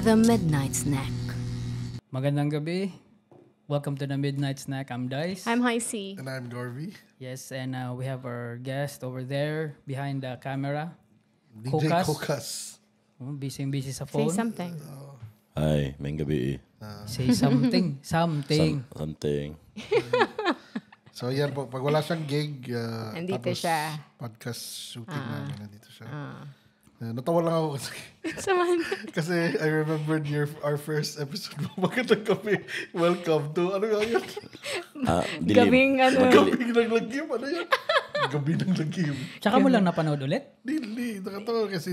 The Midnight Snack. Magandang gabi. Welcome to the Midnight Snack. I'm Dice. I'm Heisey. And I'm Garvey. Yes, and we have our guest over there behind the camera. DJ Kokas. Busy sa Say phone. something. Ay, may gabi. Say something. Something. Something. So yan po, pag wala siyang gig, Nandito tapos siya. podcast shooting namin, nandito siya. Natawa lang ako kasi I remembered our first episode mo. Magandang gabi. Welcome to, ano nga yun? Dilim. Gabing ano. Gabi ng lagim. Ano yan? Gabi ng lagim. Tsaka mo lang napanood ulit? Dili. Nakatawa kasi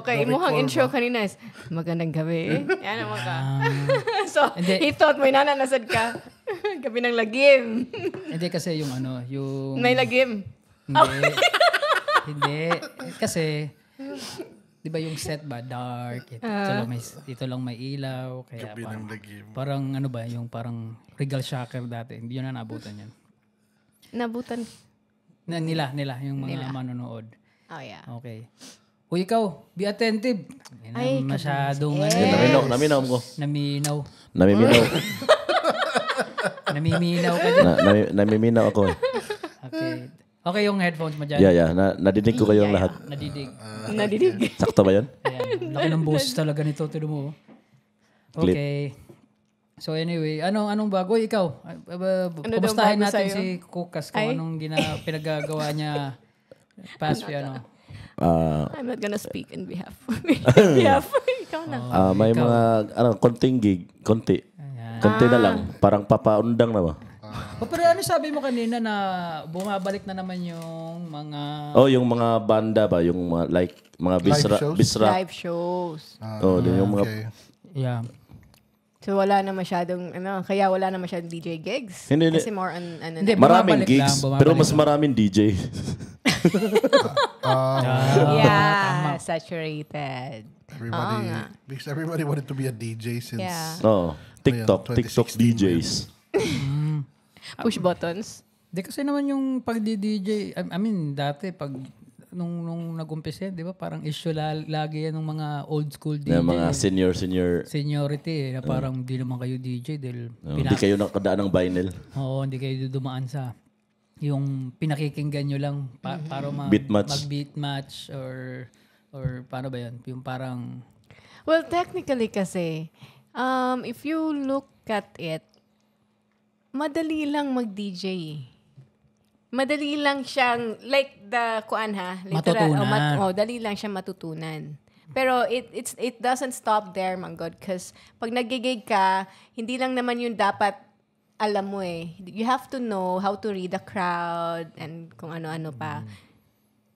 Okay, imuhang intro kanina is, magandang gabi. Yan naman ka. So, Hindi. he thought may nananasad ka. Gabi ng lagim. Hindi kasi yung ano, yung... May lagim. Hindi. Hindi. Kasi, di ba yung set ba, dark. Dito lang may ilaw. Kaya Gabi ng parang, lagim. parang ano ba, yung parang Regal Shocker dati. Hindi yun na naabutan yan. Nabutan. Nila, yung mga manonood. Oh, yeah. Okay. Uy, ikaw, be attentive. Ay, Masyadong Naminaw ko. Naminaw. Namiminaw ka dyan. Namiminaw ako eh. Okay. Okay yung headphones mo dyan. Yeah. Nadidig ko kayong lahat. Nadidig. Nadidig. Sakto ba yan? Ayan. Laki ng boses talaga nito. Tino mo. Okay. So anyway, anong bago? Ikaw, kumustahin bago natin sa'yo? si Kukas kung anong pinagagawa niya past few ano. I'm not gonna speak in behalf. Ikaw na. May mga konting gig. Konti na lang. Parang papaundang na ba? Pero ano sabi mo kanina na bumabalik na naman yung mga... Yung mga banda ba? Yung mga, like, mga bisra. Live shows. Yung mga... Okay. Yeah. So wala na masyadong, kaya wala na masyadong DJ gigs. Hindi. Kasi more on, Hindi, Maraming bumabalik gigs, lang. pero mas maraming DJ. Yeah, saturated. Because everybody wanted to be a DJ since... Yeah. TikTok 2016 DJs. Push buttons. Di kasi naman yung pag-DJ, I mean, dati pag nung nag-umpisa, di ba, parang issue lagi yan ng mga old school DJ. Yung mga senior. Seniority, na parang di naman kayo DJ dahil... Hindi kayo nakadaan ng vinyl. Oo, hindi kayo dumaan sa yung pinakikinggan nyo lang para Beat match. mag-beat match or paano ba yan? Yung parang... Well, technically kasi, if you look at it, madali lang mag-DJ. Madali lang siyang, like the, literal, matutunan. dali lang siyang matutunan. Pero it doesn't stop there, manggod. Because pag nagigig ka, hindi lang naman yun dapat alam mo eh. You have to know how to read the crowd and kung ano-ano pa.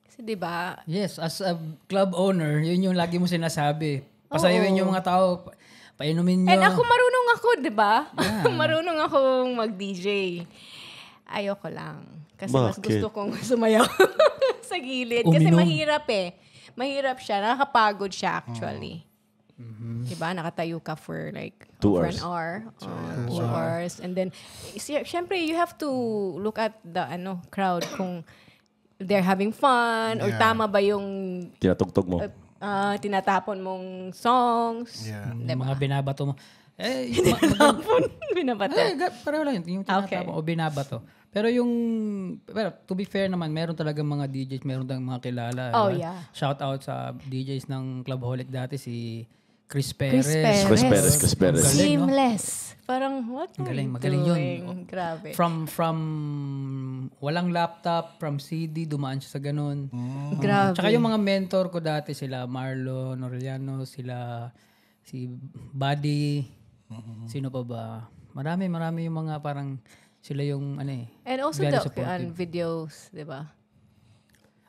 Kasi diba? Yes, as a club owner, yun yung lagi mo sinasabi. Pasayawin yung mga tao, painumin nyo. And ako marunong ako, diba? Yeah. Marunong akong mag-DJ. Ayoko lang. Kasi mas gusto kong sumayaw sa gilid. Kasi mahirap eh. Mahirap siya. Nakakapagod siya actually. Diba? Nakatayo ka for like 2 for hours. an hour. 2 hours. And then, syempre, you have to look at the crowd kung they're having fun or tama ba yung Tinatugtog mo. tinatapon mong songs. Yeah. Yung mga binabato mo. Binabato. Pareho lang yun. Yung tinatapon o binabato. Pero to be fair naman, meron talaga mga DJs, meron talagang mga kilala. Oh, diba? yeah. Shout out sa DJs ng Clubholic dati, si Chris Chris Perez. Chris Perez. Galing, no? Seamless. Parang, what are you Magaling doing? yun. Grabe. From walang laptop, from CD, dumaan siya sa ganun. Grabe. Tsaka yung mga mentor ko dati, sila Marlon Aureliano, si Buddy, sino pa ba? Marami yung mga parang sila yung And also very the supportive. videos, di ba?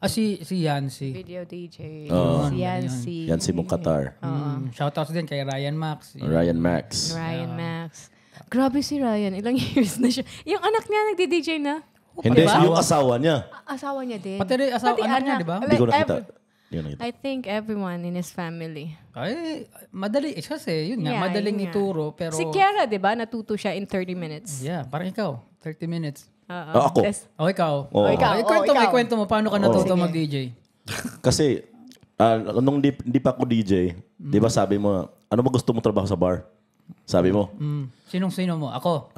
Si Yancy. Video DJ. Oh. Si Yancy. Yan si Qatar. Shoutouts din kay Ryan Max. Ryan Max. Ryan Max. Grabe si Ryan. Ilang years na siya. Yung anak niya nagdi-DJ na. Hindi, Diba? yung asawa niya. Asawa niya din. Pati rin anak niya, di ba? Hindi ko nakita. I think everyone in his family. Ay, madali. Kasi, yun nga, Yeah, madaling yun nga. ituro. Pero, Si Kiara, di ba? Natuto siya in 30 minutes. yeah, parang ikaw. 30 minutes. Ako. O ikaw. Oo. Kwento mo, paano ka natuto mag-DJ? Kasi, nung di pa ako DJ, di ba sabi mo, ano ba gusto mo trabaho sa bar? Sabi mo. Sinong-sino mo? Ako.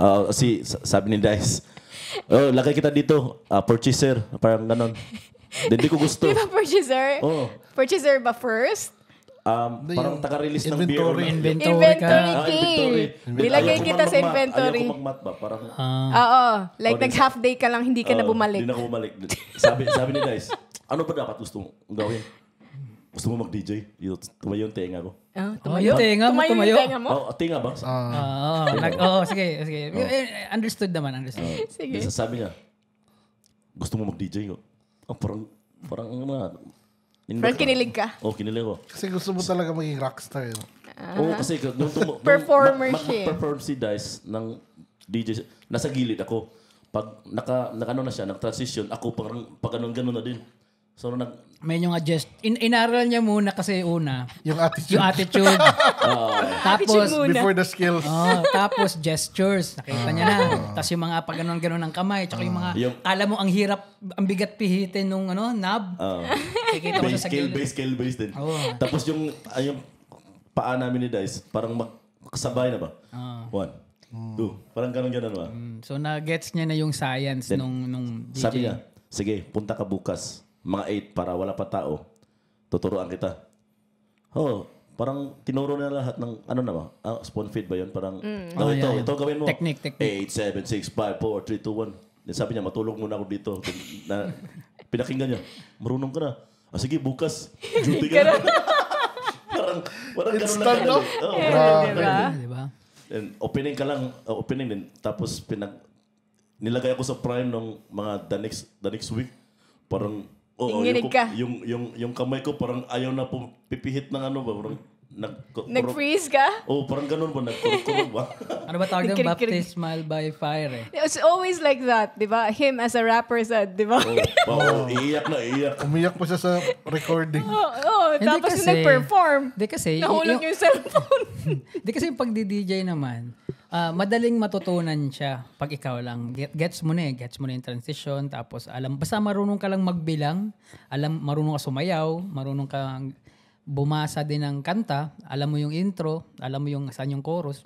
Sabi ni Dice, lagay kita dito, purchaser, parang ganon. Hindi ko gusto. Di ba purchaser? Oo. Purchaser ba first? Parang taga-release ng beer. Inventory ka. Inventory king. Nilagay kita sa inventory. Ayaw ko mag-mat ba? Parang, Oo. Like nag-half day ka lang, hindi ka na bumalik. Hindi na ako bumalik. Sabi ni Dice, ano ba dapat gusto mong gawin? Gusto mo mag-DJ? Tumayo yung tenga ko. Yung tenga mo, tumayo. Yung tenga mo? Tenga ba? Sige. Understood naman, understood. Sige. Sabi niya, gusto mo mag-DJ ko? Parang kinilig ka? Kinilig ko. Kasi gusto mo talaga maging rockstar. Kasi nung Performer siya. mag-perform si Dice ng DJ, nasa gilid ako. Pag naka-ano na siya, nag-transition, ako parang pag ganun na din. So, may yung inaral niya muna kasi una. Yung attitude. Tapos, before the skills. Tapos gestures. Nakita niya na. Tapos yung mga pag-ganon ng kamay. Tsaka yung mga, kala mo ang hirap, ang bigat pihitin nung knob. Kikita mo siya sa gilid. Base din. Tapos yung paa namin ni Dice, parang kasabay na ba? 1, 2. Parang ganon ba? So, na-gets niya na yung science nung DJ. Sabi niya, sige, punta ka bukas. Mga 8 para wala pa tao. Tuturuan kita. Parang tinuro na lahat ng ano na ba? Spoon feed ba yun? Parang, ito gawin mo. Technique. 8, 7, 6, 5, 4, 3, 2, 1. Then sabi niya, matulog muna ako dito. Pinakinggan niya, marunong ka na. Sige, bukas. Duty ka na. parang ganun lang kadali. Diba? And opening ka lang, opening din. Tapos nilagay ako sa prime ng mga the next week. Parang, yung kamay ko parang ayaw na pipihit ng ano ba? Parang nag-freeze ka? Parang ganun ba? Nagkurog ba? Ano ba tawag ng baptismal by fire It's always like that, di ba? Him as a rapper said, di ba? Iiyak. Umiyak pa siya sa recording. Tapos nag-perform. Di kasi, nahulog yung cellphone. Di kasi yung pagdi-DJ naman, madaling matutunan siya pag ikaw lang. Gets mo na yung transition, tapos basta marunong ka lang magbilang, marunong ka sumayaw, marunong ka bumasa din ng kanta, alam mo yung intro, alam mo yung saan yung chorus.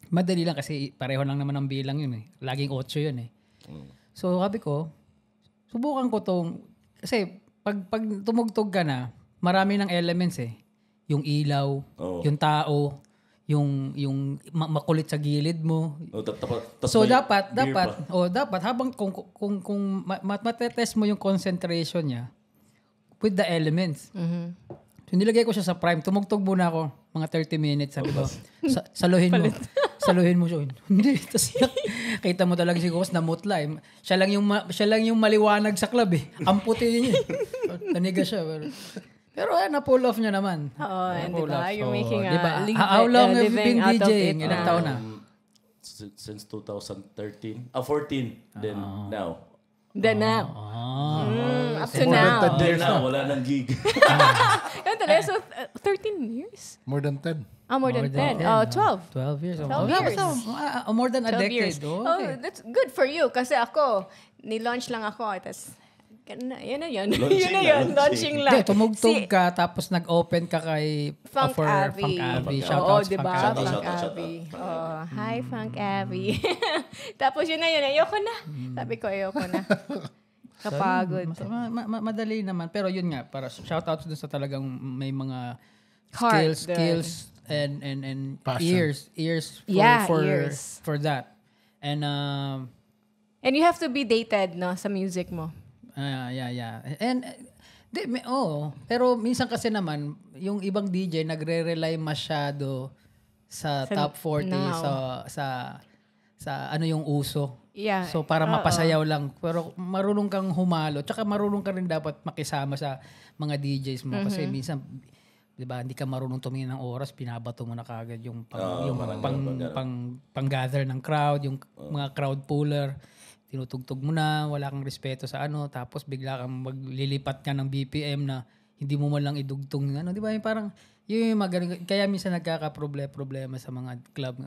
Madali lang kasi pareho lang naman ang bilang yun eh. Laging 8 yun eh. So sabi ko, subukan ko tong, kasi pag tumugtog ka na, marami ng elements eh. Yung ilaw, yung tao, yung makulit sa gilid mo. So dapat habang kung matetest mo yung concentration niya with the elements. So nilagay ko siya sa prime. Tumugtog muna ako mga 30 minutes. Sabi ko, saluhin mo. Saluhin mo siya. Hindi. Tapos kita mo talaga si Ghost na mutla eh. Siya lang yung maliwanag sa club eh. Ang puti niya. Taniga siya. Pero na-pull off niya naman. Diba? You're making a living how long have you been out of DJing? it. Ilang taon na? Since 2013. 14. Then now. Then now. Up to More now. than 10 years na. Wala nang gig. So, 13 years? More than 10. More than 10. 12. 12 years. 12 years. More than a 12 decade. years. Okay. That's good for you. Kasi ako, ni-launch lang ako. Tapos, yun na yun. Launching lang. Hindi, tumugtog ka, tapos nag-open ka kay Funk Abby. Shoutouts, diba? Funk Abby. Funk Abby. Hi, Funk Abby. Tapos yun na yun. Ayoko na. Sabi ko, ayoko na. Kapagod. Madali naman. Pero yun nga, para shoutouts dun sa talagang may mga Heart, skills and Passion. ears for that. And you have to be dated, no, sa music mo. Yeah. And pero minsan kasi naman yung ibang DJ nagre-rely masyado sa top 40 now. sa ano yung uso. Yeah. So para mapasayaw lang, pero marunong kang humalo, tsaka marunong ka rin dapat makisama sa mga DJs mo kasi minsan 'di ba, hindi ka marunong tumingin ng oras, pinabato mo na kaagad yung pang-gather ng crowd, yung mga crowd puller. Tinutugtog mo na, wala kang respeto sa tapos bigla kang maglilipat ka ng BPM na hindi mo man lang idugtong di ba? Yung parang yung magaling, kaya minsan nagkaka-problema sa mga club,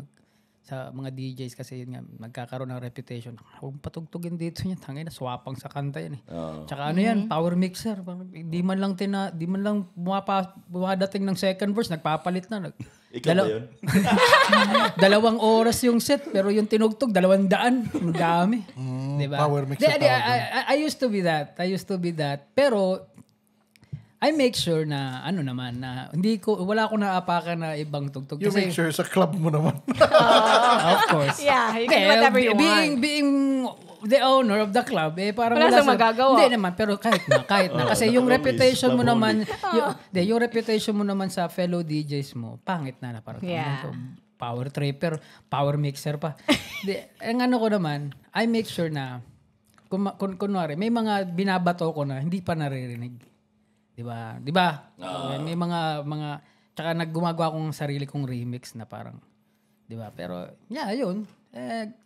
sa mga DJs kasi yun nga, nagkakaroon ng reputation. Huwag patugtugin dito niya, tangay na swapang sa kanta yan eh. Tsaka yan, power mixer, di man lang bumadating ng second verse, nagpapalit na. Ikaw ba yun? 2 oras yung set, pero yung tinugtog, 200. Ang dami. Diba? Power mix sa tawag. I used to be that. Pero, I make sure na, na, wala akong naapakan na ibang tugtog. You make sure sa club mo naman. Of course. Yeah, you can do whatever you want. Being the owner of the club, parang wala siyang magagawa. Hindi naman, pero kahit na. Kasi yung reputation mo naman, yung reputation mo naman sa fellow DJs mo, pangit na parang power tripper, power mixer pa. Ang ko naman, I make sure na, kunwari, may mga binabato ko na hindi pa naririnig. Diba? May mga tsaka naggumagawa akong sarili kong remix na parang, diba? Pero, yun.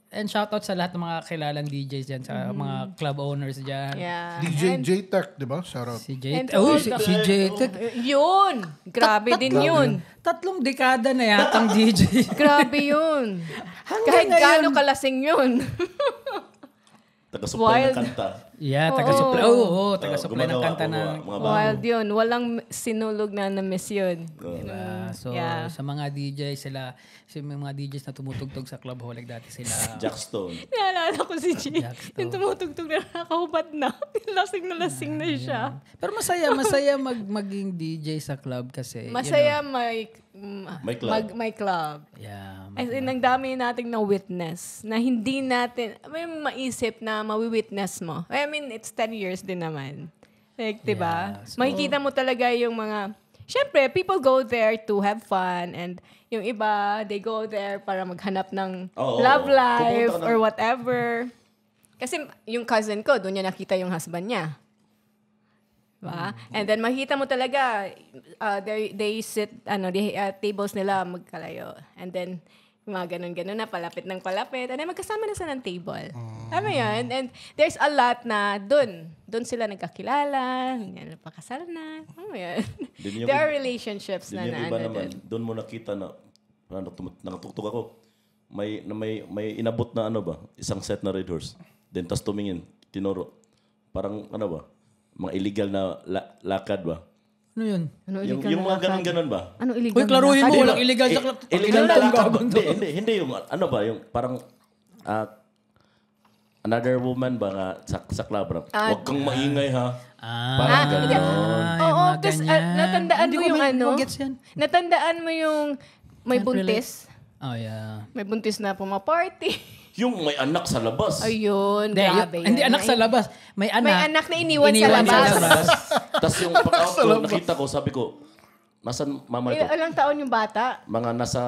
And shoutout sa lahat ng mga kilalang DJs dyan, sa mga club owners dyan. Yeah. DJ J-Tech, di ba? Shoutout. Si J-Tech. Yun! Grabe din yun. 3 dekada na yatang DJ. Grabe yun. Kahit gaano kalasing yun. Taga-supply ng kanta. Yeah, taga-supply. Taga-supply ng kanta na. Wild yun. Walang sinulog na na-miss yun. So, sa mga DJs, mga DJs na tumutugtog sa Clubholic dati sila. Jackstone. Naalala ko si Jay. Yung tumutugtog na nakakahubad na. Lasing na siya. Pero masaya maging DJ sa club kasi. Masaya may club. Yeah. As in, ang dami nating na-witness na hindi natin, may maisip na mawi-witness mo. I mean, it's 10 years din naman. Like, diba? So, makikita mo talaga yung mga, syempre, people go there to have fun and yung iba, they go there para maghanap ng love life or whatever. Kasi yung cousin ko, doon niya nakita yung husband niya. Diba? And then makita mo talaga, they sit, tables nila magkalayo. And then, mga ganun-ganun na, palapit ng palapit. And then magkasama na sila ng table. Alam yun? And there's a lot na doon sila nagkakilala, napakasal na. Alam yun? There are relationships na iba naman, doon mo nakita na, nakatugtog ako, may inabot na isang set na Red Horse. Then tas tumingin, tinuro. Parang mga illegal na lakad ba? Ano yun? Yung mga ganun-ganun ba? Ano illegal? Uy, klaruhin mo, walang illegal sa illegal na lakad. Hindi yung yung parang another woman ba nga sa club. Huwag kang maingay ha. Parang ganun. Oo, tapos natandaan mo yung natandaan mo yung may buntis. Oh, yeah. May buntis na pumaparty. Yung may anak sa labas. Ayun, grabe. Hindi anak sa labas. May anak na iniwan sa labas. Tapos yung pag-out ko, nakita ko, sabi ko, nasan mama ito? Ilang taon yung bata? Mga nasa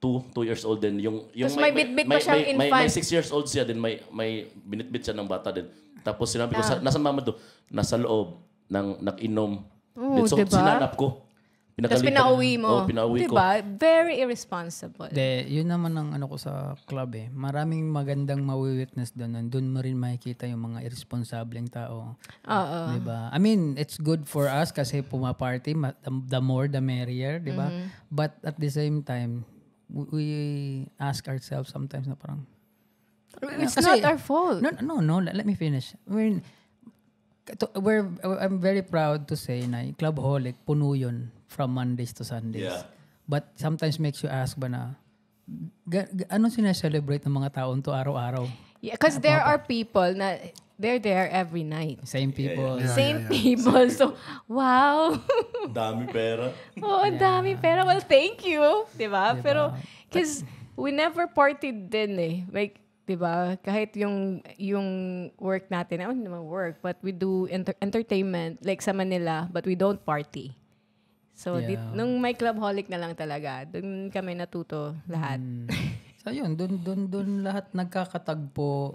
2 years old din. Tapos may bitbit pa siyang infant. May 6 years old siya din. May binitbit siya ng bata din. Tapos sinabi ko, nasan mama ito? Nasa loob ng nag-inom. So sinanap ko. Tapos pinauwi mo. Pinauwi ko. Diba? Very irresponsible. Yun naman ang ko sa club Maraming magandang mawi-witness doon. Doon mo rin makikita yung mga irresponsableng tao. Diba? I mean, it's good for us kasi pumaparty. The more, the merrier. Diba? But at the same time, we ask ourselves sometimes na parang, it's not our fault. No. Let me finish. I mean, I'm very proud to say na Clubholic, puno yun from Mondays to Sundays. Yeah. But sometimes makes you ask ba na, ano sineselebrate ng mga taon to araw-araw? Yeah, because there are people na they're there every night. Same people. Same people. So, wow. Dami pera. Dami pera. Well, thank you. Diba? Pero, because we never partied din Like, diba? Kahit yung work natin, I don't naman work, but we do entertainment, like sa Manila, but we don't party. So, nung may Clubholic na lang talaga, dun kami natuto lahat. So, yun, dun lahat nagkakatagpo.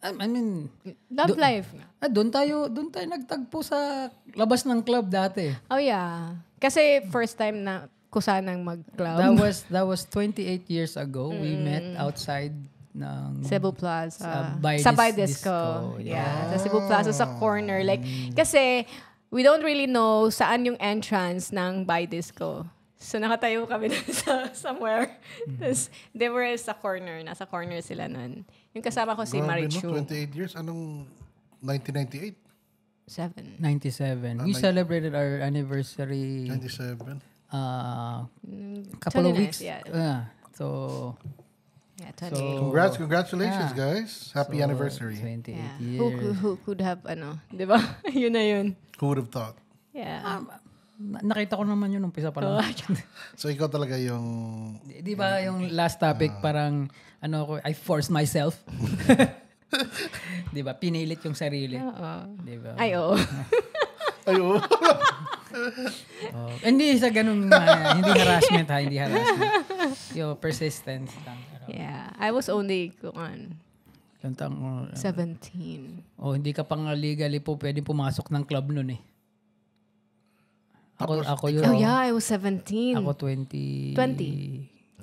I mean, love life. Doon tayo nagtagpo sa labas ng club dati. Oh, yeah. Kasi first time na ko sanang mag-club. That was 28 years ago. We met outside ng Cebu Plaza. Sa By Disco. Yeah. Sa Cebu Plaza sa corner. Like, kasi we don't really know saan yung entrance ng By Disco. So, nakatayo kami sa somewhere. Tapos, they were sa corner. Nasa corner sila nun. Yung kasama ko si Marichu. 28 years? Anong 1998? 97. We celebrated our anniversary. 97? couple of 29, weeks. yeah. So, Yeah, 28. Congratulations, guys. Happy anniversary. 28 Yeah. years. Who could have, di ba? Yun na yun. Who would have thought? Yeah. Nakita ko naman yun umpisa pa lang. So, ikaw talaga yung... Di ba yung last topic parang, I forced myself. Di ba? Pinilit yung sarili. Di ba? Ay, oo. Ayo. Hindi sa ganun, hindi harassment ha, hindi harassment. Yung persistence lang. Yeah. I was only, 17. 17. Hindi ka pang legally po pwede pumasok ng club nun eh. Ako yun. Oh yeah, I was 17. Ako 20. 20. 3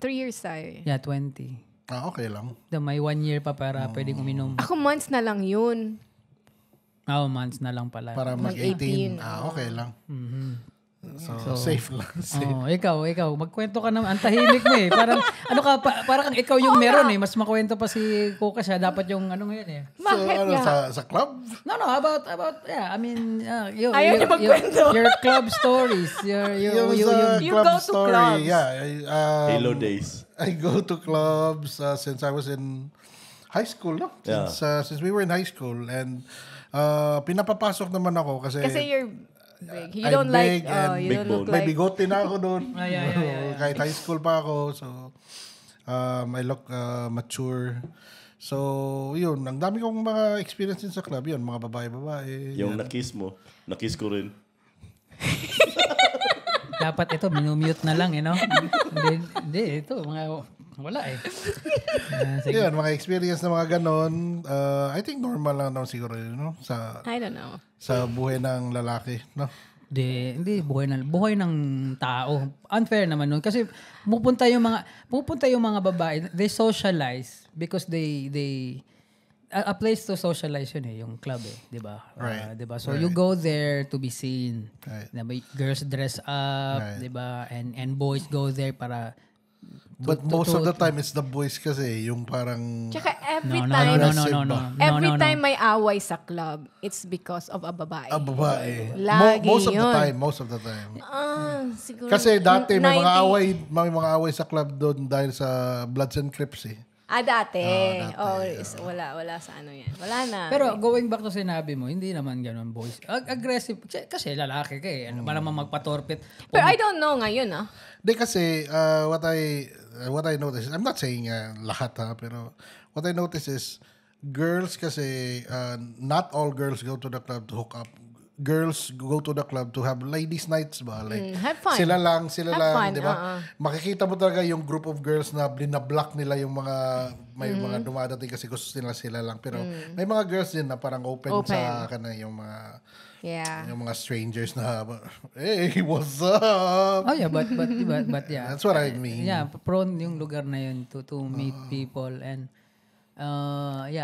years tayo. Yeah, 20. Okay lang. May 1 year pa para pwedeng uminom. Ako months na lang yun. Months na lang pala. Para mag-18. 18. Okay lang. Mm-hmm. So, safe lang. Safe. Ikaw. Magkwento ka naman. Ang tahimik mo eh. Parang, parang ikaw yung meron eh. Mas makwento pa si Kuka siya. Dapat yung ngayon eh. So, sa club? No, about, I mean, Ayaw niya magkwento. Your club stories. You go to clubs. Yeah. Halo days. I go to clubs since I was in high school. No? Since we were in high school. And pinapapasok naman ako kasi you're big. You I'm don't like, big and you don't look may like... bigote na ako doon. Yeah. Kahit high school pa ako. So, I look mature. So, yun. Ang dami kong mga experiences sa club. Yun, mga babae. Yung nakiss mo, nakiss ko rin. Dapat ito, minumute na lang no? Hindi, ito, wala eh. Yun, mga experience na mga ganon. I think normal lang naman siguro yun, no? I don't know. Sa buhay ng lalaki, no? Hindi buhay ng tao. Unfair naman nun kasi pupunta yung mga babae, they socialize because they a place to socialize yun eh, yung club eh, 'di ba? Right. 'Di ba? So you go there to be seen. Right. Diba? Girls dress up, Right. 'di ba? And boys go there para But most of the time, it's the boys kasi, yung parang... Tsaka every No. Every time may away sa club, it's because of a babae. A babae. Lagi Most of the time. Siguro. Kasi dati may 90. mga away sa club doon dahil sa Bloods and Crips eh. Dati. Wala sa ano yan. Wala na. Pero going back to sinabi mo, hindi naman ganun boys. Aggressive kasi lalaki ka eh. Ano ba naman magpatorpit? Pero I don't know ngayon Hindi kasi what I notice, I'm not saying lahat pero what I notice is girls kasi not all girls go to the club to hook up. Girls go to the club to have ladies nights ba? Like, have fun. Sila lang, fun, di ba? Makikita mo talaga yung group of girls na binablock nila yung mga, may mga dumadating kasi gusto nila sila lang. Pero may mga girls din na parang open. Sa yung mga, yung mga strangers na, hey, what's up? Oh yeah, but yeah. That's what I mean. Yeah, prone yung lugar na yun to meet people and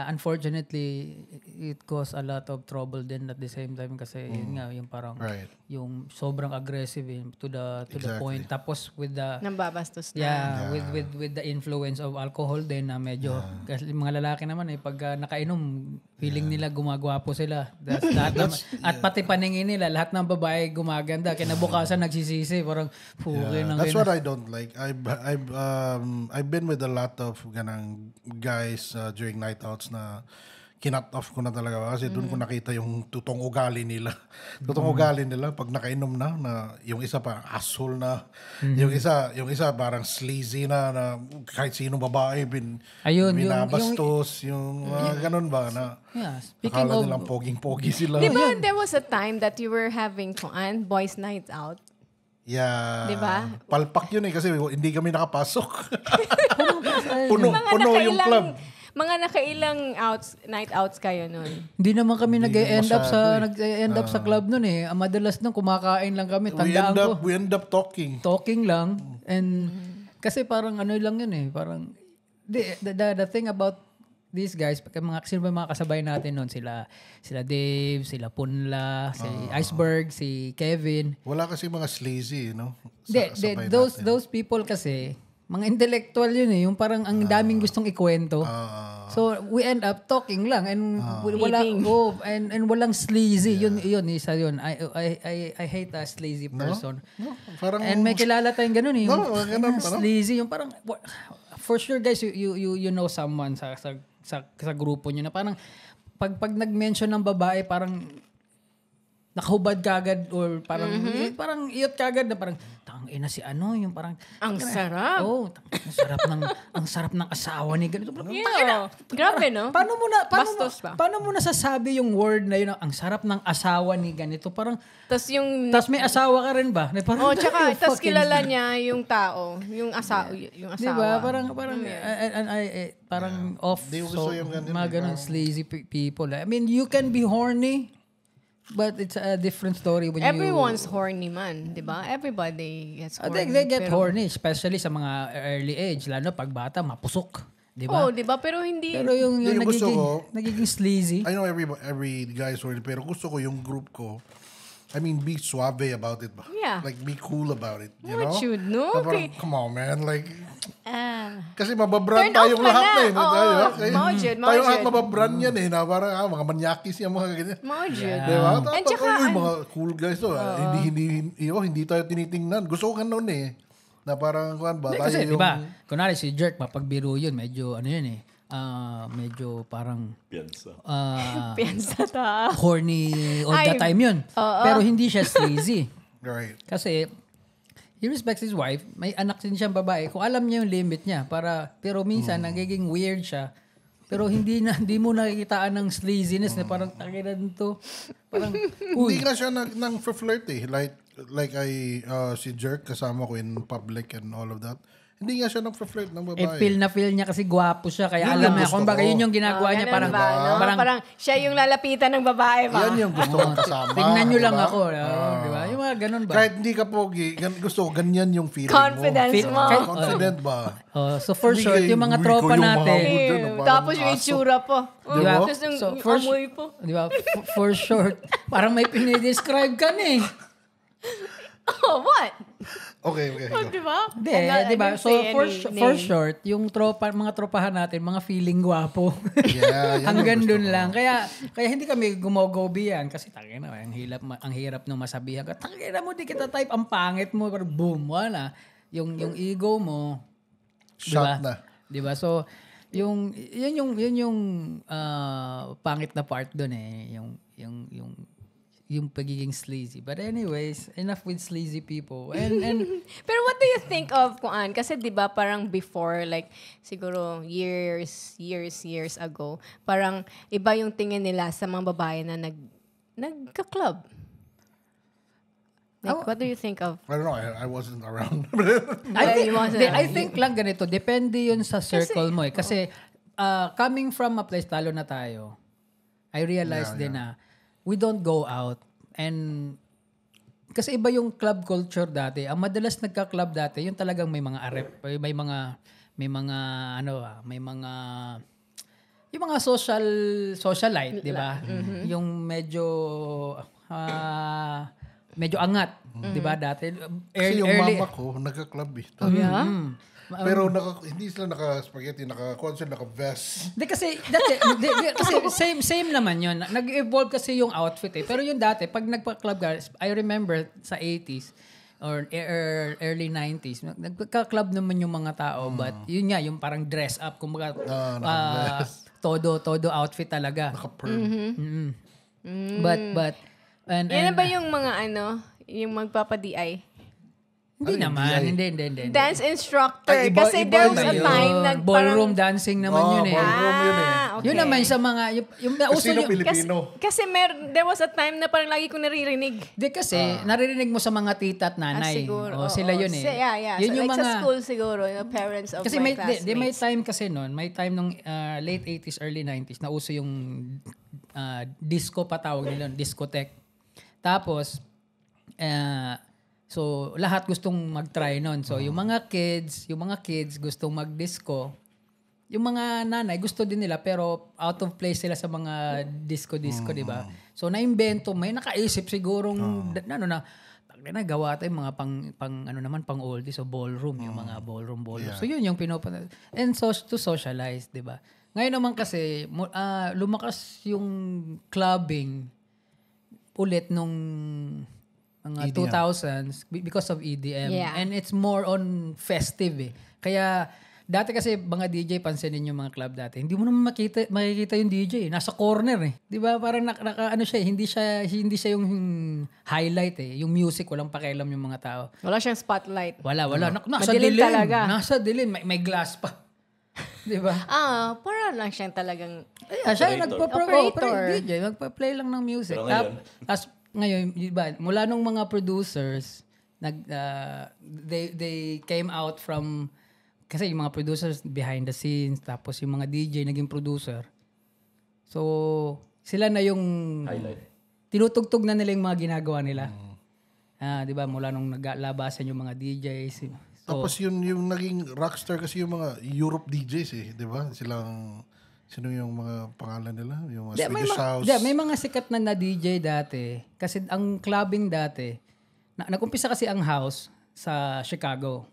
unfortunately it caused a lot of trouble then at the same time kasi yun nga yung parang yung sobrang aggressive to the point tapos with the nambabastos na. with the influence of alcohol din na medyo kasi mga lalaki naman pag nakainom feeling nila gumagwapo sila at pati paningin nila lahat ng babae gumaganda kinabukasan nagsisisi parang that's what I don't like. I've been with a lot of ganang guys during night outs na kinut off ko na talaga kasi doon ko nakita yung totoong ugali nila. Totoong ugali nila pag nakainom na yung isa parang asshole na, yung isa parang sleazy na kahit sino babae binabastos, yung ganun ba na speaking akala of nilang poging-pogi sila. Diba there was a time that you were having boys night out? Yeah. Diba? Palpak yun kasi hindi kami nakapasok. Puno yung club. Mga nakailang night outs kayo nun? Hindi naman kami nag-end up sa club nun eh. Madalas nung kumakain lang kami. Tandaan ko. We end up talking. Talking lang. And kasi parang ano lang yun eh. Parang the thing about these guys, sino ba mga kasabay natin nun? Sila Dave, sila Punla, si Iceberg, si Kevin. Wala kasi mga sleazy, no? Those people kasi mga intellectual yun eh. Yung parang ang daming gustong ikwento. So we end up talking lang and and walang sleazy. Yun isa yun. I hate a sleazy person. No, parang, and may kilala tayong ganun eh. ganun, Sleazy, yung parang for sure guys you know someone sa grupo niyo na parang pag nag-mention ng babae parang nakahubad kagad or parang parang iyot kagad na parang tangina si ano yung parang ang sarap. Ang sarap ng asawa ni ganito. Yeah. Grabe no? Paano mo nasasabi yung word na yun ang sarap ng asawa ni ganito? Parang tas may asawa ka rin ba? Parang, tsaka tas kilala niya yung tao, yung asawa. Diba? Parang off. So, mga ganun sleazy people. I mean, you can be horny. But it's a different story when everyone's horny man, di ba? Everybody gets horny. They get horny, especially sa mga early age. Lalo pag bata, mapusok. Di ba? Di ba? Pero hindi... Pero yung nagiging sleazy. I know every guy is horny, pero gusto ko yung group ko, I mean, be suave about it. Yeah. Like, be cool about it. You know? What should, no? Parang, come on, man. Like, kasi mababrand tayong lahat na eh. Tayong lahat mababrand yan eh. Na parang mga manyakis yung mga ganyan. Maujud. Diba? Mga cool guys to. Hindi tayo tinitingnan. Gusto ko ganun eh. Na parang, kasi diba, kunwari si Jerk, mapagbiro yun, medyo ano yun eh. Medyo parang piyansa ta. Horny all the time yun. Pero hindi siya sleazy. Right. Kasi he respects his wife. May anak din siyang babae. Kung alam niya yung limit niya. Pero minsan, nagiging weird siya. Pero hindi mo nakikitaan ng sleaziness na parang takinan to. Parang, hindi nga siya nang flirt eh. Like si Jerk kasama ko in public and all of that. Hindi nga siya nag-flirt ng babae. Feel niya kasi gwapo siya. Kaya alam niya, kung baga yun yung ginagawa niya. Parang, parang siya yung lalapitan ng babae ba? Yan yung gusto kong kasama. Tingnan nyo lang ako. Diba? Yung mga ganun ba? Kahit hindi ka pogi, gusto ko ganyan yung feeling confidence mo. Confident ba? So for sure, yung mga tropa natin. Tapos yung itsura po. Diba? Tapos yung amoy po. Diba? For short, parang may pinidescribe ka na eh. Oh, what? Okay. Diba? Diba? So, for short, yung mga tropahan natin, mga feeling gwapo. Yeah, hanggang dun lang. Kaya hindi kami gumogobiyan. Kasi tangina, ang hirap nung masabihan ka. Tangina mo, di kita type, ang pangit mo. Pero boom, wala. Yung ego mo. Shot diba? na. Diba? So, yun yung pangit na part dun eh. Yung pagiging sleazy. But anyways, enough with sleazy people. And pero what do you think of kuan? Kasi 'di ba parang before like siguro years ago, parang iba yung tingin nila sa mga babae na nagka-club. Like, what do you think of? I don't know. I wasn't around. I think lang ganito. Depende yun sa circle mo eh. Kasi coming from a place, talo na tayo, I realized din na we don't go out. And kasi iba yung club culture dati. Ang madalas nagka-club dati, yung talagang may mga arep, may mga socialite, di ba? Mm-hmm. Yung medyo angat, di ba dati? Kasi yung mama ko, nagka-club eh. Yeah? Pero hindi sila naka-spaghetti, naka-concert, naka-vest. Kasi same naman yun. Nag-evolve kasi yung outfit eh. Pero yung dati, pag nagpa-club ka, I remember sa 80s or early 90s, nagka-club naman yung mga tao. But yun nga, yung parang dress up. Kumbaga, todo outfit talaga. Naka-perm. Mm-hmm. But yan na ba yung mga yung magpapa-DI? Hindi naman. Hindi. Dance instructor. Kasi there was a time na ballroom dancing naman yun eh. Ballroom yun eh. Okay. Yun naman sa mga... Casino Pilipino. Kasi there was a time na parang lagi ko naririnig. Di kasi, naririnig mo sa mga tita at nanay. Siguro. Sila yun eh. Yeah. Yun so, yung like mga, sa school siguro, yung parents of kasi my classmates. may time kasi noon, may time nung late 80s, early 90s, na uso yung disco pa tawag nila, discotheque. Tapos, so, lahat gustong mag-try nun. So, yung mga kids gustong mag-disco. Yung mga nanay, gusto din nila, pero out of place sila sa mga disco, di ba? So, na-invento, may nakaisip sigurong, gawa tayo mga pang oldies, so ballroom, yung mga ballroom. Yeah. So, yun yung and so, to socialize, di ba? Ngayon naman kasi, lumakas yung clubbing ulit nung mga EDM. 2000s because of EDM. Yeah. And it's more on festive eh. Kaya, dati kasi mga DJ, pansinin yung mga club dati. Hindi mo naman makikita yung DJ. Nasa corner eh. Di ba? Parang ano siya, hindi siya yung highlight eh. Yung music, walang pakialam yung mga tao. Wala siyang spotlight. Wala. Nasa Madilim dilim. talaga. Nasa dilim. May glass pa. Di ba? Para lang siyang talagang Siya yung Operator. DJ. Magpa-play lang ng music. Pero ngayon? Tapos ngayon, diba, mula nung mga producers, they came out from, kasi yung mga producers behind the scenes, tapos yung mga DJ naging producer. So, sila na yung Highlight. tinutugtog na nila yung mga ginagawa nila. Diba, mula nung naglabasan yung mga DJs. So, Tapos yung naging rockstar kasi yung mga Europe DJs eh, di ba? Sino yung mga pangalan nila? Yung mga Swedish House. May mga sikat na DJ dati. Kasi ang clubbing dati, nag-umpisa kasi ang house sa Chicago.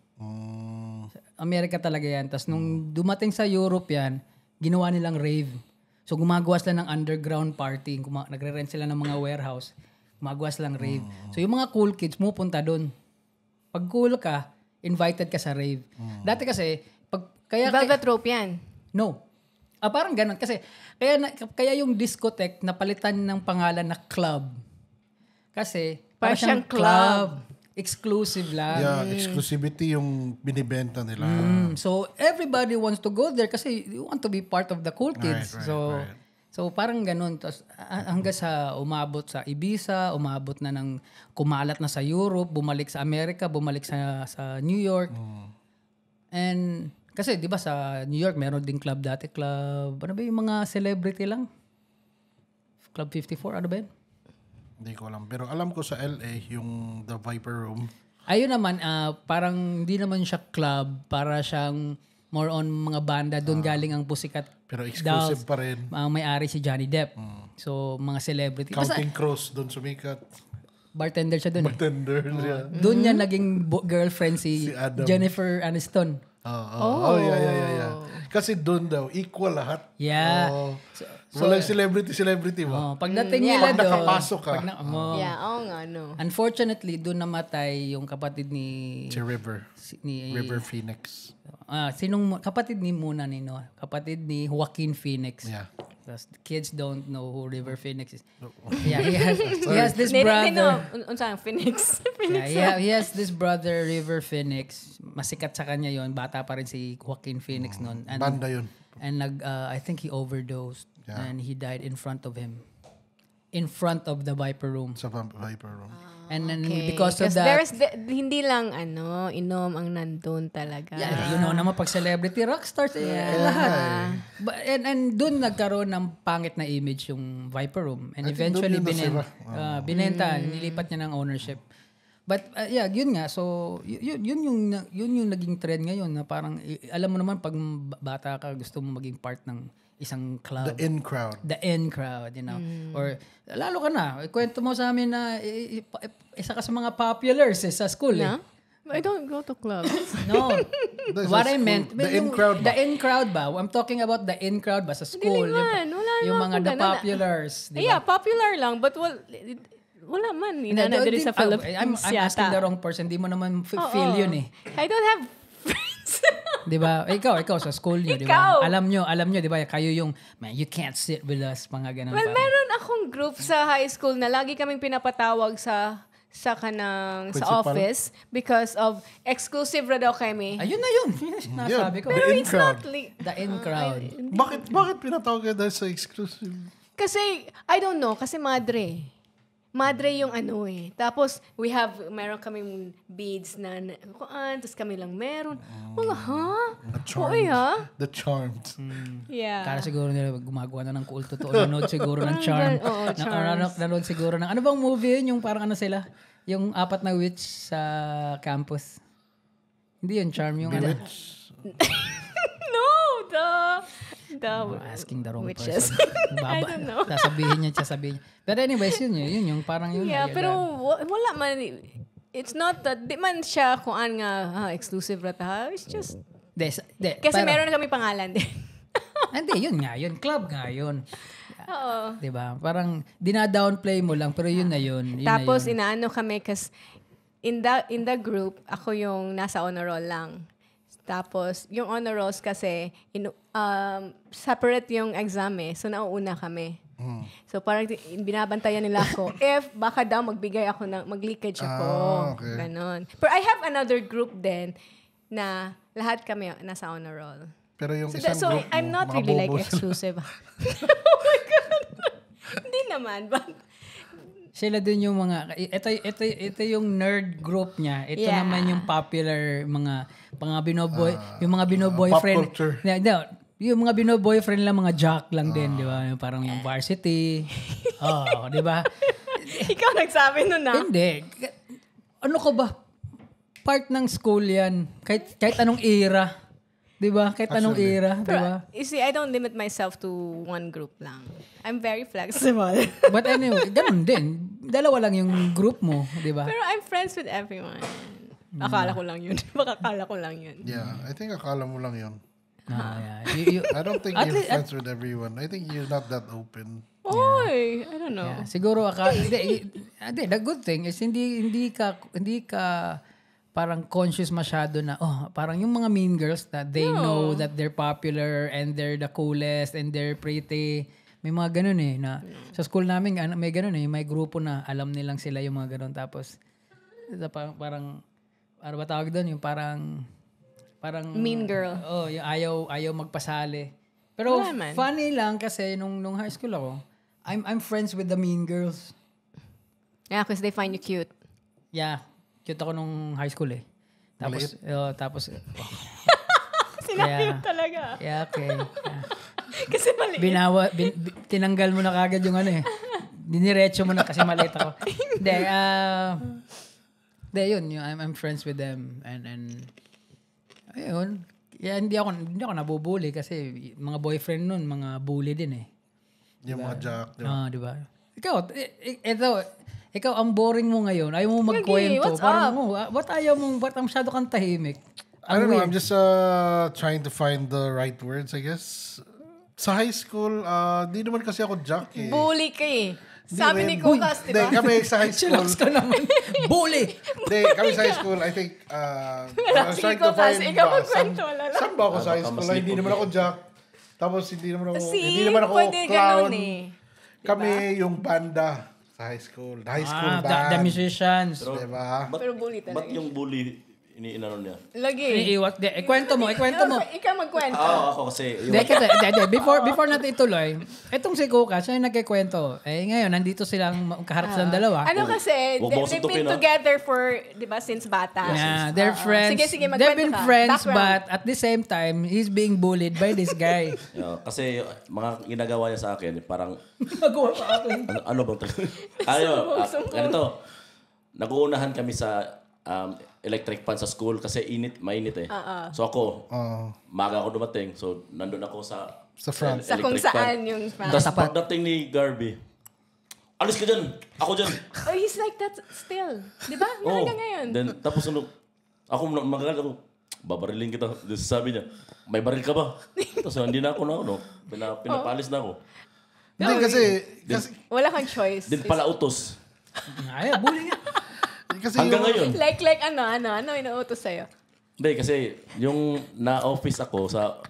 Amerika talaga yan. Tapos nung dumating sa Europe yan, ginawa nilang rave. So gumagawa sila ng underground party. Nagre-rent sila ng mga warehouse. Gumagawa silang rave. So yung mga cool kids, pupunta doon. Pag cool ka, invited ka sa rave. Dati kasi, Velvet Rope yan. No. Parang ganun. Kasi, kaya yung discotheque napalitan ng pangalan na club. Kasi, para siyang club. Exclusive lang. Yeah, exclusivity yung binibenta nila. So, everybody wants to go there kasi you want to be part of the cool kids. Right. So, parang ganun. Tapos, hanggang sa umabot sa Ibiza, umabot na ng kumalat na sa Europe, bumalik sa Amerika, bumalik sa New York. And, kasi, di ba sa New York, meron ding club dati. Club, ano ba yung mga celebrity lang? Club 54, ano ba yun? Hindi ko alam. Pero alam ko sa LA, yung The Viper Room. Ayun naman, parang hindi naman siya club. Para siyang more on mga banda. Doon galing ang Pussycat Pero exclusive Dolls. pa rin. May-ari si Johnny Depp. So, mga celebrity. Counting Crows, doon sumikat. Bartender siya doon. Bartender siya. Doon niya naging girlfriend si Adam. Jennifer Aniston. Yeah. Kasi doon daw, equal lahat. Yeah. Walang celebrity ba? Pagdating nila Pag doon. nakapasok ka. No. Unfortunately, doon namatay yung kapatid ni... Si River. River Phoenix. Sinong kapatid ni Muna Nino? Kapatid ni Joaquin Phoenix. Yeah. The kids don't know who River Phoenix is. Yeah, he has this brother. Unsang Phoenix? Yeah, he has this brother, River Phoenix. Masikat sa kanya yon. Bata pa rin si Joaquin Phoenix noon. Banda yun. And I think he overdosed. Yeah. And he died in front of him. In front of the Viper Room. Sa Viper Room. And then because of that... There's hindi lang inom ang nandun talaga. Yeah, you know naman pag celebrity rockstars lahat. And doon nagkaroon ng pangit na image yung Viper Room. And eventually binenta, nilipat niya ng ownership. But yun nga. So yun yung naging trend ngayon na parang alam mo naman pag bata ka gusto mo maging part ng isang club. The in crowd. The in crowd, you know. Or lalo ka na, kwento mo sa amin na isa ka sa mga populars sa school. No? I don't go to clubs. No. What I meant, The in crowd ba? The in crowd ba? I'm talking about the in crowd ba sa school. Yung mga the populars. Diba? Yeah, popular lang. But wala man. Inanadiri sa Philippines I'm asking the wrong person. Di mo naman feel yun eh. I don't have friends. Di ba? Ikaw sa school niyo, di ba? Alam nyo, di ba? Kayo yung, man, you can't sit with us, mga ganun. Well, meron akong group sa high school na lagi kaming pinapatawag sa office because of exclusive daw kami. Ayun na yun. Nasabi ko. Pero it's not the in crowd. Bakit pinatawag ka dahil sa exclusive? Kasi, I don't know, kasi madre. Madre yung Tapos, meron kaming beads na tapos kami lang meron. Mga, The Charmed. Yeah. Kala siguro nila gumagawa na ng kulto to. Nanood siguro ng Charm. Nanood siguro ng, ano bang movie yun? Yung parang sila? Yung 4 na witch sa campus. Hindi yun, Charm. Yung No, asking the wrong witches. person. I don't know. Sasabihin niya. Pero anyways, yun yung parang yun. Yeah, pero wala man. It's not that, di man siya kung nga exclusive rata. It's just, kasi meron kami pangalan din. Hindi, yun nga yun. Club nga yun. Oo. Diba? Parang dina-downplay mo lang, pero yun na yun. Tapos inaano kami kasi in the group, ako yung nasa honor roll lang. Tapos yung honor rolls kasi separate yung exam So nauuna kami. So parang binabantayan nila ako if baka daw magbigay ako mag-leakage ako. Okay. Ganon. But I have another group din na lahat kami nasa honor roll. Pero yung isang So group I'm mo, not mga really like bobo sila. exclusive. Oh my God. Hindi naman. But sila din yung mga, ito yung nerd group niya. Ito naman yung popular mga binoboy, yung mga binoboyfriend. Pop culture. Yung mga binoboyfriend lang, mga jock lang din, di ba? Yung parang yung varsity. Di ba? ikaw nagsabi nun na. Hindi. Ano ka ba? Part ng school yan. Kahit anong era. Di ba? Kahit anong era. Di ba? You see, I don't limit myself to one group lang. I'm very flexible. But anyway, ganun din. Dalawa lang yung group mo. Di ba? Pero I'm friends with everyone. Akala ko lang yun. Baka akala ko lang yun. Yeah, I think akala mo lang yun. Yeah. I don't think you're friends with everyone. I think you're not that open. Oy, I don't know. Yeah. Siguro the good thing is hindi ka parang conscious masyado na parang yung mga mean girls that they know that they're popular and they're the coolest and they're pretty. May mga ganun na sa school namin may ganun may grupo na alam nilang sila yung mga ganun tapos parang ano ba tawag doon yung parang mean girl. Yung ayaw magpasali. Pero funny lang kasi nung high school ako, I'm friends with the mean girls. Yeah, because they find you cute. Yeah, cute ako nung high school Tapos Sinabi mo talaga. Yeah, okay. Yeah. Kasi maliit. Tinanggal mo na kagad yung diniretso mo na kasi maliit ako. Yun, I'm friends with them and ayun. Yeah, hindi ako nabubuli kasi mga boyfriend nun, mga bully din Yung mga jock. Di ba? Ikaw, ang boring mo ngayon. Ayaw mo magkwento. What's parang, ba't masyado kang tahimik? I don't know, I'm just trying to find the right words, I guess. Sa high school, di naman kasi ako jock Bully ka Sabi ni Kukas, di ba? Kami sa high school. Chillax ka naman. Bully! Kami sa high school, I think, I was trying to find saan ba ako sa high school? Hindi naman ako jock. Tapos hindi naman ako clown. Kami yung banda sa high school. The high school band. The musicians. Diba? Pero bully talaga. Ba't yung bully iniinano niya? Lagi. Ikwento mo. Ikaw magkwento. Ako kasi. Before natin ituloy, itong si Kuka, siya yung nagkikwento. Ngayon, nandito silang kaharap silang dalawa. Ano kasi, they've been together for, di ba, since bata. Yeah, they're friends. Sige, They've been friends, but at the same time, he's being bullied by this guy. Kasi mga ginagawa niya sa akin, parang, Magawa sa akin. ano bang ganito, nag-uunahan kami sa electric fan sa school kasi mainit So ako, maga ako dumating. So nandun ako sa front. Sa kung saan yung fan. Tapos pagdating ni Garby, alis ka dyan! Ako dyan! Oh, he's like that still. Di ba? Hanggang ngayon. Then, tapos ako magagal ako, babariling kita. Sabi niya, may baril ka ba? Tapos hindi na ako pinapalis na ako. Hindi kasi wala kang choice. Then pala utos. Bully nga. kasi Hanggang ngayon. Like ano inuutos sa'yo? Hindi, kasi yung na-office ako sa,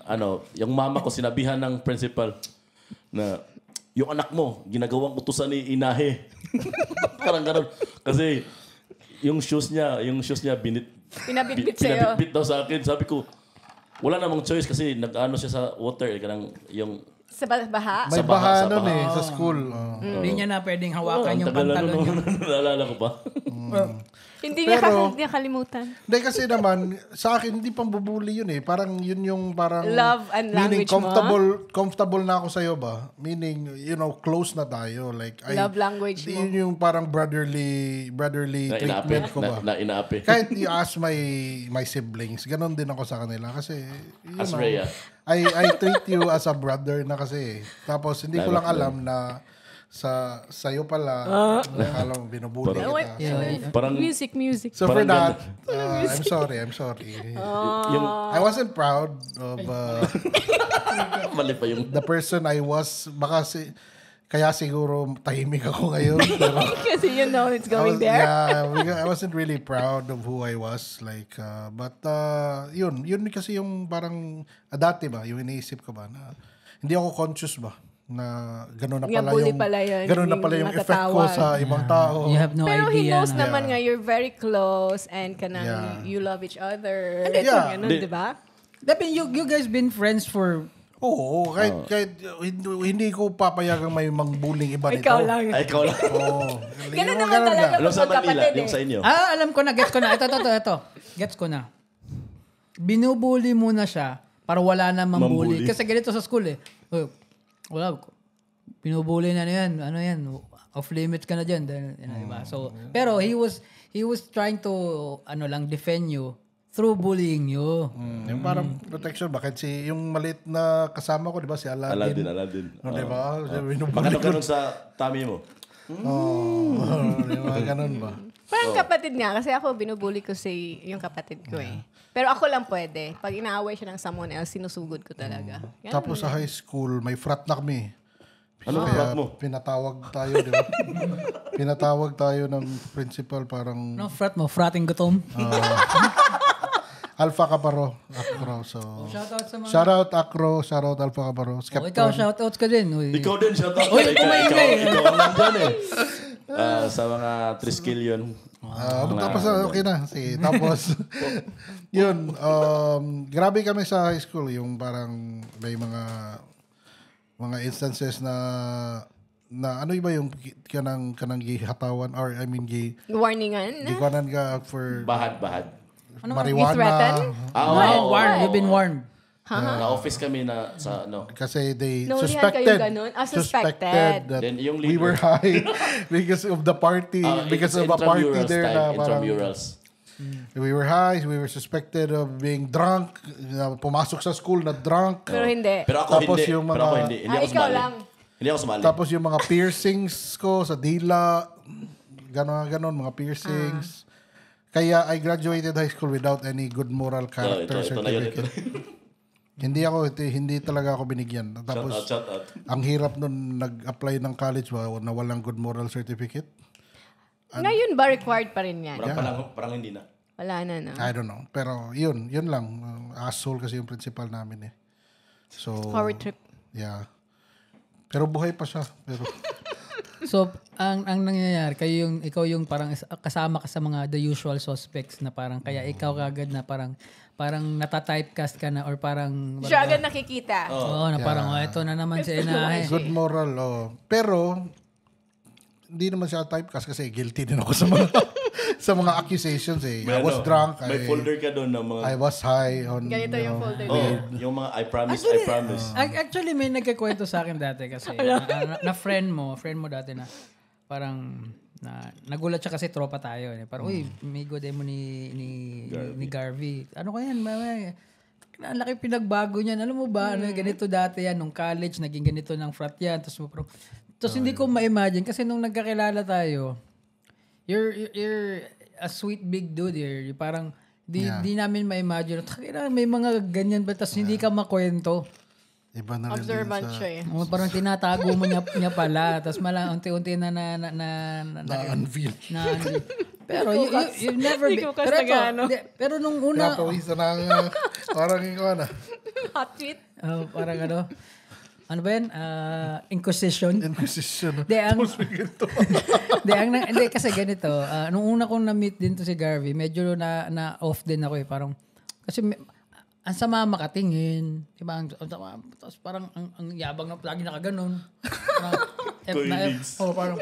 yung mama ko sinabihan ng principal na yung anak mo, ginagawang utusan ni Inahe. Parang gano'n. Kasi yung shoes niya Pinabitbit sa'yo. Pinabitbit daw sa akin. Sabi ko, wala namang choice kasi nag-ano siya sa water. Yung Sa baha? may baha nun sa school. Hindi niya na pwedeng hawakan yung pantalon niya. Naalala ko pa. Hindi niya kalimutan. Hindi kasi naman, sa akin, hindi pang bubuli yun Parang yun yung parang... Love and meaning, language comfortable na ako sa'yo ba? Meaning, close na tayo. Like, love language mo. Yun yung parang brotherly treatment ko ba? Na inaapi. Kahit you ask my siblings, ganon din ako sa kanila. Kasi, As Rhea. I treat you as a brother na kasi. Tapos, hindi ko lang alam na sa'yo pala, akala mo binubuli kita. Parang, Music. So for Parang that, I'm sorry. I wasn't proud of mali pa yung... the person I was. Kaya siguro tahimik ako ngayon. Pero Kasi you know it's going there. I wasn't really proud of who I was. But yun kasi yung parang dati ba, yung iniisip ko ba na hindi ako conscious ba na gano'n na pala yung effect ko sa ibang tao. You have no Pero idea. he knows naman nga you're very close and you love each other. Ganun, di ba? Dapat you guys been friends for... Oo, kahit hindi ko papayagang may mangbullying iba nito. Ikaw lang. Ikaw lang. Oo. Ganun naman talaga Alam sa Manila, magkapatid yung sa inyo. Alam ko na, gets ko na. Ito. Gets ko na. Binubully muna siya para wala na mambully. Kasi ganito sa school eh. Wala. Binubully na yan. Ano yan? Off limits ka na dyan. Diba? So, pero he was trying to defend you through bullying you. Yung parang protection. Bakit yung maliit na kasama ko, di ba? Si Aladdin. Aladdin. Di ba? Baka ganun sa tummy mo. Di ba? Ganun ba? Parang kapatid nga. Kasi ako, binubully ko yung kapatid ko eh. Pero ako lang pwede. Pag inaaway siya ng someone else, sinusugod ko talaga. Yan. Tapos sa high school, may frat na kami. Ano frat mo? Pinatawag tayo, di ba? Pinatawag tayo ng principal parang... No, frat mo. Frating gutom. Alpha Caparo. So, Shoutout sa mga... Shoutout Acro, shoutout Alpha Caparo. ikaw, shoutouts ka din. Ikaw din, shoutout. Uy, kumaingay. Ikaw ang nandyan eh. Sa mga Triskelion. Tapos okay na. Sige. Tapos, yun. Grabe kami sa high school. Yung parang may mga instances na ano iba yung kanang gihatawan or I mean Warningan? gikanan ka for Bahad. You threaten? Warned. You've been warned. Na-office kami na sa kasi they Naulihan kayo ganun? Suspected. that Then yung we were high because of the party. Because of a party there na parang intramurals. we were high, we were suspected of being drunk, pumasok sa school na drunk. Pero hindi. Pero ako Tapos hindi. yung mga- Pero ako hindi. Hindi ako ikaw sumali. lang. Hindi ako sumali. Tapos yung mga piercings ko sa dila, ganon, mga piercings. Kaya I graduated high school without any good moral character ito na yun. certificate. Hindi talaga ako binigyan. Tapos Shout out. ang hirap nun nag-apply ng college na walang good moral certificate. Ngayon ba required pa rin yan? Parang hindi na. Wala na, no? I don't know. Pero yun lang. Asshole kasi yung principal namin eh. So, Power trip. yeah. Pero buhay pa siya. Pero So, ang nangyayari, ikaw yung parang kasama ka sa mga the usual suspects na parang kaya ikaw kagad na parang nata-typecast ka na or parang... Siya agad nakikita. Oo, na parang, ito na naman si Enahe. good moral, Pero, hindi naman siya typecast kasi guilty din ako sa mga accusations eh. I was drunk. May folder ka doon ng mga... I was high on... Ganito yung folder. yung mga I promise. Actually, may nagkakwento sa akin dati kasi na friend mo dati na parang nagulat siya kasi tropa tayo. Parang, uy, may go demo ni Garvey. Ano ka yan? Ang laki pinagbago niyan. Alam mo ba, ganito dati yan, nung college, naging ganito ng frat yan. Tapos hindi ko ma-imagine kasi nung nagkakilala tayo, you're a sweet big dude here. Parang di namin ma-imagine. May mga ganyan ba? Tapos hindi ka makwento. Iba na rin Observant siya eh. Parang tinatago mo niya pala. Tapos unti-unti na unveil. Pero you never... Pero nung una... Napawisa na parang yung Hot tweet? Parang ano ba yan? Inquisition. Kasi ganito. Nung una kong na-meet din to si Garvey, medyo na-off din ako eh. Parang, kasi ang sama makatingin. Diba? Tapos parang ang yabang na lagi nakaganon. Parang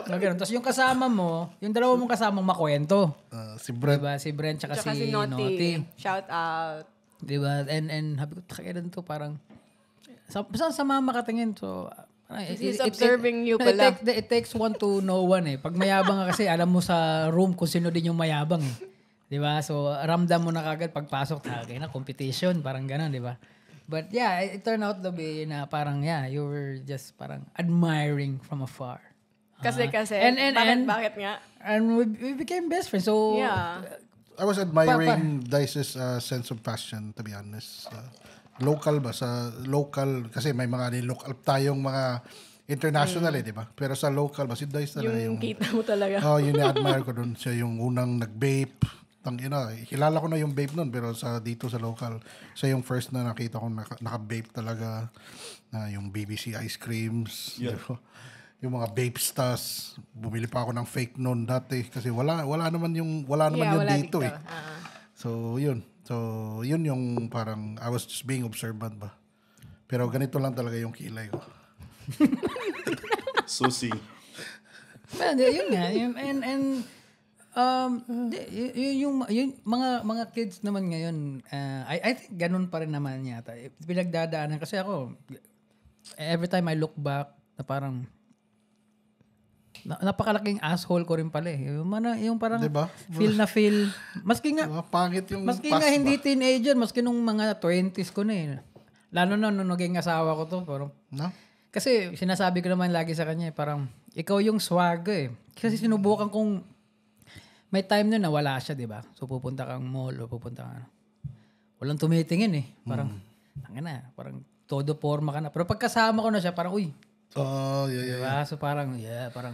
naganon. Tapos yung kasama mo, yung dalawa mong kasamang makwento. Si Brent. Diba? Si Brent tsaka Tsaka si Naughty. Shout out. Diba? And habi ko, takiran to parang, sama makatingin. So, he's observing you pala. It takes one to know one eh. Pag mayabang ka kasi, alam mo sa room kung sino din yung mayabang eh. Di ba? So, ramdam mo na kagad pagpasok, na competition, parang gano'n, di ba? But yeah, it turned out to be na parang, you were just parang admiring from afar. Kasi, bakit nga? And we became best friends. So, yeah. I was admiring Dice's sense of passion, to be honest. Local ba? Sa local, kasi may mga local tayong mga international di ba? Pero sa local ba, si Dice talaga yung kita mo talaga. Yun na-admire ko dun. Siya yung unang nag-vape. Kilala ko na yung vape nun, pero dito sa local, siya yung first na nakita ko naka-vape talaga. Yung BBC ice creams. Yeah. Diba? Yung mga vape stars. Bumili pa ako ng fake nun dati kasi wala naman yun dito eh. So yun yung parang I was just being observant ba. Pero ganito lang talaga yung kilay ko. Susi. Well, yun nga. Yung mga kids naman ngayon, I think ganun pa rin naman yata. Pinagdadaanan kasi ako, every time I look back, na parang napakalaking asshole ko rin pala eh. Yung parang diba? feel. Maski nga, pangit yung maski nga hindi teenager, maski nung mga 20s ko na eh. Lalo na nung naging asawa ko to. Parang, no? Kasi sinasabi ko naman lagi sa kanya, parang ikaw yung swag eh. Kasi sinubukan kong, may time na wala siya, di ba? So pupunta kang mall o pupunta kang walang tumitingin eh. Parang, parang todo forma ka na. Pero pagkasama ko na siya, parang, uy. Yeah. So parang, parang,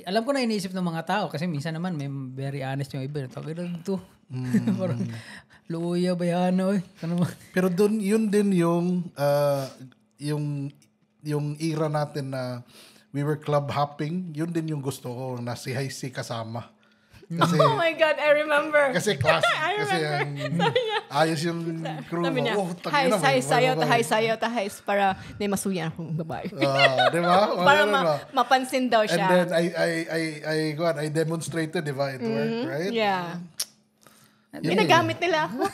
alam ko na iniisip ng mga tao kasi minsan naman may very honest yung iba. Tawag na ito. Parang, luya, bayano eh. Pero yun din yung era natin na we were club hopping, yun din yung gusto ko na si Haisi kasama. Kasi, oh my God, I remember. Kasi class, kasi ayos yung crew Sabi niya, sayaw, para may masuyan akong babae. Di ba? Para mapansin daw siya. And then I demonstrated, di ba? It worked, right? Yeah. Ginagamit nila ako.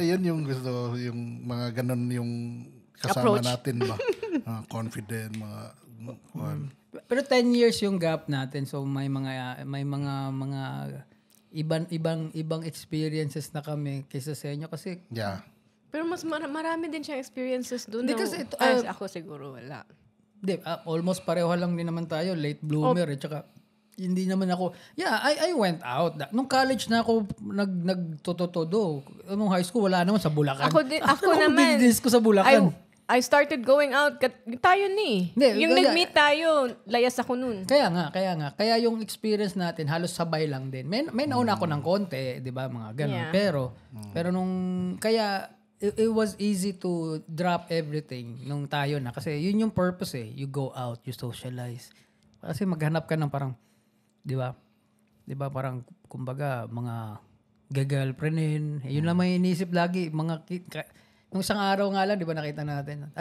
Yun yung gusto, yung mga ganun yung kasama approach natin ba? Confident, mga Pero 10 years yung gap natin. So may mga ibang experiences na kami kaysa sa inyo kasi Pero mas marami din siyang experiences doon. Kasi ako siguro wala. Almost pareho lang din naman tayo, late bloomer at saka hindi naman ako. I went out. Nung college na ako nagtotodo. Nung high school wala naman sa Bulacan. Ako naman. Business ko sa Bulacan. I started going out. Tayo ni. Yung nag-meet tayo, layas ako nun. Kaya nga. Kaya yung experience natin, halos sabay lang din. May nauna ako ng konti, di ba, mga ganun. Yeah. Pero kaya, it was easy to drop everything nung tayo na. Kasi yun yung purpose eh. You go out, you socialize. Kasi maghanap ka ng parang, di ba? Di ba, parang, kumbaga, mga gagirlfriendin. Yun lang may inisip lagi. Nung isang araw nga lang, di ba nakita natin,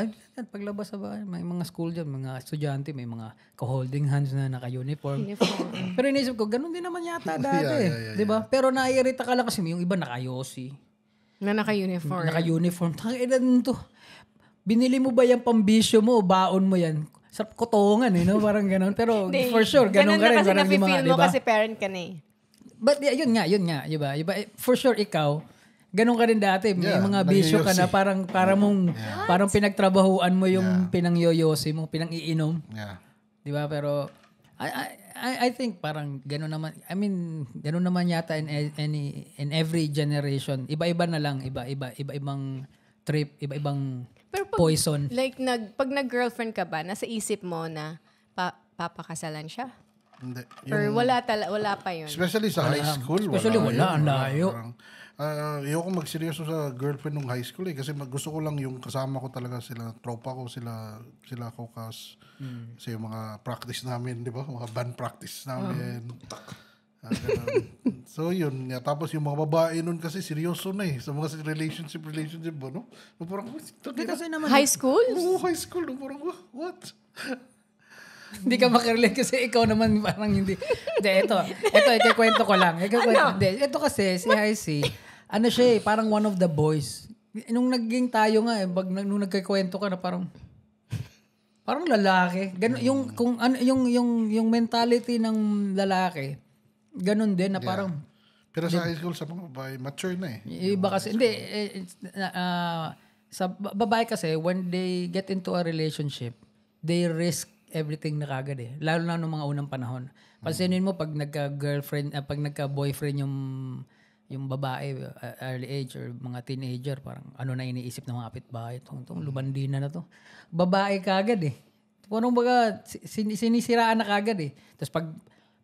paglabas sa bahay, may mga school dyan, mga estudyante, may mga ka-holding hands na naka-uniform. Pero inisip ko, ganun din naman yata dati. Di ba? Pero naiirita ka lang kasi yung iba naka-yosi. Na naka-uniform. Naka-uniform. Tanginan to. Binili mo ba yung pambisyo mo o baon mo yan? Sa kotongan no? Parang ganun. Pero for sure, ganun ka rin. Ganun na kasi nafe-feel mo kasi parent ka na eh. But yun nga. Diba? For sure, ikaw, ganun ka rin dati. May mga bisyo ka na parang pinagtrabahuan mo yung pinangyoyosi mo, pinang-iinom. Yeah. Di ba? Pero I think parang ganun naman. I mean, ganun naman yata in every generation. Iba-iba na lang. Iba-ibang trip, iba-ibang poison. Like, pag nag-girlfriend ka ba, nasa isip mo na papakasalan siya? Hindi. Or wala pa yun? Especially sa high school. Especially wala. Ang layo. Ayoko magseryoso sa girlfriend nung high school kasi gusto ko lang yung kasama ko talaga sila, tropa ko sila Kokas. Kasi yung mga practice namin, di ba? Mga band practice namin. So yun. Tapos yung mga babae nun kasi seryoso na sa mga relationship ba, no? Parang, high school? Oo, high school. Parang, what? Hindi ka makarelate kasi ikaw naman parang hindi. Ito, ikikwento ko lang. Ito kasi, si Haisi, siya parang one of the boys. Nung naging tayo nga, nung nagkikwento ka na parang lalaki. Ganun, yung mentality ng lalaki, ganun din na parang, Pero sa high school, sa mga babae, mature na Iba kasi, hindi, sa babae kasi, when they get into a relationship, they risk everything na kagad Lalo na noong mga unang panahon. Pansinin mo, pag nagka-girlfriend, pag nagka-boyfriend yung babae, early age or mga teenager, parang ano na iniisip ng mga kapitbahay. Itong lumandina na to. Babae kagad Parang baga, sinisiraan na kagad Tapos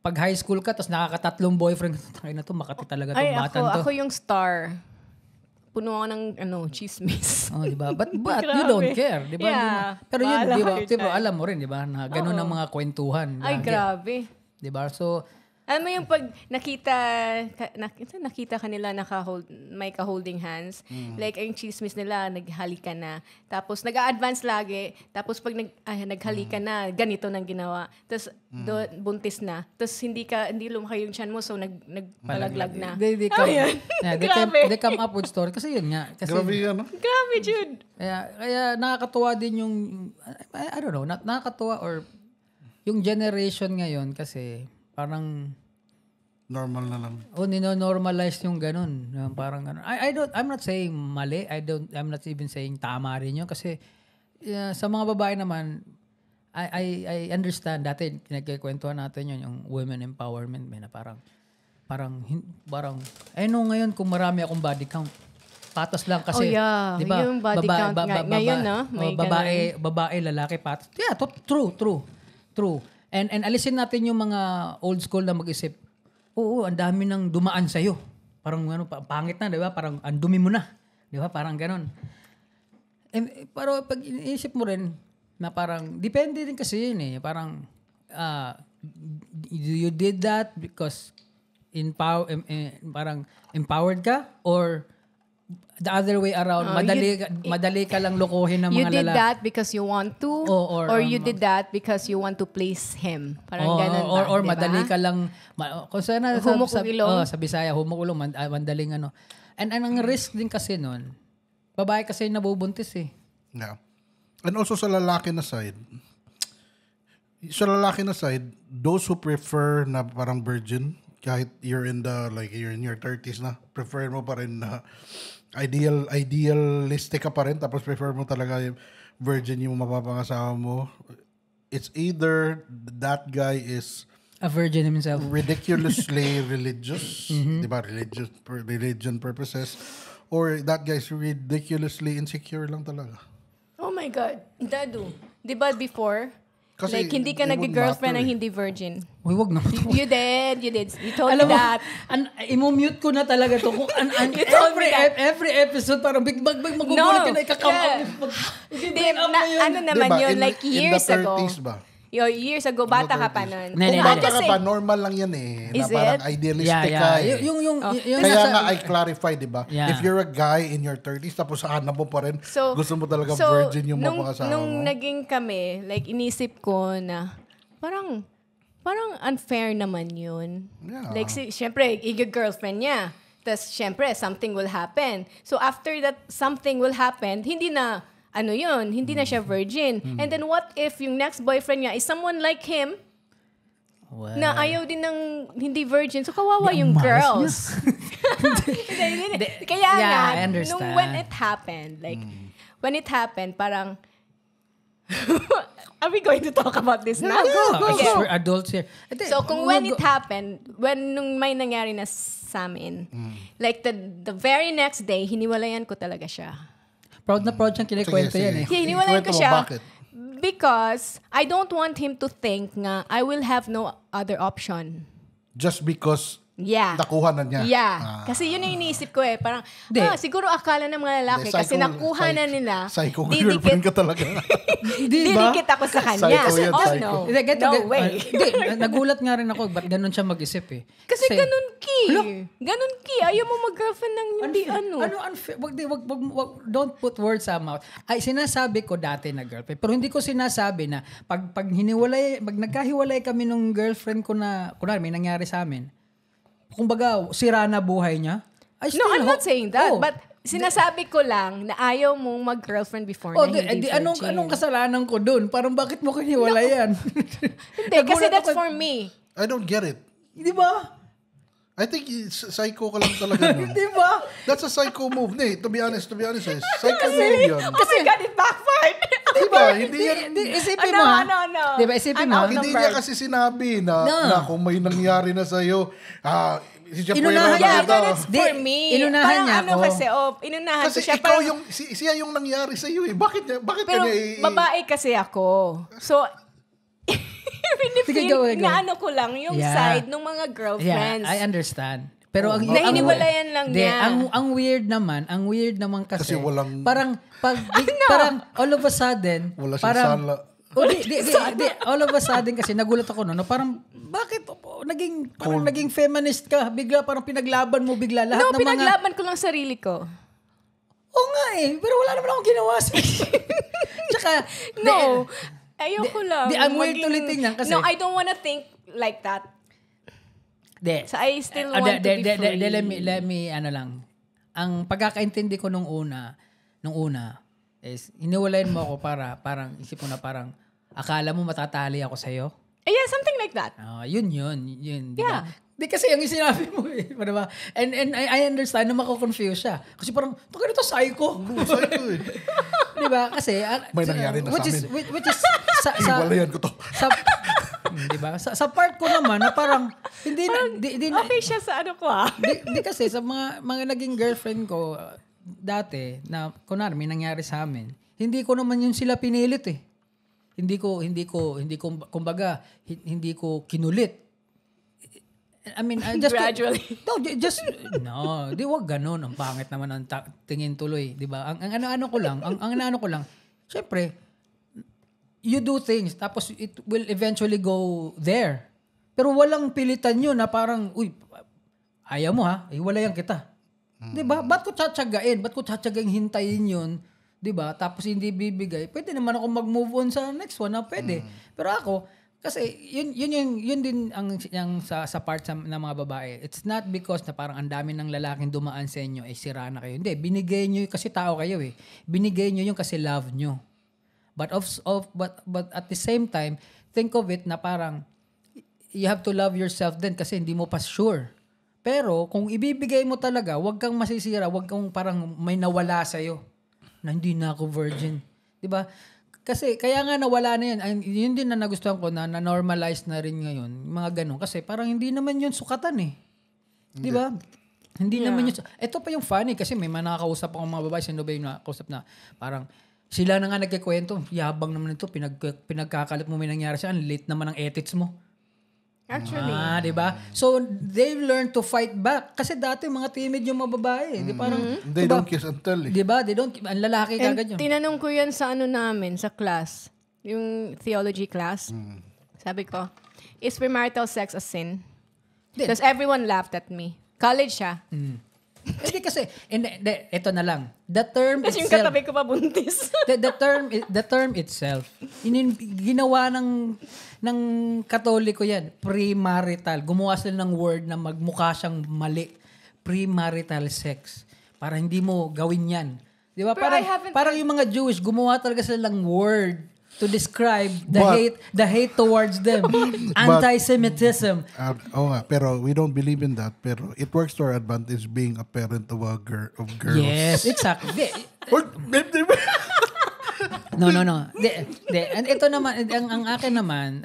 pag high school ka, tapos nakakatatlong boyfriend, tayo na to, makati talaga itong batan to. Ako yung star. Puno ako ng chismis. Oh, di ba? But you don't care, di ba? Yeah. Pero yun, di ba, alam mo rin, di ba, na ganun ang mga kwentuhan. Ay, grabe. Di ba? So, alam mo yung pag nakita kanila may ka-holding hands, like yung chismis nila, naghalikan na. Tapos nag-a-advance lagi. Tapos pag naghalikan na, ganito nang ginawa. Tapos buntis na. Tapos hindi lumaki yung tiyan mo, so nagpalaglag na. They come up with story. Kasi yun nga. Kasi, Grabe, Jude. Kaya nakakatuwa din yung, I don't know, nakakatuwa or yung generation ngayon kasi parang normal na lang. Nino-normalize yung ganun. Parang ganun. I'm not saying mali. I'm not even saying tama rin yun. Kasi sa mga babae naman, I understand. Dati, pinagkikwentuhan natin yun, yung women empowerment. Na parang, ngayon kung marami akong body count. Patas lang kasi. Di ba? Yung body count ngayon, may babae, lalaki, patas. Yeah, true. And alisin natin yung mga old school na mag-isip. Oo, ang dami nang dumaan sa'yo. Parang pangit na, di ba? Parang ang dumi mo na. Di ba? Parang ganon. Pero pag iniisip mo rin, na parang, depende din kasi yun Parang, you did that because parang empowered ka? Or the other way around, madali ka lang lokohin ng mga lalaki. You did that because you want to, or you did that because you want to please him. Parang ganun ba? Or diba? madali ka lang, kung sana humukulong. sa Bisaya, humukulong, madaling And ang risk din kasi nun, babae kasi nabubuntis Yeah. And also sa lalaki na side, those who prefer na parang virgin, kahit you're in your 30s na, prefer mo pa rin na idealistic ka pa rin, tapos prefer mo talaga yung virgin yung mapapangasawa mo. It's either that guy is a virgin himself, ridiculously religious, di ba? Religion purposes, or that guy's ridiculously insecure lang talaga. Oh my God. Dadu. Di ba before? Kasi hindi ka nag-girlfriend ng hindi virgin. Uy, wag na. You did. You told me that. Imo-mute ko na talaga to. Every episode, parang magugulat ka na ikakam up. Ano naman yun, like years ago. In the 30s ba? Years ago, bata ka pa nun. Kung bata ka pa, normal lang yan Is na parang idealistic ka Kaya nga I clarify, di ba? Yeah. If you're a guy in your 30s, tapos hanap mo pa rin, gusto mo talaga virgin yung mapangasawa mo. Nung naging kami, like inisip ko na parang unfair naman yun. Yeah. Like, syempre, i-girlfriend niya. Tapos, syempre, something will happen. So, after that something will happen, hindi na siya virgin. And then what if yung next boyfriend niya is someone like him na ayaw din ng hindi virgin. So kawawa yung girls. Kaya nga, when it happened, parang are we going to talk about this now? Because we're adults here. So kung when it happened, nung may nangyari na sa amin, like the very next day, hiniwalayan ko talaga siya. Proud na proud siyang kinikwento yan Hiniwalayan ko siya. Bakit? Because I don't want him to think nga I will have no other option. Just because nakuha na niya? Yeah. Kasi yun yung iniisip ko Parang, siguro akala ng mga lalaki kasi nakuha na nila. Psycho girlfriend ka talaga. Didikit ako sa kanya. No way. Nagulat nga rin ako, ba't ganun siya mag-isip Kasi ganun ki. Ayaw mo mag-girlfriend ng hindi unfair. Don't put words sa mouth. Ay, sinasabi ko dati na girlfriend. Pero hindi ko sinasabi na pag nagkahiwalay kami nung girlfriend ko na, kunwari may nangyari sa amin, kumbaga, sira na buhay niya. I'm not saying that. But sinasabi ko lang na ayaw mong mag-girlfriend before na hindi virgin. Anong kasalanan ko dun? Parang bakit mo kiniwalayan? Hindi, kasi that's for me. I don't get it. Di ba? I think psycho ka lang talaga nun. Di ba? That's a psycho move. To be honest, psycho move yun. Kasi it backfired. Diba? Hindi yan. Isipin mo, Di ba, isipin mo. Hindi niya kasi sinabi na kung may nangyari na sa'yo, siya po Inunahan niya. For me. Inunahan niya ako. Inunahan ko kasi siya. ikaw siya yung nangyari sa'yo eh. Bakit pero kanya babae kasi ako. So, naano ko lang yung side ng mga girlfriends. Yeah, I understand. Pero nainiwalayan lang niya. Ang weird naman kasi walang parang all of a sudden wala siyang sala. All of a sudden kasi nagulat ako no, parang bakit naging feminist ka bigla, parang pinaglaban mo bigla lahat ng mga pinaglaban ko lang sarili ko. Oo nga pero wala naman akong ginawa tsaka ayoko lang. Ang weird tuloy tingnan kasi. No, I don't wanna think like that. So I still want to be free. Let me lang. Ang pagkakaintindi ko nung una is iniwalayan mo ako parang isip mo na parang akala mo matatali ako sa'yo. Yeah, something like that. Yun. Di ba? Di kasi yung sinabi mo diba? And I understand na mako-confuse siya. Kasi parang, ito psycho. Psycho eh. Di ba? Kasi, may nangyari na sa amin. Which is, iwalayan ko to. Di ba? Sa part ko naman, na parang, hindi okay siya sa ano ko Di kasi, sa mga naging girlfriend ko, dati, na, kunwari, may nangyari sa amin, hindi ko naman yun sila pinilit eh. Hindi ko kinulit. I mean, just gradually. Di wag ganun. Ang pangit naman ang tingin tuloy, di ba? Ang ano ko lang, syempre, you do things, tapos it will eventually go there. Pero walang pilitan yun na parang, ayaw mo iwalayan kita. Di ba? Ba't ko tsatsagain hintayin yun? Diba? Tapos hindi bibigay. Pwede naman ako mag-move on sa next one na pwede. Pero ako, kasi yun din ang sa part ng mga babae. It's not because na parang ang dami ng lalaking dumaan sa inyo sira na kayo. Hindi, binigay nyo kasi tao kayo eh. Binigay nyo yung kasi love nyo. But at the same time, think of it na parang you have to love yourself din kasi hindi mo pa sure. Pero kung ibibigay mo talaga, wag kang masisira, wag kang parang may nawala sa'yo. Na hindi na ako virgin. Diba? Kasi kaya nga nawala na yan. Yun din na nagustuhan ko na normalize na rin ngayon. Mga ganun. Kasi parang hindi naman yun sukatan eh. Diba? Hindi naman yun. Ito pa yung funny kasi may mga nakakausap akong mga babae. Sino ba yung nakakausap na parang sila na nga nagkikwento. Yabang naman ito. Pinagkakalat mo may nangyari siya. Ang late naman ang edits mo. Actually. Diba? So, they've learned to fight back. Kasi dati, mga timid yung mga babae. Di parang, they don't kiss and tell eh. Diba? Ang lalaki kagad yun. Tinanong ko yan sa namin, sa class. Yung theology class. Sabi ko, is premarital sex a sin? Because everyone laughed at me. College siya. Hindi kasi, ito na lang. The term kasi itself. Kasi yung katabi ko pa buntis. the term itself. Ginawa ng Katoliko yan. Premarital. Gumawa sila ng word na magmukha siyang mali. Premarital sex. Para hindi mo gawin yan. Di ba? Parang yung mga Jewish, gumawa talaga sila ng word to describe the hate towards them. Anti-Semitism. Pero we don't believe in that. Pero it works to our advantage being a parent of girls. Yes, exactly. No. And ito naman, ang akin naman,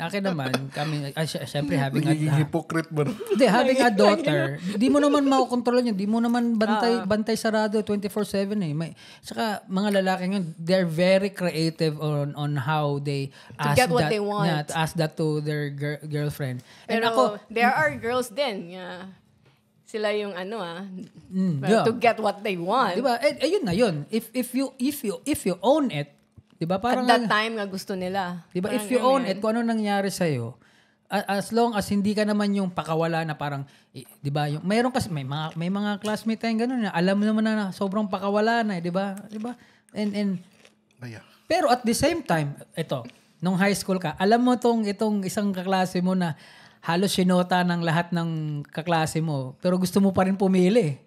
kami, syempre having hypocrite ba? Having a daughter, di mo naman makokontrol yun. Di mo naman bantay sarado 24/7 eh. Saka mga lalaki yun, they're very creative on how they get what they want. Yeah, ask that to their girlfriend. And pero there are girls din. Yeah. Sila yung to get what they want. Diba? Ayun na yun. If you own it, diba? Parang, at that time nga gusto nila. Diba? If you own it, kung ano nangyari sa'yo, as long as hindi ka naman yung pakawala na parang, diba? Mayroon kasi, may mga classmate tayong gano'n na alam mo naman na sobrang pakawala na, diba? Diba? Pero at the same time, ito, nung high school ka, alam mo itong isang kaklase mo na halos sinota ng lahat ng kaklase mo, pero gusto mo pa rin pumili.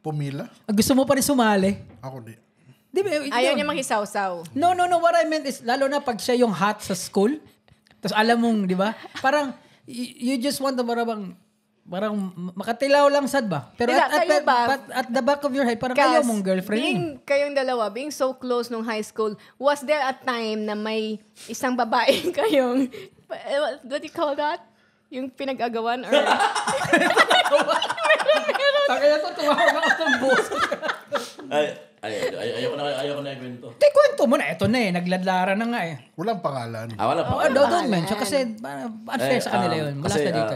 Pumila? Gusto mo pa rin sumali. Ako di. Ayaw niya makisaw-saw. No. What I meant is, lalo na pag siya yung hot sa school, tapos alam mong, di ba? Parang, you just want to parang, parang makatilaw lang sad ba? Pero at the back of your head, parang ayaw mong girlfriend. Kayong dalawa, being so close nung high school, was there a time na may isang babae kayong, what do you call that? Yung pinag-agawan? Or... Kaya to, tumawag ako ng boss. Ayaw ko na kwento. Kwento mo na. Ito na nagladlara na nga Walang pangalan. Wala pa. Don't mention kasi unfair sa kanila yun. Mula sa dito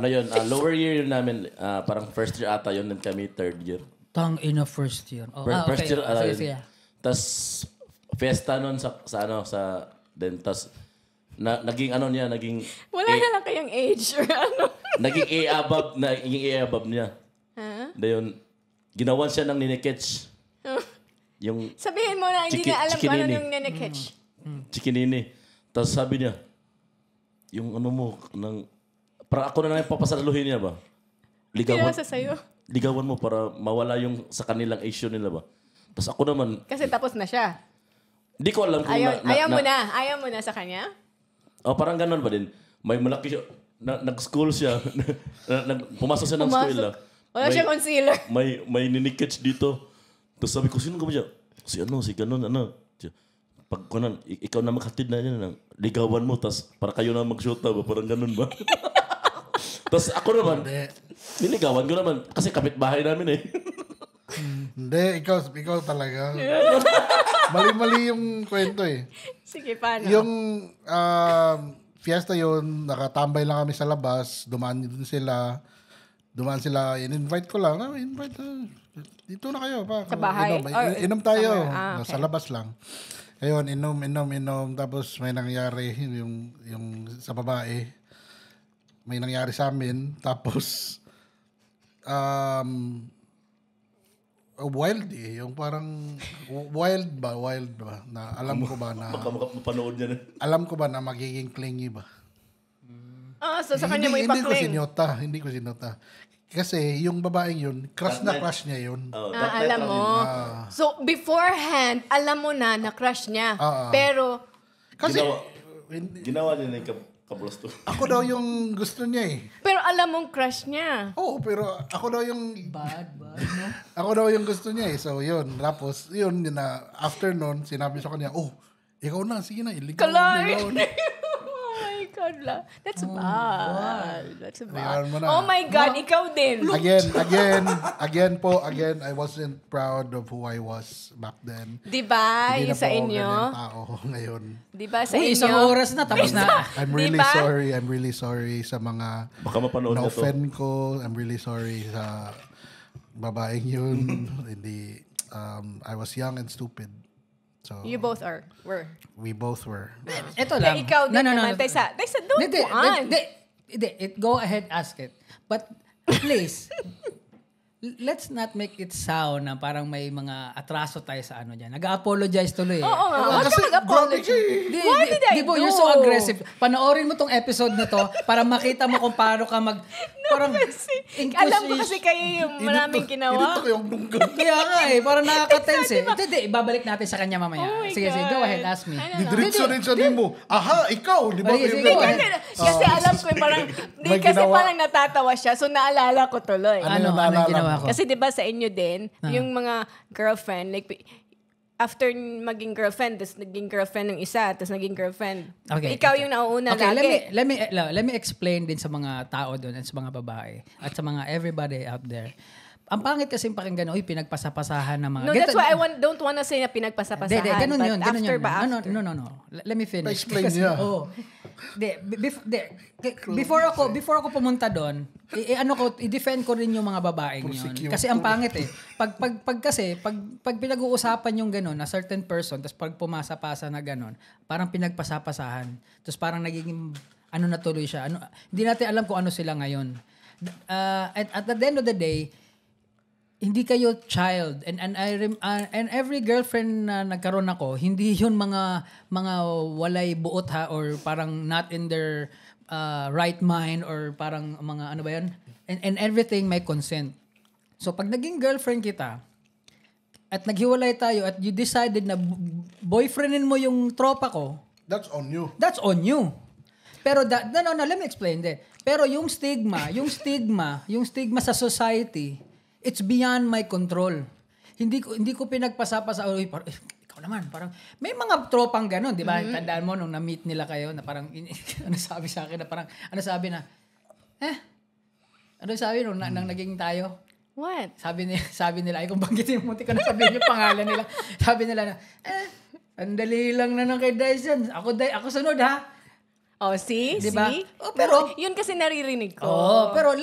yun, lower year yun namin, parang first year ata yun, then kami third year. Tang ina first year. First year, sige. Tas, fiesta nun sa then tas, naging wala na lang kayang age or ano. naging A above niya. Dayon, ginawan siya ng niniketch. Yung sabihin mo na hindi na alam kung ano yung niniketch. Chikinini. Tapos sabi niya, yung ano mo, para ako na lang papasaluhin niya ba? Ligawan mo para mawala yung sa kanilang issue nila ba? Tapos ako naman... Kasi tapos na siya. Hindi ko alam kung Ayaw mo na sa kanya? Parang ganun ba din? May malaki siya, nag-school siya, pumasok siya ng school. Wala siya concealer. May niniketch dito. Tapos sabi ko, sino ka ba siya? Si ganun. Pag kunan, ikaw na makatid na yan, ligawan mo, tapos para kayo na mag-shoot ba? Parang ganun ba? Tapos ako naman, niligawan ko naman, kasi kapitbahay namin Hindi, ikaw talaga. Mali-mali yung kwento Sige, paano? Yung fiesta yun, nakatambay lang kami sa labas, dumaan sila, in-invite ko lang. Dito na kayo. Sa bahay? Inom tayo. Okay. Sa labas lang. Ayun, inom. Tapos may nangyari yung sa babae. May nangyari sa amin. Tapos, wild yung parang wild ba na alam ko ba na mapanood niya alam ko ba na magiging clingy ba so sa kanya mo ipakling hindi ko sinota kasi yung babaeng yun crush niya yun alam mo so beforehand alam mo na crush niya pero kasi ginawa niya na kabulos to. Ako daw yung gusto niya Pero alam mong crush niya. Oo, pero ako daw yung... Bad, no? Ako daw yung gusto niya So, yun. Tapos, yun na, after nun, sinabi sa kanya, ikaw na, sige na, iligaw na. Oh my God. That's bad. That's bad. Oh my God, ikaw din. Again, I wasn't proud of who I was back then. Diba? Yung sa inyo? Tao ngayon. Diba sa inyo? Isang oras na, tapos na. I'm really sorry sa mga baka mapanood na to. Na-offend ko. I'm really sorry sa babaeng yun. Hindi, I was young and stupid. So, you both were. We both were. Ito lang. Ikaw din naman. Taysa, don't go ahead, ask it. But please, let's not make it sound na parang may mga atraso tayo sa ano dyan. Nag-apologize tuloy. Oo nga. Huwag ka mag-apologize. What did I do? You're so aggressive. Panoorin mo tong episode na to para makita mo kung paano ka parang alam ko kasi kayo yung maraming ginawa. Inito ko yung dunggan. Kaya nga parang nakaka-tense Hindi, ibabalik natin sa kanya mamaya. Sige, go ahead, ask me. Didiretso mo. Aha, ikaw. Di ba? Kasi alam ko parang, parang natatawa siya. So naalala ko tuloy. Ano ginawa ko? Kasi di ba sa inyo din, yung mga girlfriend, like, after maging girlfriend, tapos naging girlfriend ng isa, tapos naging girlfriend. Okay, ikaw yung nauuna lagi. Let me explain din sa mga tao doon at sa mga babae at sa mga everybody out there. Ang pangit kasi pakinggan, pinagpasapasahan ng mga... No, that's why I don't wanna say na pinagpasapasahan. Ganun yun. After. No. Let me finish. Explain niya. Before ako pumunta doon, i-defend ko rin yung mga babaeng yun. Kasi ang pangit Pag pinag-uusapan yung gano'n, na certain person, tapos pag pumasa-pasa na gano'n, parang pinagpasapasahan. Tapos parang nagiging, na tuloy siya. Hindi natin alam kung ano sila ngayon. At the end of the day, hindi kayo child and every girlfriend na nagkaroon ako, hindi yun mga walay buot or parang not in their right mind or parang mga ano ba yun, and everything may consent. So pag naging girlfriend kita at naghiwalay tayo at you decided na boyfriendin mo yung tropa ko, that's on you. Pero let me explain. Pero yung stigma sa society, it's beyond my control. Hindi ko pinagpasapa sa ikaw naman, parang may mga tropang gano'n, di ba? Tandaan mo nung na-meet nila kayo na parang ano sabi sa akin na parang ano sabi nung nang naging tayo? What? Sabi nila, ay kung banggitin mo, munti ko na sabihin yung pangalan nila. Sabi nila na, andali lang na ng kay Dyson. Ako sunod ha. Oh, see? Diba? See? Pero yun kasi naririnig ko. pero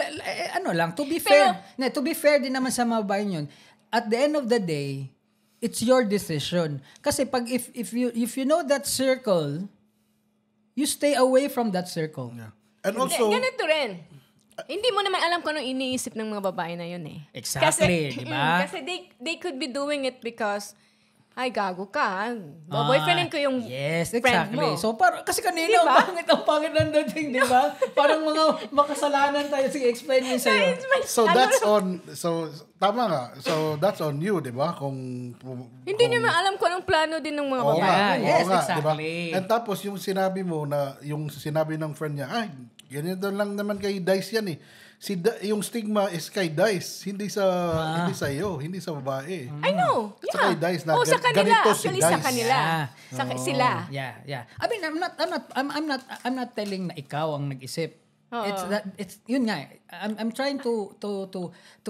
to be fair. To be fair din naman sa mga bayan yun. At the end of the day, it's your decision. Kasi pag if you know that circle, you stay away from that circle. Yeah. And also, ganito rin. Hindi mo naman alam kung anong iniisip ng mga babae na yun eh. Exactly, di ba? Kasi they could be doing it because, ay, gago ka. Boyfriendin ko yung yes, friend exactly. mo. So, kasi kanina, diba? ang pangit ng dating, di ba? Parang mga makasalanan tayo. Sige, explain mo sa'yo. Tama nga. So, that's on you, di ba? Hindi nyo alam kung anong plano din ng mga babae. Yes, nga, exactly. Diba? And tapos, yung sinabi ng friend niya, ay, ganito lang naman kay Dice yan eh. Yung stigma is kay Dice, hindi sa iyo, hindi sa babae. I know. Yeah. Sa kay Dice na sa kanila. ganito si Actually, Dice. sa kanila. Sila. Yeah. I mean, I'm not telling na ikaw ang nag-isip. It's yun nga. I'm trying to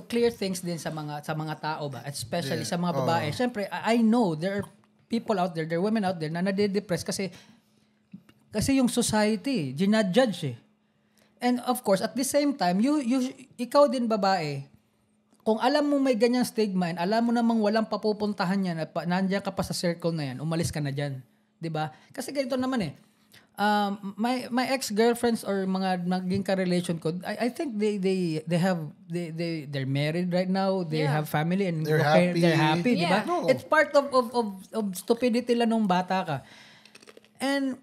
clear things din sa mga tao ba, especially sa mga babae. Syempre, I know there are people out there, there are women out there na nade-depress kasi yung society, ginajudge eh. And of course, at the same time, ikaw din babae, kung alam mo may ganyang stigma and alam mo namang walang papupuntahan yan at nandiyan ka pa sa circle na yan, umalis ka na dyan. Diba? Kasi ganito naman eh. My ex-girlfriends or mga naging ka-relation ko, I think they're married right now. They have family and they're happy, Yeah. diba? No. It's part of stupidity lang nung bata ka. And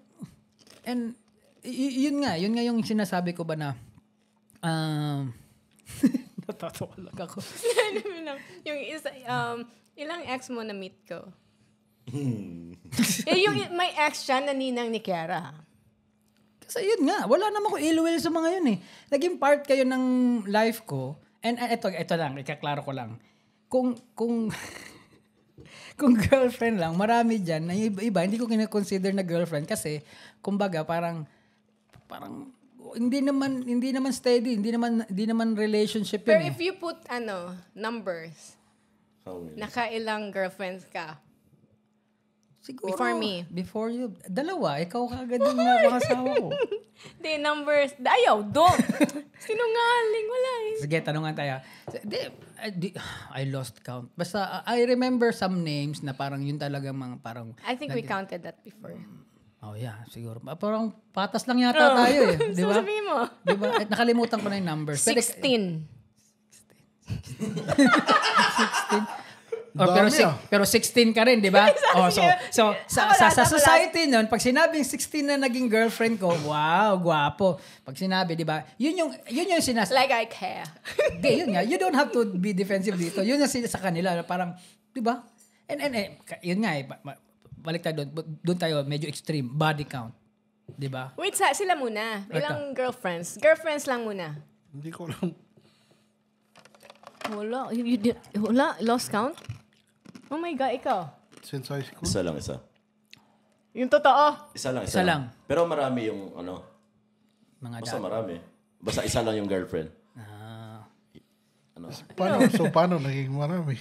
yun nga yung sinasabi ko ba na natatawa lang ako. Yung isa, ilang ex mo na meet ko? May ex siya na ninang ni Kiara. Kasi yun nga, wala naman ko ill will sa mga yun eh. Naging part kayo ng life ko. And ito lang, ikaklaro ko lang. Kung girlfriend lang, marami dyan, na iba, hindi ko kina-consider na girlfriend kasi, kumbaga, parang hindi naman steady, hindi naman relationship yun. Pero if you put numbers, nakailang girlfriends ka? Siguro, Before me. Before you. Dalawa. Ikaw kagad yung napangasawa ko. Hindi, numbers. Ayaw, don't. Sinungaling, wala eh. Sige, tanungan tayo. I lost count. Basta, I remember some names na parang yun talaga mga parang... I think we counted that before. Oh yeah, siguro. Parang patas lang yata tayo eh. Di ba? Sabihin mo. Di ba? At nakalimutan ko na yung numbers. 16. 16. Pero 16 ka rin, di ba? Sa society nun, pag sinabing 16 na naging girlfriend ko, wow, gwapo. Pag sinabi, di ba? Yun yung sinasabi. Like I care. Di, yun nga. You don't have to be defensive dito. Yun yung sa kanila. Parang, di ba? And yun nga eh. Balik tayo doon tayo, medyo extreme. Body count. Di ba? Wait, sila muna. Ilang girlfriends? Girlfriends lang muna. Hindi ko lang. Wala? Lost count? Oh my God, ikaw. Since high school? Isa lang. Yung totoo? Isa Isa lang. Pero marami yung Mga basta marami. Basta isa lang yung girlfriend. Paano naging marami?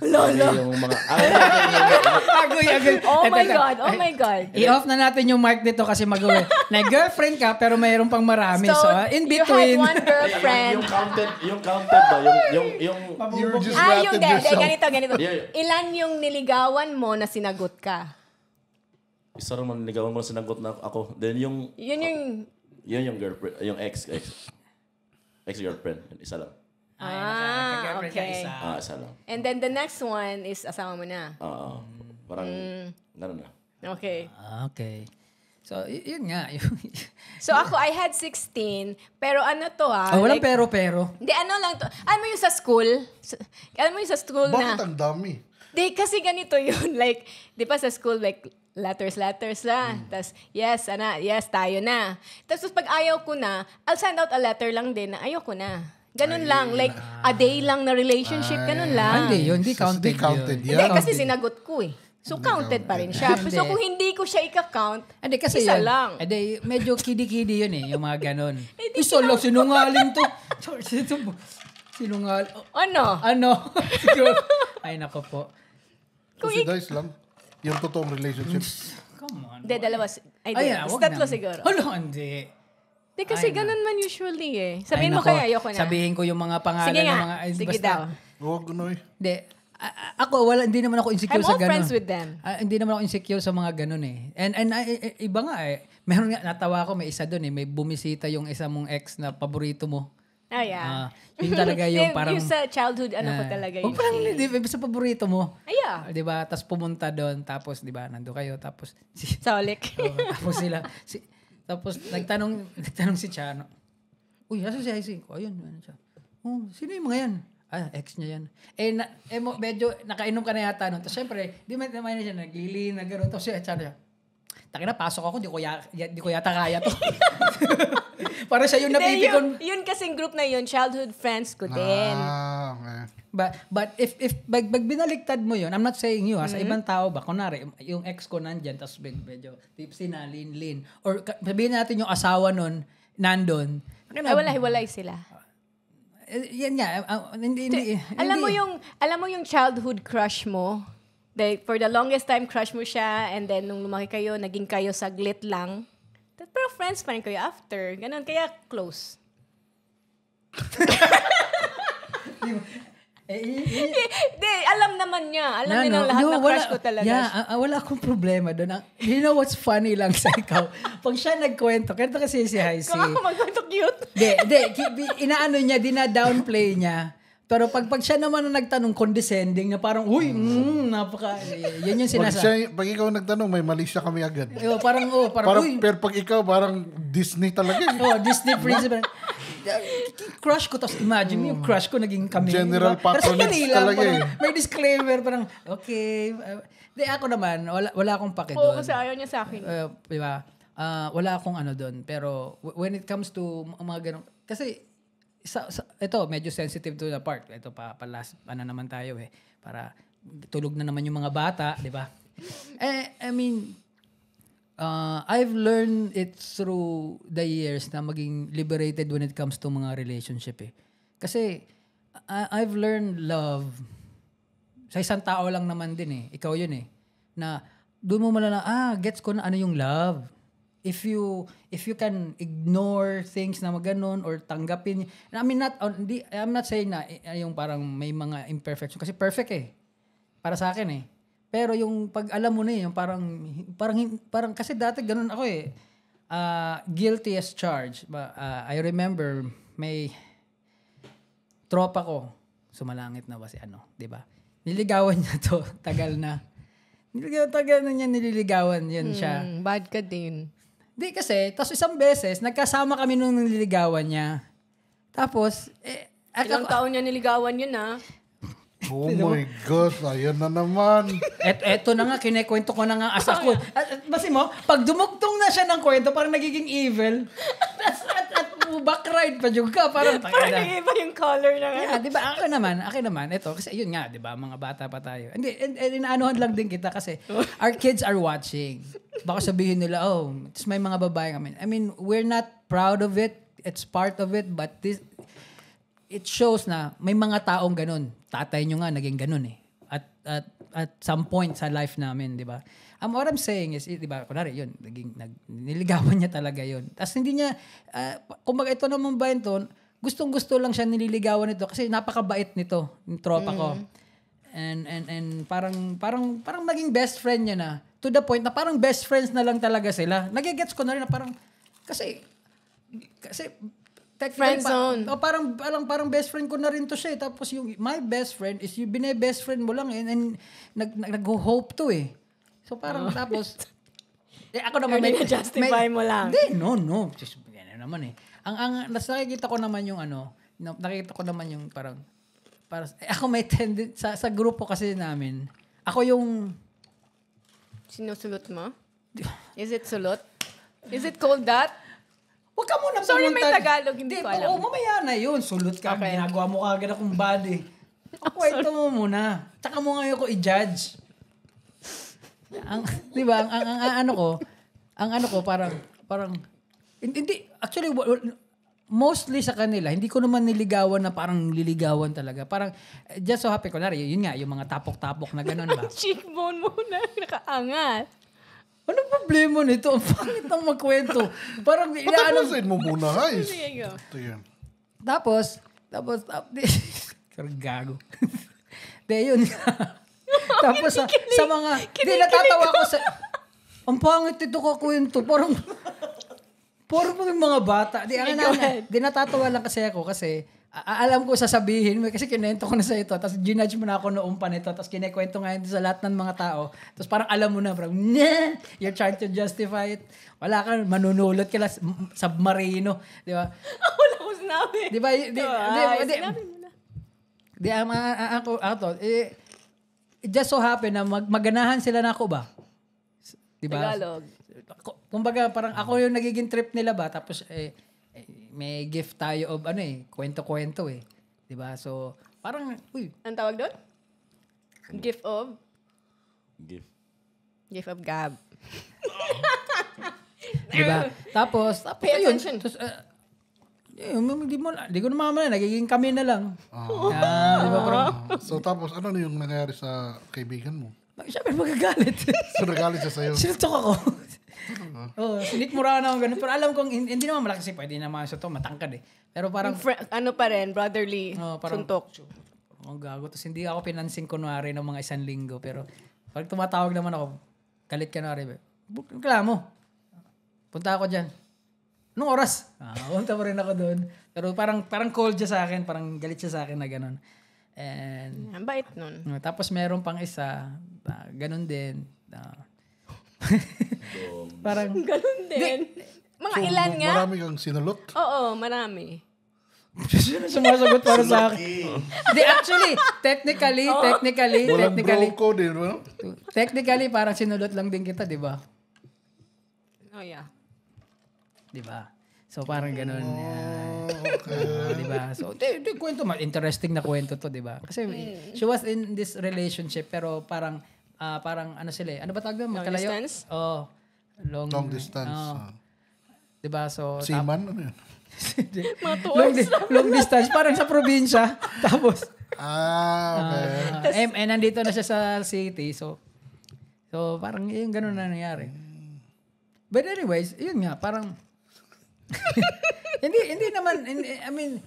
Yung mga... Agoy. Oh my God. I-off na natin yung mic dito kasi mag-uwi. Na-girlfriend ka pero mayroon pang marami. So, in between... You had one girlfriend. yung counted ba? Yung You're just ratted yourself. Ganito. Yeah. Ilan yung niligawan mo na sinagot ka? isa rin man niligawan mo na sinagot na ako. Then yung... Yun yung girlfriend. Yung ex-girlfriend. Isa lang. Okay. Isa lang. And then the next one is asawa mo na. Parang gano'n na. Okay. Okay. So, yun nga. So ako, I had 16, pero ano to walang pero. Hindi, ano lang to. Alam mo yung sa school? Alam mo yung sa school Bakit na... ang dami? Di, kasi ganito yun. Like, di ba sa school, like, letters na. Tapos, yes, tayo na. Tapos pag ayaw ko na, I'll send out a letter lang din na ayaw ko na. Ganun lang. Like, a day lang na relationship, ganun lang. Hindi, yun. Hindi counted yun. Hindi, kasi sinagot ko eh. So, counted pa rin siya. So, kung hindi ko siya ika-count, kasi isa yun, lang. Medyo kidi-kidi yun yung mga ganun. Sinungaling to. Sinungaling. Ano? Ay, nako po. Kasi guys lang, yung totoong relationship. Come on. Hindi, dalawa. Tatlo siguro. Hindi. Hindi, kasi ganun man usually eh. Sabihin mo kaya ayoko na. Sabihin ko yung mga pangalan Sige nga. ng mga... Sige daw. Huwag gunoy. Hindi. Ako, hindi naman ako insecure I'm sa all ganun. friends with them. Hindi naman ako insecure sa mga ganun eh. And iba nga eh. Meron nga, natawa ko, may isa doon eh. May bumisita yung isa mong ex na paborito mo. Yeah. Yun talaga yung parang... Yung sa childhood, ko talaga yun. Parang hindi, sa paborito mo. Yeah. Diba? Tapos pumunta doon, tapos diba, nando kayo, tapos... Solik. Tapos sila... Tapos nagtanong si Chano, uy, nasa si Ising ko? Ayun, ano siya. Oh, sino yung mga yan? Ex niya yan. Medyo nakainom ka na yata nun. Tapos syempre, di na siya, naglilin, nagkaroon. Tapos siya, Chano siya, takina, pasok ako, di ko yata kaya to. Para siya yung napipikon. Yun kasing group na yun, childhood friends ko din. Okay. But if binaliktad mo yun, I'm not saying you, sa ibang tao ba, kunwari, yung ex ko nandyan, tapos medyo tipsy na, lean. Or sabihin natin yung asawa nun, nandun. Hiwalay sila. Yan nga. Hindi. Alam mo yung childhood crush mo? For the longest time, crush mo siya, and then nung lumaki kayo, naging kayo saglit lang. Pero friends pa rin kayo after. Ganun, kaya close. Alam naman niya. Alam niya ng lahat na crush ko talaga. Yeah, wala akong problema doon. You know what's funny lang sa ikaw? Pag siya nagkwento, kaya kasi si Heisey. Kung ako magkwento cute. Inaano niya, dina-downplay niya. Pero pag siya naman na nagtanong, condescending na parang, uy, napaka, yan yung sinasabi. Pag ikaw nagtanong, may mali siya kami agad. Parang, uy. Pero pag ikaw, parang Disney talaga. Disney princess. Crush ko, tapos imagine yung crush ko naging kami. General patronage talaga may disclaimer, parang, okay. Ako naman, wala akong pake doon. Kasi ayaw niya sa akin. Diba? Wala akong ano doon. Pero when it comes to mga ganun, kasi, ito, medyo sensitive to the part. Ito pa last, naman tayo eh. Para tulog na naman yung mga bata, di ba? I've learned it through the years na maging liberated when it comes to mga relationship eh. Kasi, I've learned love sa isang tao lang naman din eh. Ikaw yun eh. Na, doon mo malala, gets ko na ano yung love. If you can ignore things na maganon or tanggapin, I'm not saying na yung parang may mga imperfection kasi perfect eh. Para sa akin eh. Pero yung pag alam mo na yung parang kasi dati ganun ako eh. Guilty as charged. I remember may tropa ko, sumalangit na ba si 'di ba? Niligawan niya to, tagal na. Nililigawan yan siya. Bad ka din. Di kasi, tapos isang beses, nagkasama kami nung nililigawan niya. Tapos, ilang taon niya niligawan yun Oh my God, ayan na naman. Eto na nga, kinekwento ko na nga as ako. Basi mo, pag dumugtong na siya ng kwento, parang nagiging evil. At backride pa juga. Parang nag-iba yung color na nga. Di ba? Akin naman, ito. Kasi yun nga, di ba? Mga bata pa tayo. Hindi, inaanuhan lang din kita kasi our kids are watching. Baka sabihin nila, may mga babae kami. We're not proud of it. It's part of it. But it shows na may mga taong ganun. Tatay nyo nga, naging ganun eh. At some point sa life namin, di ba? What I'm saying is, di ba, kunwari yun, niligawan niya talaga yun. Tapos hindi niya, kumbaga ito naman ba yun, gustong-gusto lang siya nililigawan nito kasi napakabait nito, yung tropa ko. And parang naging best friend niya na. To the point na parang best friends na lang talaga sila. Nagigets ko na rin na kasi friend zone. Parang best friend ko na rin to siya. Tapos yung my best friend is yung best friend mo lang and nag-hope to eh. So parang tapos ako naman justify mo lang. Hindi, no. Just yan naman eh. Ang nakikita ko naman yung parang ako may tendency sa grupo kasi namin. Ako yung Sinusulot mo? Is it sulot? Is it called that? Huwag ka muna Sorry, may Tagalog, hindi ko alam. Mamaya na yun. Sulot ka. Okay. Ginagawa mo kagad akong body. Kwento mo muna. Tsaka mo ngayon ko i-judge. Di ba? Ang ano ko, parang, hindi, actually, mostly sa kanila, hindi ko naman niligawan na parang liligawan talaga. Parang, just so happy, kunwari, yun nga, yung mga tapok-tapok na gano'n ba? Cheekbone mo na, nakaangat. Ano problema nito? Ang pangit ng magkwento. Parang, Patapusin mo muna, guys. Sige, go. Ito yan. Tapos, gago. De, yun nga. Tapos sa mga, di natatawa ko sa, ang pangit ito kakwento. Parang yung mga bata. Di natatawa lang kasi ako kasi, alam ko sasabihin mo kasi kinento ko na sa ito tapos ginudge mo na ako noong pa nito tapos kinekwento nga yun sa lahat ng mga tao tapos parang alam mo na parang you're trying to justify it wala ka manunulot ka lang submarino di ba Wala ko sinabi. di ba Sinabi mo na. ako it just so happen na maganahan sila na ako ba di ba Tagalog. kumbaga parang ako yung nagiging trip nila ba tapos may gift tayo of kwento-kwento di ba so parang Ang tawag doon? Gift of? Gift of gab. di ba tapos Pay ayun attention. tapos di ko na mamaya nagiging kami na lang di ba parang So tapos, ano na yung nangyari sa kaibigan mo? syempre magagalit So nagalit siya sa'yo. sinuntok ako sinikmura na ako ganun pero alam kong hindi naman malaki kasi pwede naman sa to matangkad pero parang Ano pa rin, brotherly parang suntok. ang gago tapos hindi ako pinansing kunwari ng mga 1 linggo pero pag tumatawag naman ako galit ka na rin reklamo punta ako dyan anong oras punta pa rin ako doon pero parang cold siya sa akin parang galit siya sa akin na ganun and Ang bait nun. tapos meron pang isa ganun din parang Ganun din. Mga So, ilan nga? marami kang sinulot. Oo, marami. sumasagot para sa akin. Di, actually, technically, Walang bro din, no? technically, parang sinulot lang din kita, di ba? Oh, yeah. Di ba? So, parang ganun. Okay. Di ba? So, kwento, interesting na kwento to, di ba? Kasi she was in this relationship, pero parang ano sila ano ba tawag doon? Long Magkalayo? distance? Oh, Long distance. Di ba? So, Seaman, ano yun? long distance, parang sa probinsya. Tapos, Okay. and nandito na siya sa city. So parang yung ganun na nangyari. But anyways, yun nga, parang, hindi naman, I mean,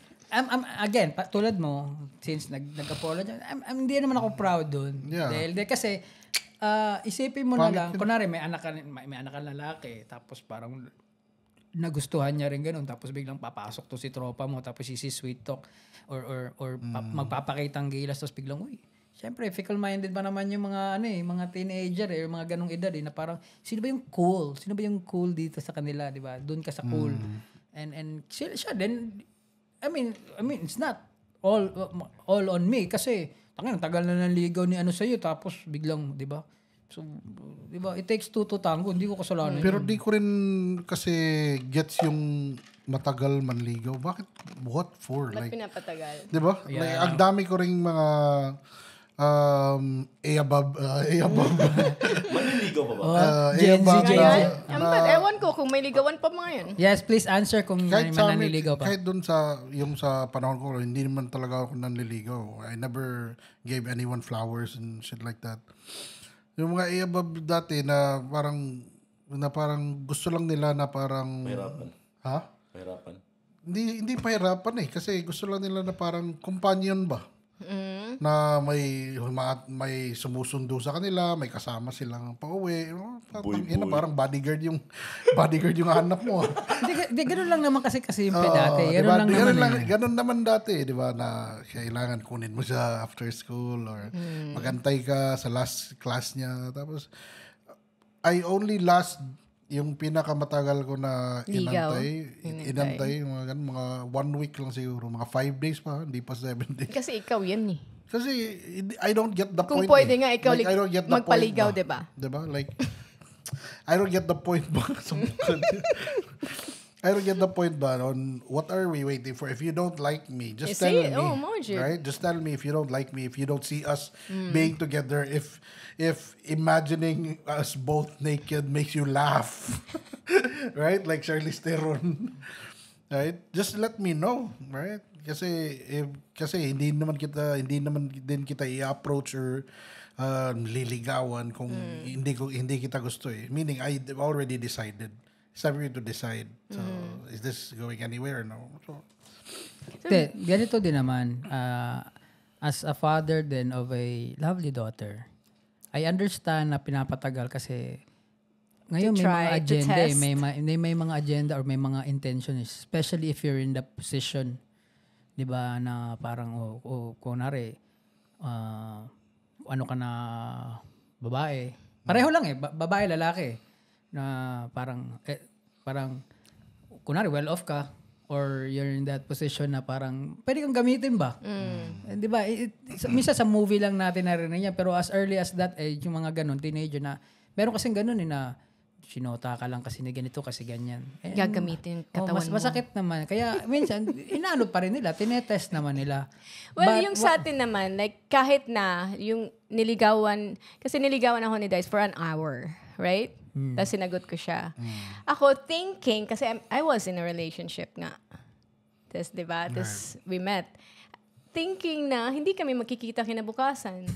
again, tulad mo, since nag-apologize, hindi naman ako proud dun. Yeah. Dahil kasi, isipin mo na lang, kunwari may anak ka lalaki, tapos parang nagustuhan niya rin ganun, tapos biglang papasok to si tropa mo, tapos sweet talk, or magpapakitang gilas, tapos biglang, syempre, fickle-minded ba naman yung mga, mga teenager, or mga ganung edad, na parang, sino ba yung cool dito sa kanila, di ba? Doon ka sa cool. And siya din, I mean, it's not all on me, kasi, tagal na nanligaw ni sa'yo, tapos biglang, di ba? So, di ba, it takes two to tango, hindi ko kasalanan. Pero di ko rin kasi gets yung matagal manligaw. Bakit? What for? Ba't Like, pinapatagal? di ba? Yeah. Like, ang dami ko ring mga above. Manliligaw pa ba? Gen Z. Ewan ko kung may ligawan pa mga yun. Yes, please answer kung may Kahit sa amin, nanliligaw pa. kahit dun sa panahon ko, hindi naman talaga ako nanliligaw. I never gave anyone flowers and shit like that. Yung mga above dati na parang gusto lang nila na parang... Pahirapan. Ha? Pahirapan. Hindi pahirapan kasi gusto lang nila na parang companion ba? Na may sumusundo sa kanila, may kasama silang pauwi. Parang bodyguard yung anak mo. Hindi, ganun lang naman kasi kasimple dati. Ganun diba? lang naman. Ganun naman dati, di ba, na kailangan kunin mo siya after school or magantay ka sa last class niya. Tapos, I only yung pinakamatagal ko na inantay, mga 1 week lang siguro, mga 5 days pa, hindi pa 7 days. Kasi ikaw yan eh. Kasi I don't get the Kung point. pwede nga ikaw like, I don't get the magpaligaw, point, diba? Diba? Like, I don't get the point ba? I don't get the point ba on what are we waiting for? If you don't like me, just tell me. Oh, Margie. Right? Just tell me if you don't like me, if you don't see us being together, if imagining us both naked makes you laugh. Right? Like Charlize Theron. Right? Just let me know, right? Kasi hindi naman din kita i-approach or liligawan kung hindi kita gusto eh. Meaning I already decided. It's time for you to decide. So, is this going anywhere or no? So, ganito din naman. As a father then of a lovely daughter, I understand na pinapatagal kasi ngayon may mga agenda may mga agenda or may mga intentions, especially if you're in the position, 'di ba, na parang kunwari ano ka na babae. Pareho lang babae lalaki na parang kunwari well off ka or you're in that position na parang pwede kang gamitin ba? 'Di ba? Minsan sa movie lang natin narinig yan, pero as early as that age, yung mga ganun teenager na meron kasing ganun na sinota ka lang kasi na ganito, kasi ganyan. Gagamitin katawan mo. Masakit naman. Kaya minsan, inaano pa rin nila, tinetest naman nila. Well, yung sa atin naman, like kahit na yung niligawan, kasi niligawan ako ni Dice for an hour, right? Tapos sinagot ko siya. Ako thinking, kasi I was in a relationship nga. Tapos, diba? Tapos we met. Thinking na hindi kami magkikita kinabukasan.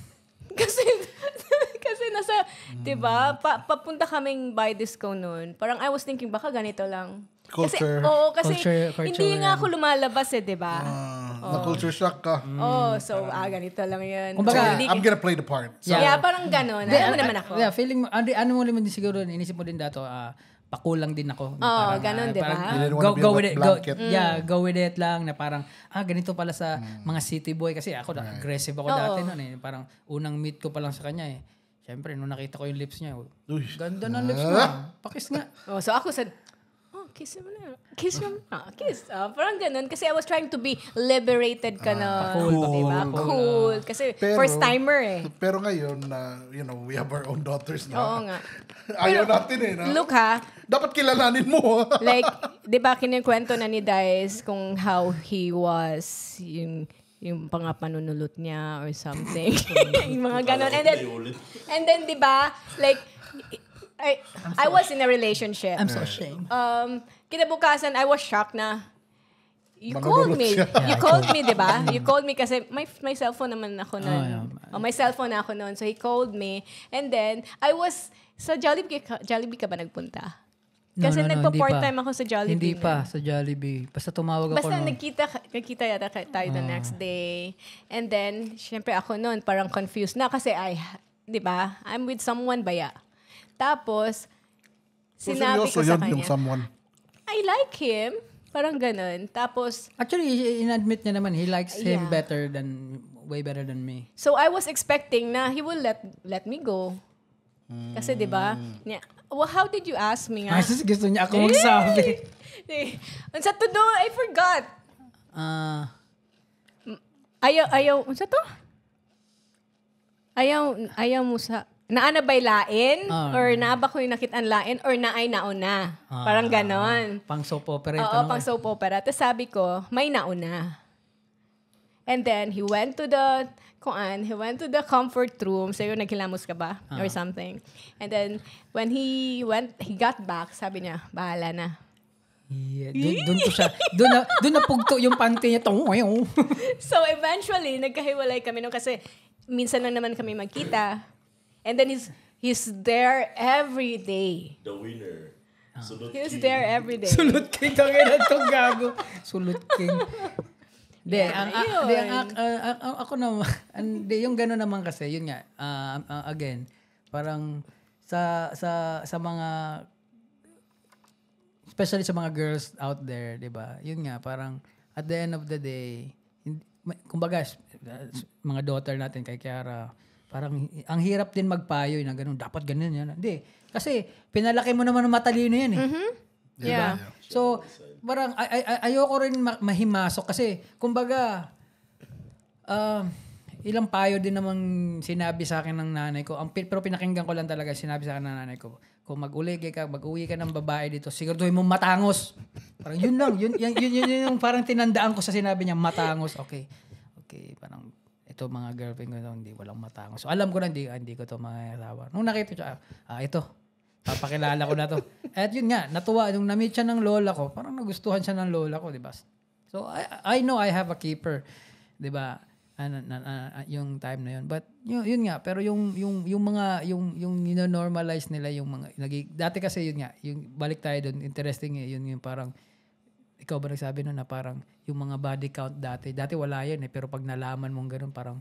Kasi nasa, diba, papunta kaming buy disco noon. Parang I was thinking, baka ganito lang. Culture. Kasi Culture hindi nga ako lumalabas diba? Na-culture shock ka. So, ganito lang yun. Kumbaga, So, I'm gonna play the part. So, yeah, parang gano'n. Alam mo naman ako. Yeah, feeling mo, ano mo naman din siguro, inisip mo din dato, pakulang din ako. Ganun, diba? Go with it. Go with it lang na parang, ganito pala sa mga city boy. Kasi ako, aggressive ako dati noon eh. Parang unang meet ko pa lang sa kanya eh. Siyempre, nung nakita ko yung lips niya, ganda ng lips mo. Pakis nga. So ako said, kiss mo na. Kiss mo na. Kiss. Parang ganun. Kasi I was trying to be liberated ka na. Cool. Kasi first timer eh. Pero ngayon, we have our own daughters na. Oo nga. Ayaw natin eh. Na? Look ha. Dapat kilalanin mo. Like, di ba kinikwento na ni Dice kung how he was, yung pangapanunulot niya or something. Yung mga ganon. And then di ba, like, I was in a relationship. I'm so ashamed. Kinabukasan, I was shocked na you called me. You called me, di ba? You called me kasi may cellphone naman ako noon. May cellphone ako noon. So he called me. And then, I was, sa Jollibee ka ba nagpunta? Kasi nagpa-part-time ako sa Jollibee. Hindi pa, sa Jollibee. Basta tumawag ako. Basta nagkita yata tayo the next day. And then, syempre ako noon, parang confused na kasi di ba? I'm with someone baya. Tapos, sinabi ko sa kanya, yung someone. I like him. Parang ganun. Tapos, actually, in-admit niya naman, he likes him way better than me. So, I was expecting na he will let me go. Kasi, di ba? Well, how did you ask me nga? Gusto niya ako magsabi. Unsa to do? I forgot. Ayaw, unsa to? Ayaw mo sa... Naana ba'y lain? Or naaba ko yung nakitaan lain? Or naay nauna? Parang ganon. Pang soap opera. Oo, pang soap opera. Tapos sabi ko, may nauna. And then, he went to the comfort room. Sa'yo, naghilamos ka ba? Or something. And then, when he got back, sabi niya, bahala na. Yeah, doon ko siya. Doon napugto yung panty niya. So, eventually, nagkahiwalay kami nung kasi minsan lang naman kami magkita. And then he's there every day. The winner. He's there every day. Sulot king. Tangina itong gago. Sulot king. Ako naman, yung gano'n naman kasi, yun nga, again, parang sa mga, especially sa mga girls out there, di ba? Yun nga, parang at the end of the day, kumbaga, mga daughter natin kay Kiara, parang ang hirap din magpayo na gano'n, dapat ganun yan. Hindi. Kasi pinalaki mo naman ng matalino yan eh. Mm-hmm. Diba? Yeah. So, parang ayoko rin mahimasok kasi, kumbaga, ilang payo din namang sinabi sa akin ng nanay ko. Pero pinakinggan ko lang talaga, sinabi sa akin ng nanay ko, kung mag-uwi ka ng babae dito, siguraduhin mo matangos. Parang yun lang, yun yung parang tinandaan ko sa sinabi niya, matangos. Okay, parang ito mga girlfriend ko, hindi walang matangos. So alam ko na, hindi ko to makakasawa. Nung nakita siya, ito, papakilala ko na to. At yun nga, natuwa, nung na-meet siya ng lola ko, parang nagustuhan siya ng lola ko, di ba? So, I know I have a keeper. Di ba? Yung time na yun. But, yun nga. Pero yung mga, yung normalize nila yung mga, dati kasi yun nga, yung balik tayo dun, interesting yun yung parang, ikaw ba nagsabi nun na parang, yung mga body count dati wala yan pero pag nalaman mong ganun, parang,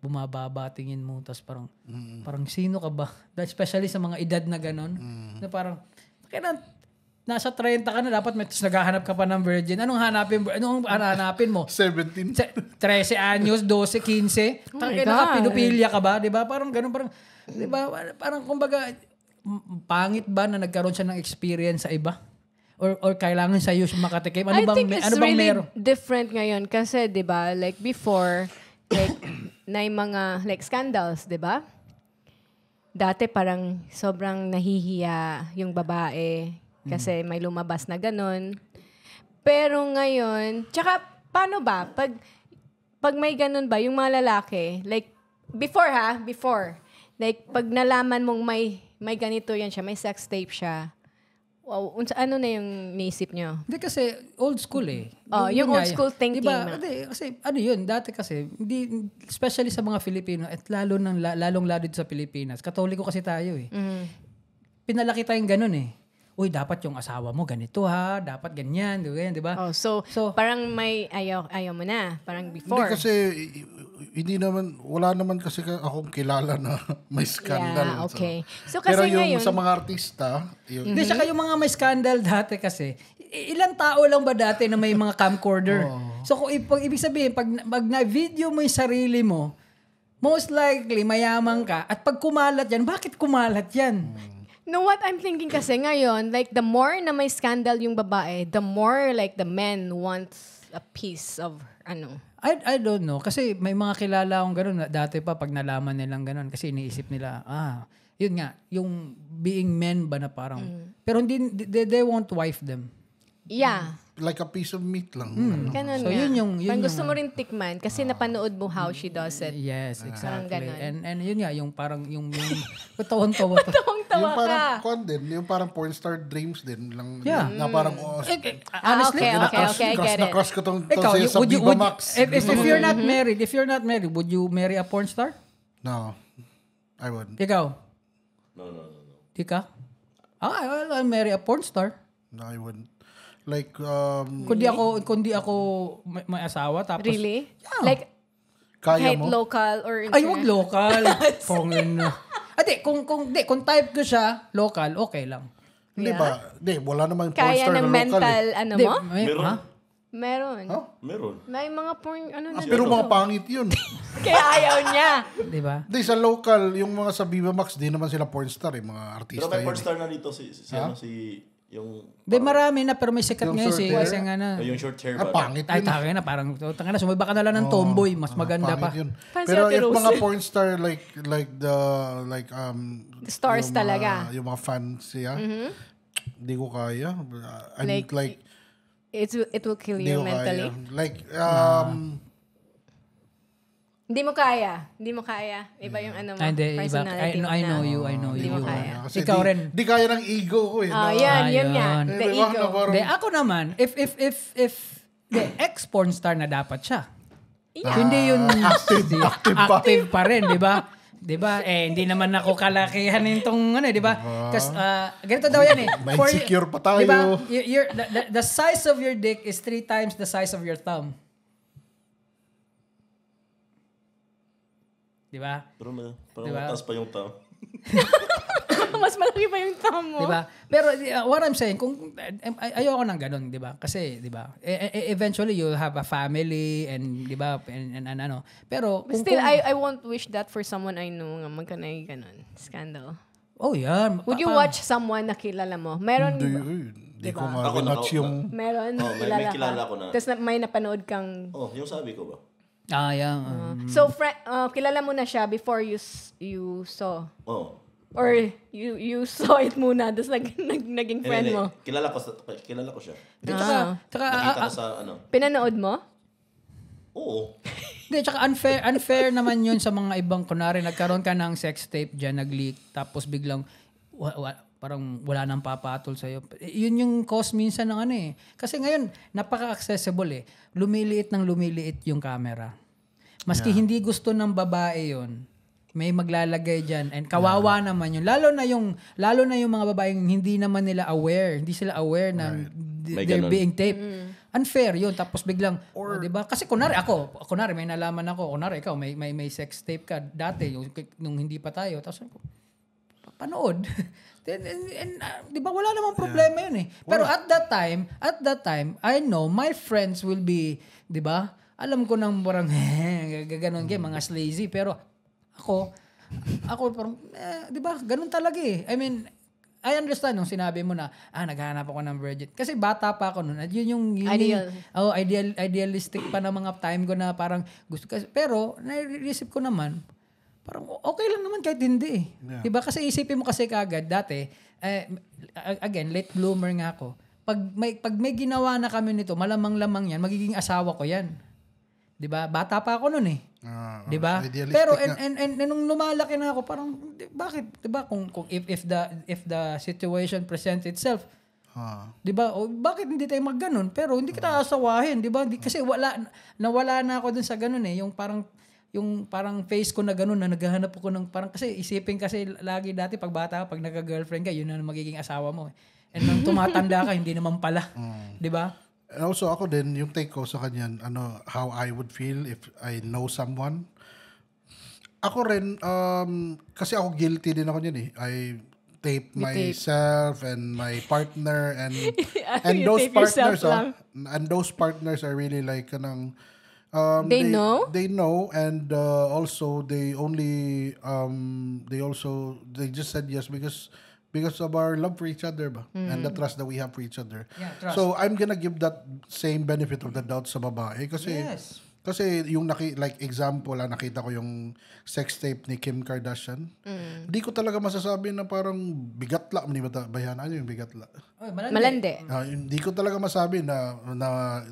bumababa tingin mo, tapos parang sino ka ba? Especially sa mga edad na ganun, na parang, kaya nasa 30 ka na, dapat naghahanap ka pa ng virgin. Anong hanapin mo? 17. 13 anyos, 12, 15. Kaya pinupilya ka ba? Diba? Parang ganun, diba? Parang kumbaga, pangit ba na nagkaroon siya ng experience sa iba? Or kailangan sa iyo makatikim? I think it's really different ngayon kasi, diba, like before, like, na yung mga like scandals, diba? Dati parang sobrang nahihiya yung babae kasi may lumabas na ganun. Pero ngayon, tsaka paano ba? Pag may ganun ba, yung mga lalaki, like, before, like, pag nalaman mong may ganito yan siya, may sex tape siya, wow, ano na yung naisip nyo? Hindi kasi old school eh. Yung old school thinking. Diba? Hindi, kasi ano yun, dati kasi, especially sa mga Filipino, at lalong dito sa Pilipinas, Katoliko kasi tayo eh. Pinalaki tayong ganun eh. Uy, dapat yung asawa mo ganito ha, dapat ganyan, di ba? So parang may ayaw mo na, parang before. Hindi kasi, wala naman kasi akong kilala na may scandal. Yeah, okay. So kasi pero yung ngayon, sa mga artista, Hindi, saka yung mga may scandal dati kasi, ilang tao lang ba dati na may mga camcorder? So kung ibig sabihin, pag na-video mo yung sarili mo, most likely mayaman ka, at pag kumalat yan, bakit kumalat yan? No, what I'm thinking kasi ngayon, like the more na may scandal yung babae, the more like the men wants a piece of I don't know. Kasi may mga kilala akong ganun. Dati pa pag nalaman nilang ganun. Kasi iniisip nila, yun nga, yung being men ba na parang, pero hindi, they won't wife them. Yeah. Like a piece of meat lang. Ganun So nga. yun yung gusto mo rin tikman kasi napanood mo how she does it. Yes, exactly. ganun. And yun nga, yung parang, yung tawang-tawa. Tawang-tawa Yung parang, ka. yung parang porn star dreams din. Lang, Yeah. Na parang, Honestly, okay, I get it. Na-crush ko tong ikaw, sa Viva Max. if you're not married, would you marry a porn star? No. I wouldn't. Ikaw? No. Di ka? I'll marry a porn star. No, I wouldn't. Like, Kundi ako may asawa, tapos... Really? Yeah. Like, kaya kahit mo? local or Ay, wag local. Kung type ko siya, local, okay lang. Hindi ba? Hindi, wala naman porn kaya star ng na mental, local. mo? Meron. Ha? Meron. Huh? Meron. May mga porn, na Pero mga pangit yun. Kaya ayaw niya. Di ba? Hindi, sa local, yung mga sa Viva Max, di naman sila porn star, mga artista Pero may yun. porn star na dito yung Di, marami na, pero may sikat Yung ngayon short kasi hair? nga na. yung short hair ba? Pangit Ay, yun. tangin na, parang, sumiba ka na lang ng tomboy, mas maganda pa. Pangit yun. Parang Pero si Ate if Rose. mga porn star, like The stars yung talaga. Yung mga fans siya, hindi ko kaya. Like, it will kill hindi you ko mentally. kaya. Like, Hindi mo kaya. Iba yung Hindi, iba. personality mo I know na. you. Hindi mo kaya. kasi Ikaw rin. Di kaya ng ego ko eh. Yun nga. Ayun. The ego. Hindi, ako naman, if ex-porn star na dapat siya. Yeah. Hindi yun active pa rin, di ba? Di ba? Hindi naman ako kalakihan nitong di ba? Kasi ganito daw yan eh. May insecure pa tayo. Di ba? The size of your dick is 3 times the size of your thumb. Di ba? Pero parang Diba? mataas pa yung tao. Mas malaki pa yung thumb mo. Di ba? Pero what I'm saying, kung ayoko nang ganun, di ba? Kasi, di ba? Eventually you'll have a family and di ba? And ano. Pero But still, I won't wish that for someone I know nga magkanay ganun. Scandal. oh, yan. Would you watch someone na kilala mo? Meron Hindi ko Ako ma-watch yung... Meron may kilala ko na. Tapos may napanood kang Yung sabi ko ba? Yeah. So, kilala mo na siya before you saw? Oo. Or you saw it muna, tapos naging friend mo? Kilala ko siya. Tsaka, Nakita ko sa Pinanood mo? Oo. Hindi, tsaka unfair naman yun sa mga ibang, kunwari, nagkaroon ka ng sex tape dyan, nag-leak, tapos biglang, parang wala nang papatol sa'yo. Yun yung cause minsan ng Kasi ngayon, napaka-accessible Lumiliit yung camera. Maski hindi gusto ng babae yun, may maglalagay dyan. And kawawa naman yun. Lalo na yung mga babaeng hindi naman nila aware. Hindi sila aware na they're being taped. Unfair yun. Tapos biglang, di ba? Kasi kunwari may nalaman ako. Kunwari ikaw, may sex tape ka dati, nung hindi pa tayo. Tapos panood. Di ba? Wala namang problema yun Pero at that time, I know my friends will be, di ba? Alam ko nang parang, gaganon kayo, mga sleazy. Pero ako parang, di ba, ganun talaga I mean, I understand nung sinabi mo na, naghahanap ako ng virgin. Kasi bata pa ako noon. At yun idealistic pa na mga time ko na parang gusto. Pero, naiisip ko naman, parang okay lang naman kahit hindi Yeah. Diba? Kasi isipin mo kasi kagad, dati, again, late bloomer nga ako. Pag may ginawa na kami nito, malamang-lamang yan, magiging asawa ko yan. Diba? Bata pa ako noon diba? Pero nung lumalaki na ako, parang bakit? Diba? Kung if the situation presents itself, diba? O bakit hindi tayo magganon? Pero hindi kita asawahin, diba? Kasi nawala na ako dun sa ganon yung parang face ko na ganon na naghahanap ako ng parang kasi isipin kasi lagi dati pag bata pag nagka-girlfriend ka, yun na magiging asawa mo. And nung tumatanda ka, hindi naman pala. Diba? And also ako din, yung take ko sa kanyan, how I would feel if I know someone. Ako rin, kasi ako guilty din ako niyan I tape myself and my partner and those partners and those partners are really like they know and also they just said yes because of our love for each other and the trust that we have for each other. Yeah, trust. So I'm gonna give that same benefit of the doubt sa babae kasi yung like example nakita ko yung sex tape ni Kim Kardashian. Hindi ko talaga masasabi na parang bigatla, hindi ba bayan? Ano yung bigatla? Malandi. Hindi ko talaga masabi na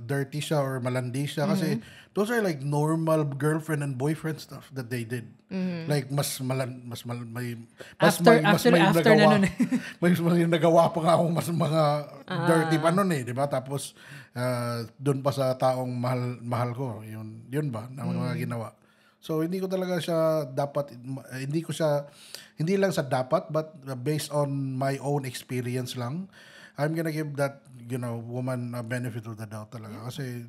dirty siya or malandi siya kasi those are like normal girlfriend and boyfriend stuff that they did. Like may nagawa pa nga akong mas mga dirty pa nun di ba? Tapos doon pa sa taong mahal ko, yun ba na mga ginawa. So hindi ko talaga siya hindi lang sa dapat but based on my own experience lang, I'm gonna give that woman a benefit of the doubt talaga kasi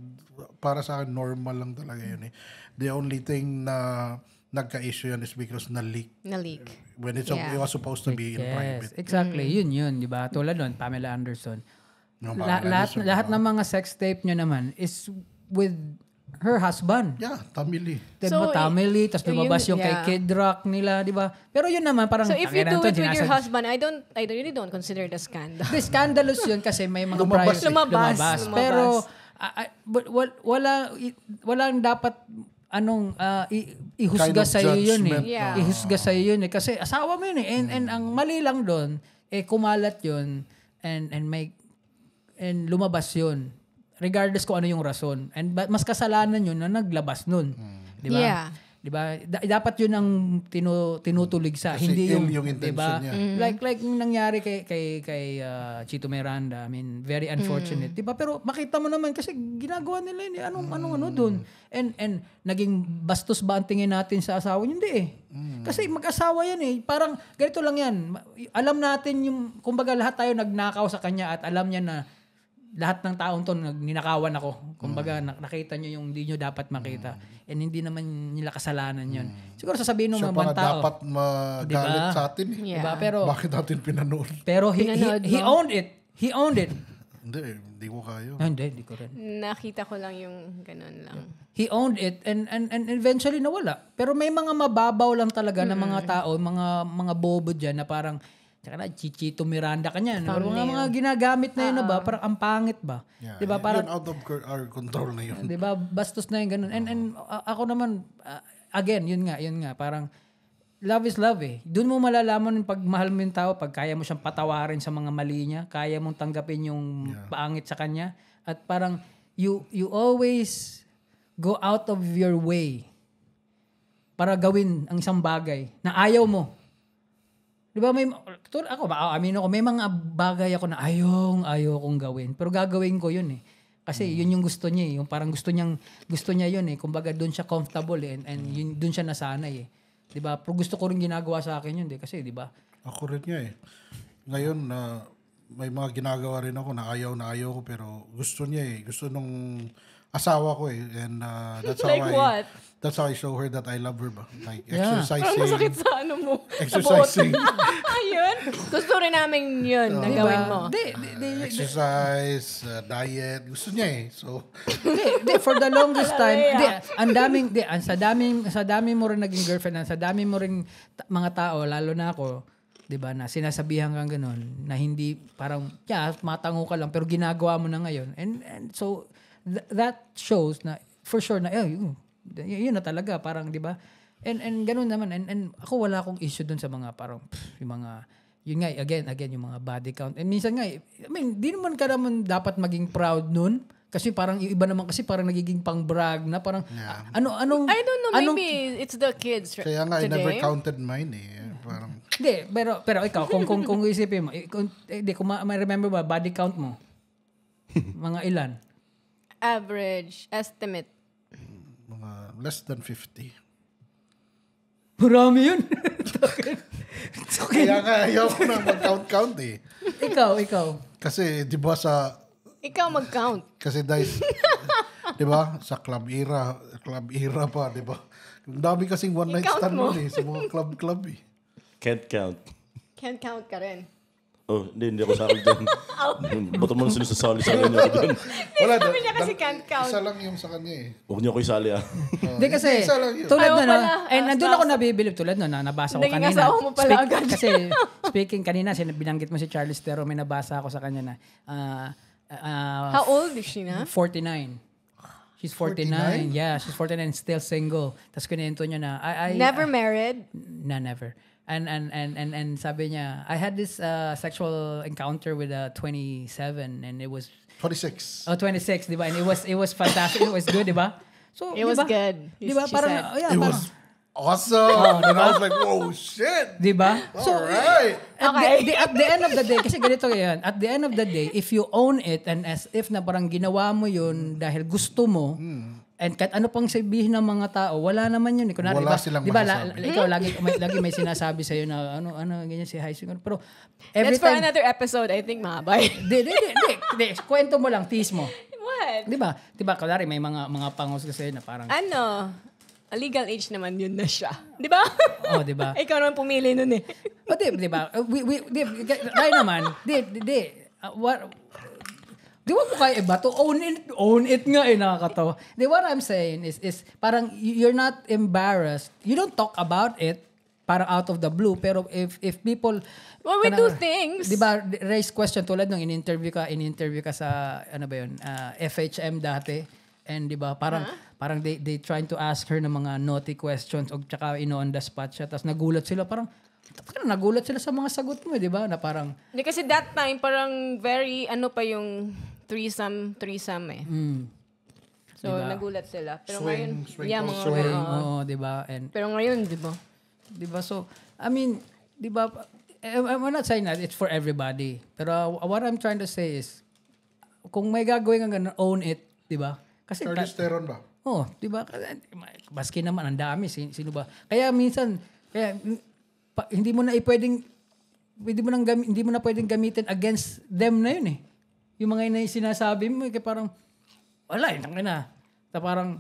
para sa akin normal lang talaga yun The only thing na nagka-issue yan is because na-leak. When it was supposed to be in private. Exactly. Yun, di ba? Tulad nun, Pamela Anderson. Lahat ng mga sex tape nyo naman is with her husband. Yeah, Tommy Lee. Tommy Lee, tapos lumabas yung kay Kid Rock nila, di ba? Pero yun naman, parang... So if you do it with your husband, I really don't consider the scandal. The scandalous yun kasi may mga lumabas. Pero walang dapat ihusga kind of sa iyo yun Yeah. Ihusga sa iyo yun kasi asawa mo yun and ang mali lang doon kumalat yun and lumabas yun regardless kung ano yung rason and mas kasalanan yun na naglabas nun di ba? Yeah. Di ba? Dapat yun ang tinutulig sa kasi hindi yung intention niya. Like yung nangyari kay Chito Miranda. I mean, very unfortunate. Di ba? Pero makita mo naman kasi ginagawa nila yun. Anong doon. And naging bastos ba ang tingin natin sa asawa? Hindi Kasi mag-asawa yan Parang ganito lang yan. Alam natin yung, kumbaga lahat tayo nagnakaw sa kanya at alam niya na lahat ng taong to ninakawan ako. Kumbaga nakita nyo yung hindi nyo dapat makita. And hindi naman nila kasalanan yun. Siguro sasabihin ng mga tao. Dapat magalit sa atin Diba? Pero, bakit natin pinanood? Pero he owned it. He owned it. Hindi ko kaya. Hindi ko rin. Nakita ko lang yung ganun lang. He owned it and eventually nawala. Pero may mga mababaw lang talaga na mga tao, mga bobo dyan na parang Tsaka na, Chichito Miranda ka niyan. Mga ginagamit na yun na ba? Parang ang pangit ba? Yeah, diba? Parang, yun out of our control na yun. Diba? Bastos na yung ganun. And ako naman, again, yun nga. Parang, love is love eh. Doon mo malalaman pag mahal mo yung tao, pag kaya mo siyang patawarin sa mga mali niya, kaya mong tanggapin yung pangit sa kanya. At parang, you always go out of your way para gawin ang isang bagay na ayaw mo. Di ba may mga bagay ako na ayaw kong gawin. Pero gagawin ko yun eh. Kasi yun yung gusto niya eh. Yung parang gusto niya yun eh. Kumbaga doon siya comfortable eh. And yun, doon siya nasanay eh. Di ba? Pero gusto ko rin ginagawa sa akin yun eh. Kasi di ba? Ako rin nga eh. Ngayon, may mga ginagawa rin ako na ayaw ko pero gusto niya eh. Gusto nung asawa ko eh. And that's how what? That's how I show her that I love her ba. Like exercising. Parang masakit sa ano mo. Exercising. Ayun. Gusto rin namin yun na gawin mo. Exercise, diet. Gusto niya eh. So, for the longest time, sa dami mo rin naging girlfriend, sa dami mo rin mga tao, lalo na ako, di ba, na sinasabihan kang ganun, na hindi, parang, matango ka lang, pero ginagawa mo na ngayon. And so, that shows na, for sure na, yun na talaga, parang, di ba? And ganun naman. And ako wala akong issue dun sa mga parang, yung mga, yun nga, again, yung mga body count. And minsan nga, di naman ka naman dapat maging proud nun. Kasi parang yung iba naman kasi parang nagiging pang-brag na parang, anong... I don't know, maybe it's the kids kaya nga, today. I never counted mine eh. Parang... Hindi, pero ikaw, kung isipin mo, kung may remember ba, body count mo? Mga ilan? Average, estimate. Mga less than 50. Marami yun. Kaya nga, ayaw ko na mag-count eh. Ikaw. Kasi, di ba sa... Ikaw mag-count. Kasi guys, di ba, sa club era pa, di ba? Ang dami kasing one night stand nun eh, sa mga club eh. Can't count. Can't count ka rin. Oh, hindi ako sakal dyan. Ba't mo sinusasali sa kanya dyan? Wala, sabi niya kasi can't count. Isa lang yung sa kanya eh. Huwag niyo ako isali Hindi kasi, isa lang yun. tulad Ayaw na, pala. nandun ako nabibilib tulad na nabasa ko Naging kanina. asawa mo pala agad. Kasi, speaking kanina, binanggit mo si Charlize Theron, may nabasa ako sa kanya na, How old is she na? 49. She's 49. 49? Yeah, she's 49 still single. Tapos kinento niya na, Never married? Never. And sabi niya, I had this sexual encounter with a 27 and it was 26. 26, di ba? And it was fantastic. It was good, di ba? So, It was good. Di ba? She Parang, said. It was awesome. And I was like, whoa, shit. di ba? So, Alright. at the end of the day, kasi ganito yan, at the end of the day, if you own it and as if na parang ginawa mo yun dahil gusto mo, and kahit ano pang sabihin ng mga tao, wala naman yun. Kunwari, Wala silang diba, masasabi. ikaw, lagi may sinasabi sa'yo na, ano, ganyan si High School. Pero, every That's for time, another episode, I think, mahabay. Di, kwento mo lang, tease mo. What? Di ba? Kunwari, may mga pangos kasi na parang, Ano? A legal age naman yun na siya. Di ba? oh, di ba? Ikaw naman pumili nun eh. O, di ba? Tayo naman, di ba mo kaya iba to own it nga nakakatawa. What I'm saying is parang you're not embarrassed. You don't talk about it parang out of the blue, pero if people Well, we do things. Di ba raise question tulad nung in-interview ka sa ano ba yun, FHM dati, and di ba parang they trying to ask her ng mga naughty questions o tsaka on the spot siya, tapos nagulat sila sa mga sagot mo, di ba? Na parang Hindi kasi that time, parang very, pa yung threesome eh. So, Diba? Nagulat sila. Pero Swing ngayon, mga swing, oo. di ba? And Pero ngayon, di ba? di ba? So, I mean, di ba? I'm not saying that it's for everybody. Pero what I'm trying to say is, kung may gagawin kang ganun, own it, di ba? Kasi Charlize Theron ba? oh, di ba? Maski naman, ang dami. Sino ba? Kaya minsan, hindi mo na pwedeng gamitin against them na yun eh. Yung mga yun na sinasabi mo, kaya parang, wala, tangin na. Parang,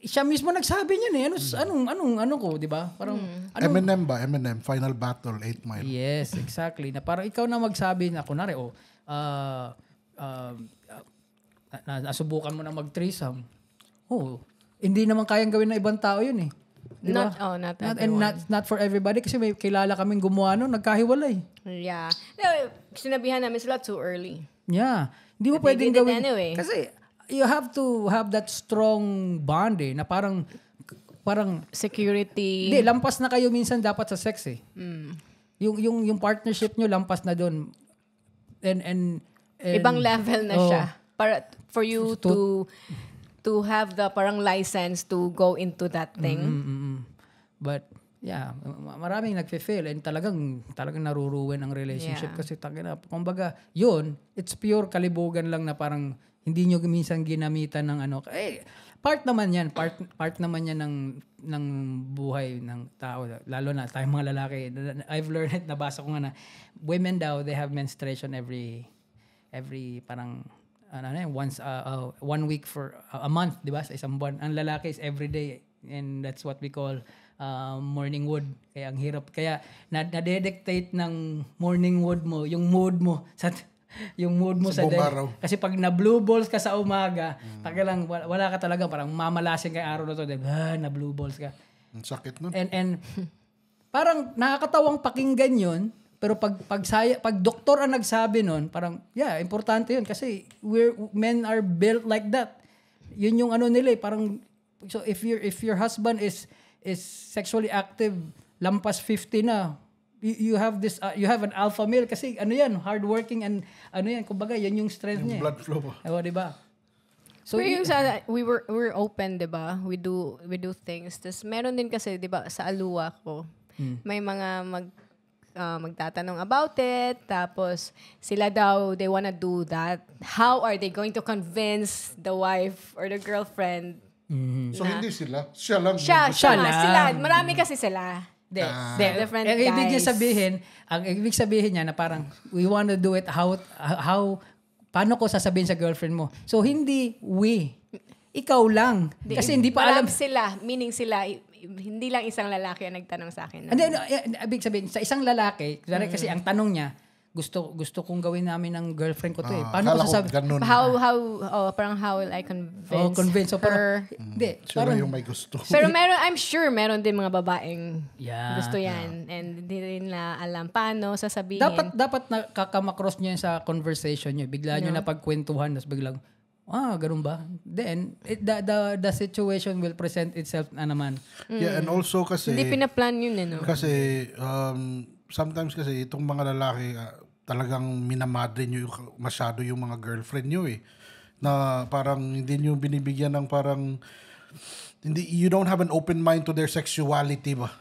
siya mismo nagsabi niya eh. Anong ko, di ba? Parang, Eminem ba? Eminem, Final Battle, 8 Mile. Yes, exactly. Na parang ikaw na magsabi na, kunwari, nasubukan mo na mag-threesome. Oh, hindi naman kayang gawin ng ibang tao yun eh. Diba? Not And everyone. not for everybody kasi may kilala kaming gumawa nun, nagkahiwalay. Yeah. Sinabihan namin sila too early. Yeah. Hindi mo But they pwedeng did it gawin. anyway. Kasi you have to have that strong bond na parang Security. hindi, lampas na kayo minsan dapat sa sex Yung partnership nyo lampas na doon. And Ibang level na siya. Para for you to have the parang license to go into that thing. But yeah, maraming nagfe-fail and talagang naruruin ang relationship kasi kumbaga, yun, it's pure kalibugan lang na parang hindi nyo minsan ginamitan ng part naman yan ng buhay ng tao, lalo na tayong mga lalaki. I've learned, nabasa ko nga na women daw, they have menstruation every parang once 1 week for a month, di ba, sa isang buwan. Ang lalaki is every day, and that's what we call morning wood. Kaya ang hirap, kaya na-dedictate ng morning wood mo yung mood mo sa day. Araw. Kasi pag na blue balls ka sa umaga, lang wala ka talaga, parang mamalasin kay araw na to, na blue balls ka. Ang sakit nun. And parang nakakatawang pakinggan yun, pero pag doktor ang nagsabi nun, parang importante yun kasi men are built like that. Yun yung nila parang, so if your husband is sexually active lampas 50 na, you have this you have an alpha male kasi hardworking and kumbaga yan yung strength yung niya. blood flow. Di ba? So pero yung we're open, 'di ba? We do things. Tapos meron din kasi 'di ba sa Alua ko. May mga magtatanong about it, tapos sila daw they wanna do that. How are they going to convince the wife or the girlfriend? So hindi sila. Siya lang. Siya lang. sila. Marami kasi sila. Different ang ibig guys. ibig sabihin niya na parang we want to do it how paano ko sasabihin sa girlfriend mo. So hindi ikaw lang. Kasi hindi pa alam sila, meaning sila hindi lang isang lalaki ang nagtanong sa akin. Hindi, ibig sabihin sa isang lalaki, kasi ang tanong niya, gusto kong gawin namin ng girlfriend ko to Paano ko sasabihin? How will I convince So, her? Hindi. Sila yung may gusto. Pero I'm sure meron din mga babaeng gusto yan. Yeah. And hindi rin na alam paano sasabihin. Dapat nakakamakross nyo yan sa conversation nyo. Bigla nyo na pagkwentuhan, tapos biglang, ganun ba? Then, the situation will present itself na naman. Yeah, and also kasi... Hindi pinaplan yun no? Kasi, sometimes kasi itong mga lalaki, talagang minamadre nyo masyado yung mga girlfriend nyo na parang hindi nyo binibigyan ng parang... you don't have an open mind to their sexuality ba?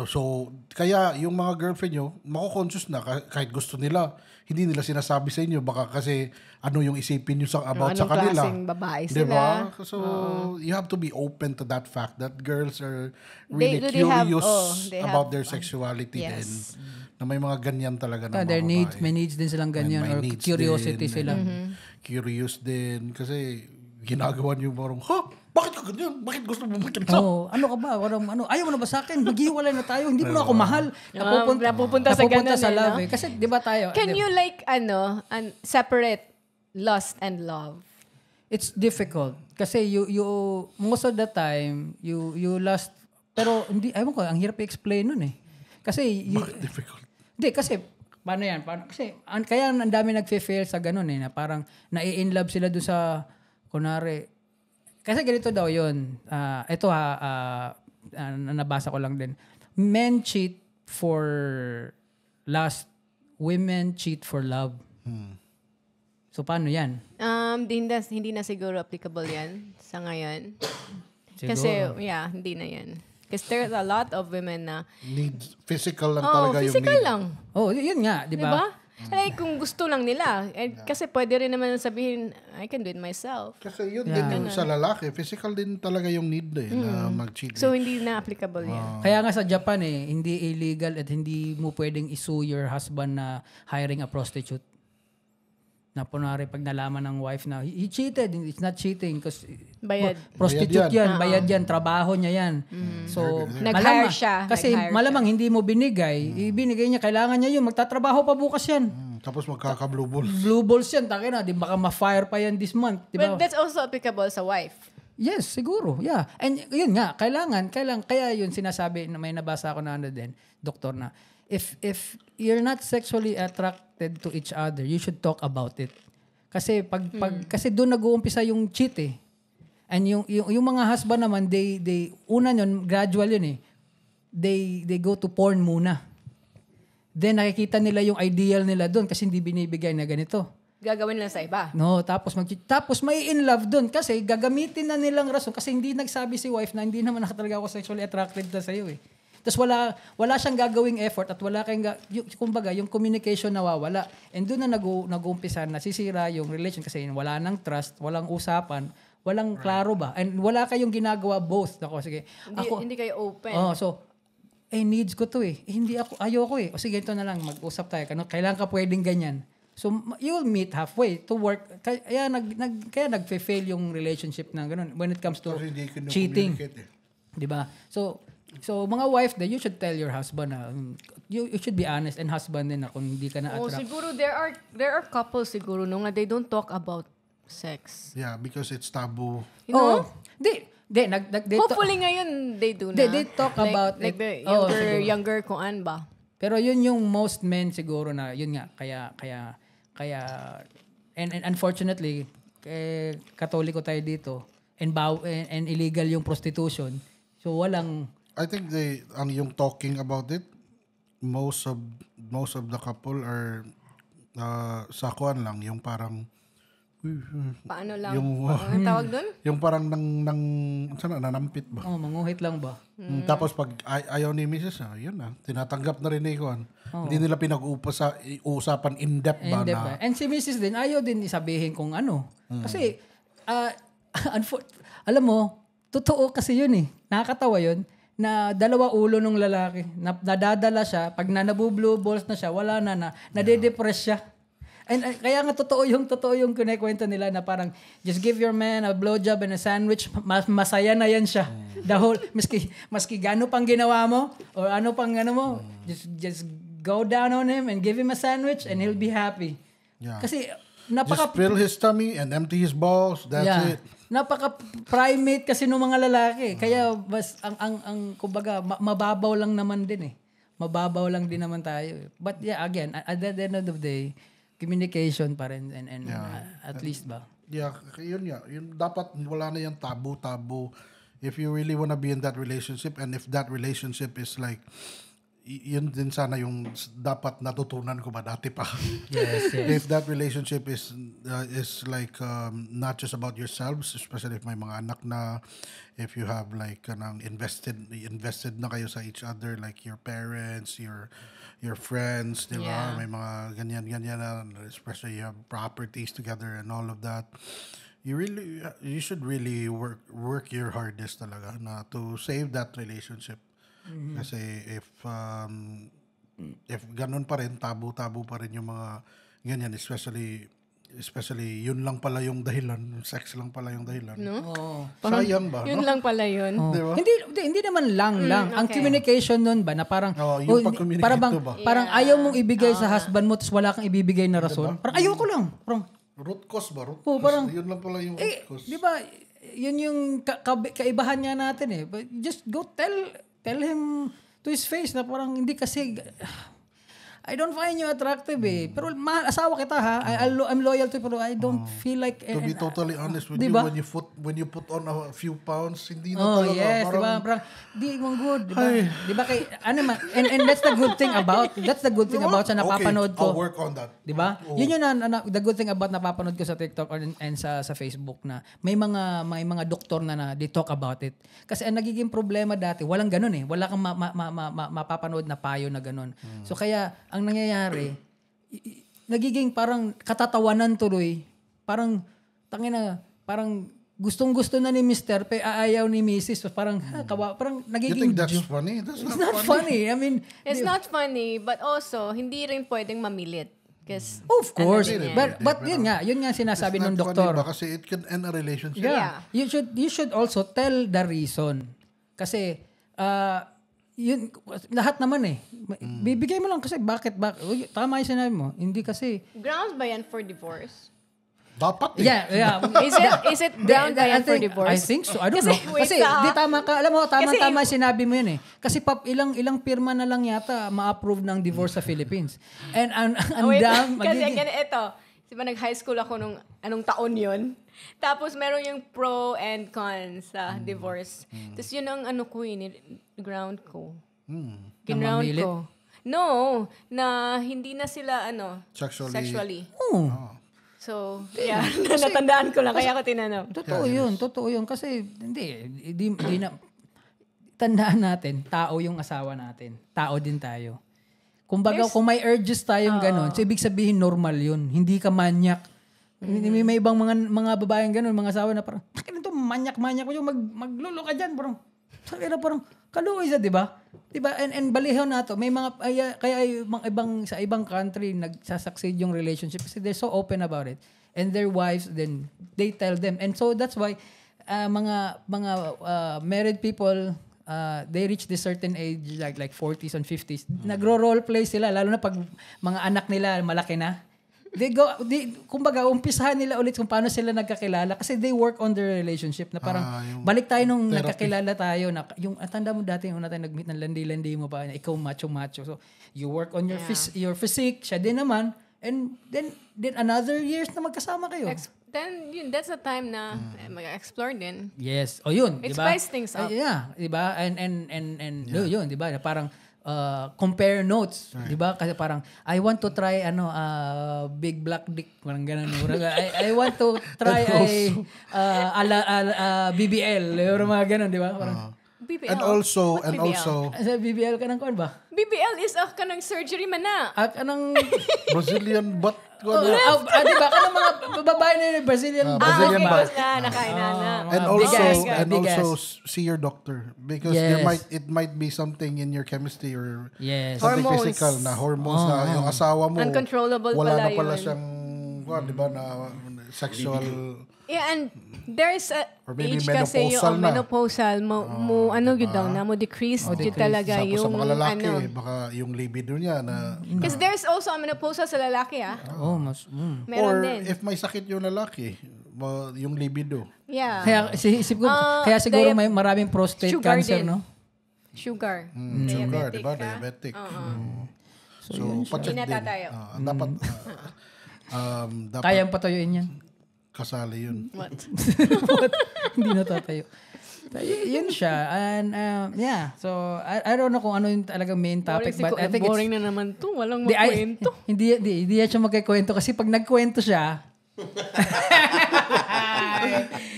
So, kaya yung mga girlfriend nyo, mako-conscious na kahit gusto nila, hindi nila sinasabi sa inyo baka kasi yung isipin nyo about sa kanila. Anong klaseng babae sila. Diba? So, you have to be open to that fact that girls are really curious about their sexuality din. Na may mga ganyan talaga na mga babae. May needs din silang ganyan or curiosity sila. Curious din. Kasi ginagawa niyo parang, bakit ka ganyan? Bakit gusto mo makita? Ano ka ba? Ayaw mo na ba sa akin? Maghiwalay na tayo. Hindi mo na ako mahal. Napupunta sa ganun. Sa love. Kasi di ba tayo? Can you separate lust and love? It's difficult. Kasi you most of the time, you lust. Pero hindi, ayaw ko, ang hirap i-explain nun Kasi, Bakit difficult? Hindi, kasi, paano yan? Kasi, kaya ang dami nagfe-fail sa ganun na parang nai-inlove sila doon sa, kunwari, kasi ganito daw yun. Ito nabasa ko lang din. Men cheat for lust, women cheat for love. So, paano yan? Hindi na siguro applicable yan sa ngayon. Siguro. Kasi, hindi na yan. Kasi there's a lot of women na... Need physical lang talaga yung need. Physical lang. Yun nga, di ba? Diba? Like, kung gusto lang nila. Kasi pwede rin naman sabihin, I can do it myself. Kasi yun din yung sa lalaki. Physical din talaga yung need na mag-cheat. So, hindi na applicable yan. Kaya nga sa Japan hindi illegal at hindi mo pwedeng isue your husband na hiring a prostitute. Na punari pag nalaman ng wife na he cheated, it's not cheating because Bayad. Prostitute yan, bayad yan, trabaho niya yan. So, Nag-hire siya. Kasi malamang hindi mo binigay, ibinigay niya, kailangan niya yun, magtatrabaho pa bukas yan. Tapos magkaka-blue balls. Blue balls yan, taki na, di baka ma-fire pa yan this month. Di ba? But that's also applicable sa wife. Yes, siguro. Yeah. And yun nga, kaya yun sinasabi na may nabasa ako na din, doktor na, if you're not sexually attracted to each other, you should talk about it. Kasi kasi doon nag-uumpisa yung cheat eh. And yung mga husband naman, they una yun, gradual yun eh. They go to porn muna. Then nakikita nila yung ideal nila doon kasi hindi binibigay na ganito. Gagawin lang sa iba. No, tapos may in love doon kasi gagamitin na nilang rason kasi hindi nagsabi si wife na hindi naman talaga ako sexually attracted na sa'yo eh. Tapos wala siyang gagawing effort at wala kayong kumbaga yung communication nawawala. And doon na nag-uumpisa, nasisira yung relation kasi wala nang trust, walang usapan, walang klaro ba? And wala kayong ginagawa both. Sige. Hindi kayo open. Needs ko to eh. Ayoko eh. O sige, ito na lang, mag-usap tayo. Kailan ka pwedeng ganyan? So, you'll meet halfway to work. Kaya nag-fail yung relationship na ganun when it comes to cheating. Diba? So mga wife you should tell your husband na you should be honest and husband din na kung hindi ka na-attract. Siguro there are couples siguro no nga they don't talk about sex. Yeah, because it's taboo. You know? Hopefully ngayon they do na. They talk about like it. The younger kuan ba? Pero yun yung most men siguro na yun nga kaya and unfortunately Katoliko tayo dito and illegal yung prostitution. So walang I think yung talking about it, most of the couple are sa kuan lang yung parang paano lang? Ang tawag doon? Yung parang nanampit ba? Manguhit lang ba? Tapos pag ayaw ni Mrs. Yun na. Tinatanggap na rin ni Kuan. Hindi nila pinag-uusapan in-depth ba na. And si Mrs. din, ayaw din isabihin kung ano. Kasi, alam mo, totoo kasi yun eh. Nakakatawa yun na dalawa ulo ng lalaki. Nadadala siya, pag nabu-blue balls na siya, wala na, nade-depress siya. And kaya nga totoo yung kinikwento nila na parang just give your man a blowjob and a sandwich, masaya na yan siya. The whole maski gaano pang ginawa mo or ano pang mo, just go down on him and give him a sandwich and he'll be happy. Yeah. Kasi just fill his tummy and empty his balls. That's it. Napaka-primate kasi ng mga lalaki. Kaya ang kumbaga mababaw lang naman din eh. Mababaw lang din naman tayo. But yeah, again, at the end of the day, communication pa rin and at least ba? Yeah, yun nga. Yun, dapat wala na yung tabu. If you really wanna be in that relationship and if that relationship is like, yun din sana yung dapat natutunan ko ba dati pa. Yes. If that relationship is like not just about yourselves, especially if may mga anak na, if you have like invested na kayo sa each other, like your parents, your friends, di ba? May mga ganyan na, especially you have properties together and all of that. You should really work your hardest talaga na to save that relationship. Mm-hmm. Kasi if ganun pa rin, tabu pa rin yung mga ganyan, especially yun lang pala yung dahilan, sex lang pala yung dahilan. No? Sayang ba? Yun lang pala yun. Diba? Hindi naman lang. Okay. Ang communication nun ba na parang yung pag-communicate ba? Parang ayaw mong ibigay sa husband mo tapos wala kang ibibigay na rason. Diba? Parang ayoko lang. Parang root cause ba? Parang, yun lang pala yung root cause. Di ba? Yun yung kaibahan niya natin eh. But just go tell him to his face na parang hindi kasi I don't find you attractive eh. Pero asawa kita ha. I'm loyal to you pero I don't feel like to be totally honest with diba? you, when you put on a few pounds, hindi na talaga. Yes, parang di mo good, diba? Diba kay and that's the good thing about sa napapanood ko. I'll work on that. Diba? Yun the good thing about napapanood ko sa TikTok and sa Facebook na may mga doktor na they talk about it. Kasi ang nagiging problema dati, walang ganun eh. Wala kang mapapanood na payo na ganun. So kaya ang nangyayari, nagiging parang katatawanan tuloy. Parang parang gustong-gusto na ni Mr. pe ayaw ni Mrs. Parang nagiging You think that's funny? That's not funny. I mean, it's not funny, but also hindi rin pwedeng mamilit. Of course. But yun nga sinasabi ng doktor. Kasi it can end a relationship. Yeah. You should also tell the reason. Kasi yun lahat naman eh. Bibigay mo lang kasi bakit tama yung sinabi mo. Hindi kasi grounds ba yan for divorce? Dapat eh. Yeah. Is it ground ba yan for divorce? I think so. I don't Kasi, know. wait, Kasi di tama ka. Alam mo, tama sinabi mo yun eh. Kasi ilang pirma na lang yata ma-approve ng divorce sa Philippines. And Wait, dam kasi ito. Diba nag-high school ako anong taon yun? Tapos meron yung pro and cons sa divorce. Tapos yun ang ground ko. Ginround Namamilit? ko. No, na hindi na sila sexually. So, yeah, natandaan ko lang, kaya ako tinanong. Totoo yun. Kasi, hindi na, tandaan natin, tao yung asawa natin. Tao din tayo. Kumbaga, kung may urges tayong ganon, so ibig sabihin normal yun. Hindi ka manyak. May ibang mga babaeng ganon, mga asawa na parang, takin ito, manyak mo yung maglolo ka dyan, parang, parang, kaluoy sa, di ba? Diba? And balihaw na to. May mga kaya sa ibang country nagsasucceed yung relationship kasi they're so open about it. And their wives then they tell them. And so that's why mga married people they reach this certain age like 40s and 50s. Nagro-role play sila lalo na pag mga anak nila malaki na. Kumbaga, umpisahan nila ulit kung paano sila nagkakilala kasi they work on their relationship na parang balik tayo nung nagkakilala tayo na yung tanda mo dati yung natin nag-meet ng landi-landi mo pa ikaw macho so you work on your physique siya din naman and then another years na magkasama kayo that's the time na mag-explore din. yes yun it diba? spice things up diba and yun diba parang compare notes, di ba? Kasi parang I want to try big black dick, parang ganun. I want to try BBL, or mga ganun, di ba? Parang BBL. And also BBL ka ng kuwan ba? BBL is kanang surgery man na. Kanang Brazilian butt. di ba? Kanang mga babae na Brazilian Brazilian butt. Nakain na. And also see your doctor because it might be something in your chemistry or something hormones. physical na hormones na yung asawa mo uncontrollable wala na pala pala yun. siyang di ba na sexual and there's a age kasi menopausal yung menopausal mo yun daw na mo decrease yun talaga tapos yung sa mga lalaki baka yung libido niya na because there's also a menopausal sa lalaki meron or din if may sakit yung lalaki yung libido kaya isip ko kaya siguro may maraming prostate cancer din. No sugar sugar di ba diabetic so pa-check din dapat kayang patayuin yan kasali yun. What? Hindi natatayo. Yun siya. And so I don't know kung ano yung talagang main topic but I think boring na naman to. Walang magkwento. Hindi siya magkikwento kasi pag nagkwento siya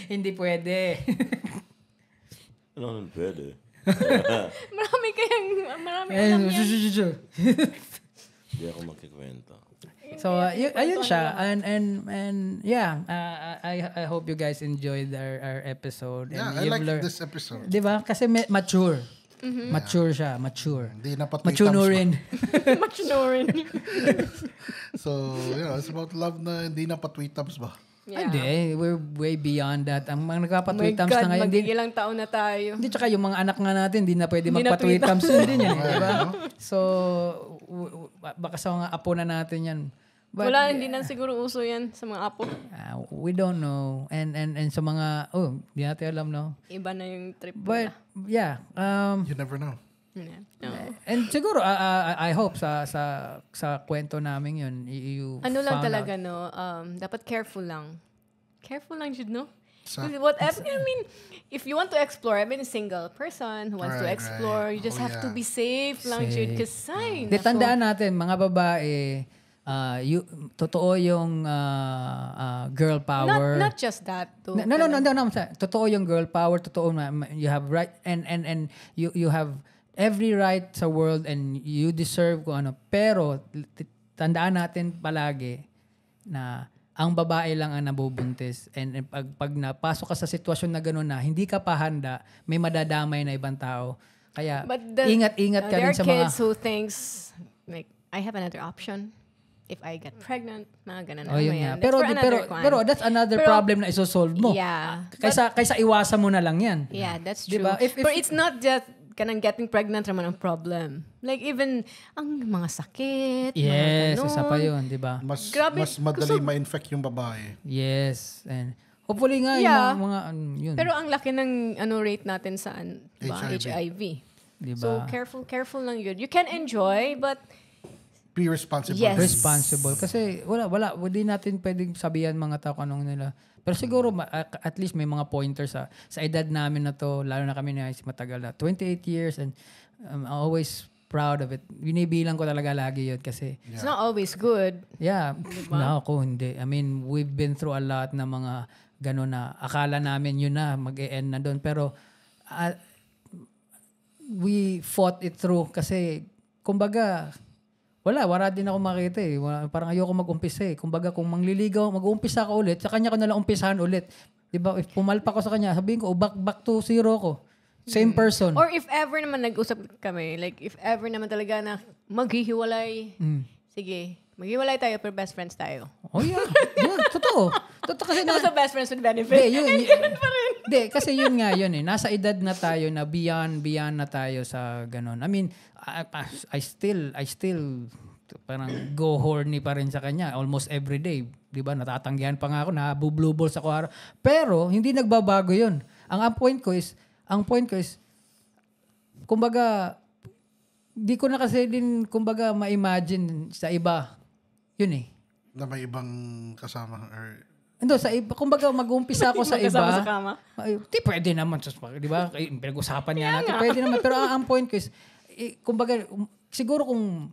hindi pwede. Ano pwede? Marami alam yan. Hindi ako magkikwento. So ayun siya and I hope you guys enjoyed our episode and I like this episode. 'Di ba? Kasi mature. Mature siya, mature. Hindi na Machunurin. Machunurin. So, it's about love na hindi na pa-tweet-ups ba? Hindi, we're way beyond that. Ang mga nagpapa-tweetams na ngayon, magigilang taon na tayo. Hindi, tsaka yung mga anak nga natin, hindi na pwede magpa-tweetams din yan. Diba? So, baka sa mga apo na natin yan. But, hindi na siguro uso yan sa mga apo. We don't know. And sa mga, hindi natin alam, no? Iba na yung trip But, you never know. No. And siguro, I hope sa kwento namin yun, you ano lang found talaga, out. no? Dapat careful lang. Careful lang, Jude, no? Whatever, I mean, if you want to explore, I've been a single person who wants to explore, you just have to be safe lang, Jude. Kasi, tandaan natin, mga babae, totoo yung girl power. Not just that. Too. No. Totoo yung girl power. Totoo na you have right and you have every right sa world and you deserve kung ano. Pero tandaan natin palagi na ang babae lang ang nabubuntis and pag napasok ka sa sitwasyon na gano'n na hindi ka pa handa, may madadamay na ibang tao. Kaya ingat-ingat ka rin sa mga... There are kids who thinks like, I have another option. If I get pregnant, ganun na yan. Pero that's another problem na isosolve mo. Yeah. Kaysa iwasan mo na lang yan. Yeah, that's true. Diba? But it's not just kanang getting pregnant naman ang problem. Like even ang mga sakit, Yes, mga isa pa yun, di ba? Mas Grabe, madali ma-infect yung babae. Yes. And hopefully nga, Yeah. yung mga yun. Pero ang laki ng rate natin sa HIV. HIV. Di So ba? careful lang yun. You can enjoy, but Be responsible. Yes. Responsible. Kasi hindi natin pwedeng sabihan mga tao kung anong nila. Pero siguro, at least may mga pointers sa edad namin na to, lalo na kami na matagal na. 28 years and I'm always proud of it. Binibilang ko talaga lagi yun kasi it's not always good. yeah, no, ako hindi. I mean, we've been through a lot na mga gano'n na akala namin yun na, mag-e-end na doon. Pero we fought it through kasi kumbaga, wala din ako makita eh. Parang ayoko mag-umpisa eh. Kumbaga kung mangliligaw, mag-uumpisa ka ulit, sa kanya ko nalang umpisahan ulit. Diba? If pumalpa ko sa kanya, sabihin ko, back to zero ko. Same person. Or if ever naman nag-usap kami, like if ever naman talaga na maghihiwalay, sige, maghiwalay tayo pero best friends tayo. Oh yeah. Yeah, totoo. Totoo kasi Also best friends with benefit. Hindi, kasi yun nga yun eh. Nasa edad na tayo na beyond na tayo sa ganun. I mean, I still parang go horny pa rin sa kanya almost every day. 'Di ba? Natatanggihan pa nga ako, nabu-blue balls ako araw. Pero hindi nagbabago yun. Ang point ko is kumbaga di ko na kasi din kumbaga ma-imagine sa iba. Yun eh. Na may ibang kasama or Sa iba, kumbaga mag-uumpisa ako sa iba. Magkasama sa kama. Di pwede naman, di ba? Pinag-usapan nga natin. Pwede naman. Pero ang point ko is, kumbaga, siguro kung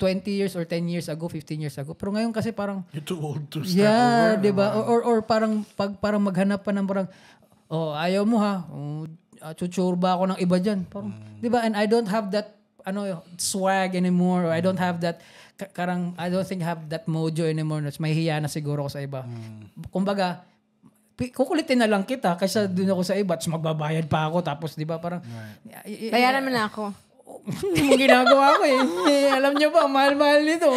20 years or 10 years ago, 15 years ago. Pero ngayon kasi parang, you're too old to start over. di ba? Or parang, parang maghanap pa ng parang, ayaw mo ha. Chuchurba ako ng iba dyan. Parang, di ba? And I don't have that, swag anymore. Or I don't have that, I don't think have that mojo anymore. May hiya na siguro ako sa iba. Kumbaga, kukulitin na lang kita kaysa doon ako sa iba. Tapos magbabayad pa ako. Tapos, di ba, parang... Bayaran mo na ako. Yung ginagawa ko eh. Alam niyo ba, mahal-mahal nito.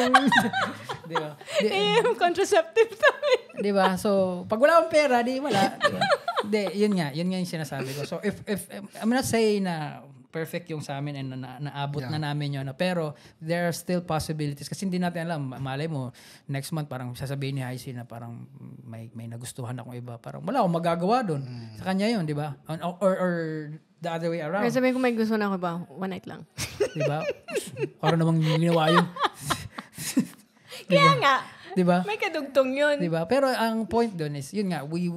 Di ba? Contraceptive tayo. Di ba? So, pag wala akong pera, di wala. Di, yun nga yung sinasabi ko. So, if I'm not saying na perfect yung sa amin and naabot na namin yun. Pero there are still possibilities kasi hindi natin alam. Malay mo, next month parang sasabihin ni Haisi na parang may nagustuhan akong iba. Parang wala akong magagawa doon. Sa kanya yun, di ba? Or the other way around. Pero sabihin ko may gusto na ako ba? One night lang. Di ba? Parang namang ginawa yun. Kaya nga. Di ba? May kadugtong yun. Di ba? Pero ang point doon is, yun nga, we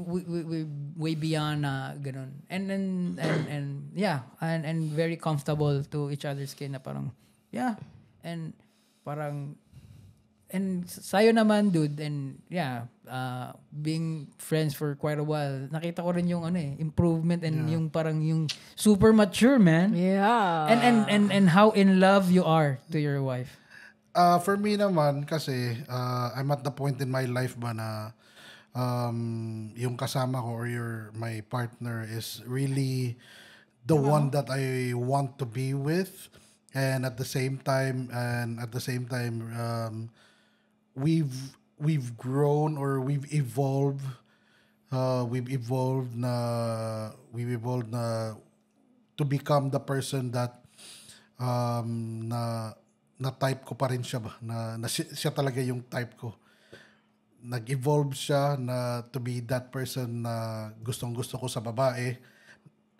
way beyond na ganun. And yeah, and very comfortable to each other's skin na parang, yeah. And parang, and sa'yo naman, dude, and yeah, being friends for quite a while, nakita ko rin yung improvement and yung parang yung super mature, man. Yeah. And how in love you are to your wife. For me naman, kasi I'm at the point in my life ba na yung kasama ko or my partner is really the one that I want to be with, and at the same time we've grown or we've evolved na to become the person that na type ko pa rin siya ba na siya talaga yung type ko. Nag-evolve siya na to be that person na gustong-gusto ko sa babae,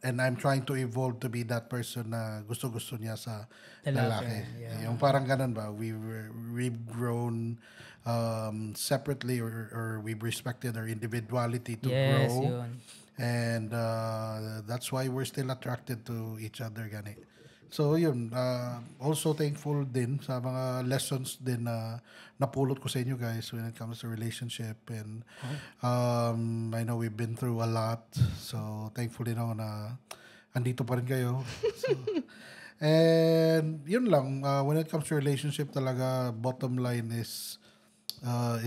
and I'm trying to evolve to be that person na gusto-gusto niya sa lalaki. Yeah. Yung parang ganun ba, we've grown separately or we've respected our individuality to grow. Yun. And that's why we're still attracted to each other gani. So yun, also thankful din sa mga lessons din na napulot ko sa inyo guys when it comes to relationship, and I know we've been through a lot, so thankful din ako na andito pa rin kayo. So, and yun lang, when it comes to relationship talaga, bottom line is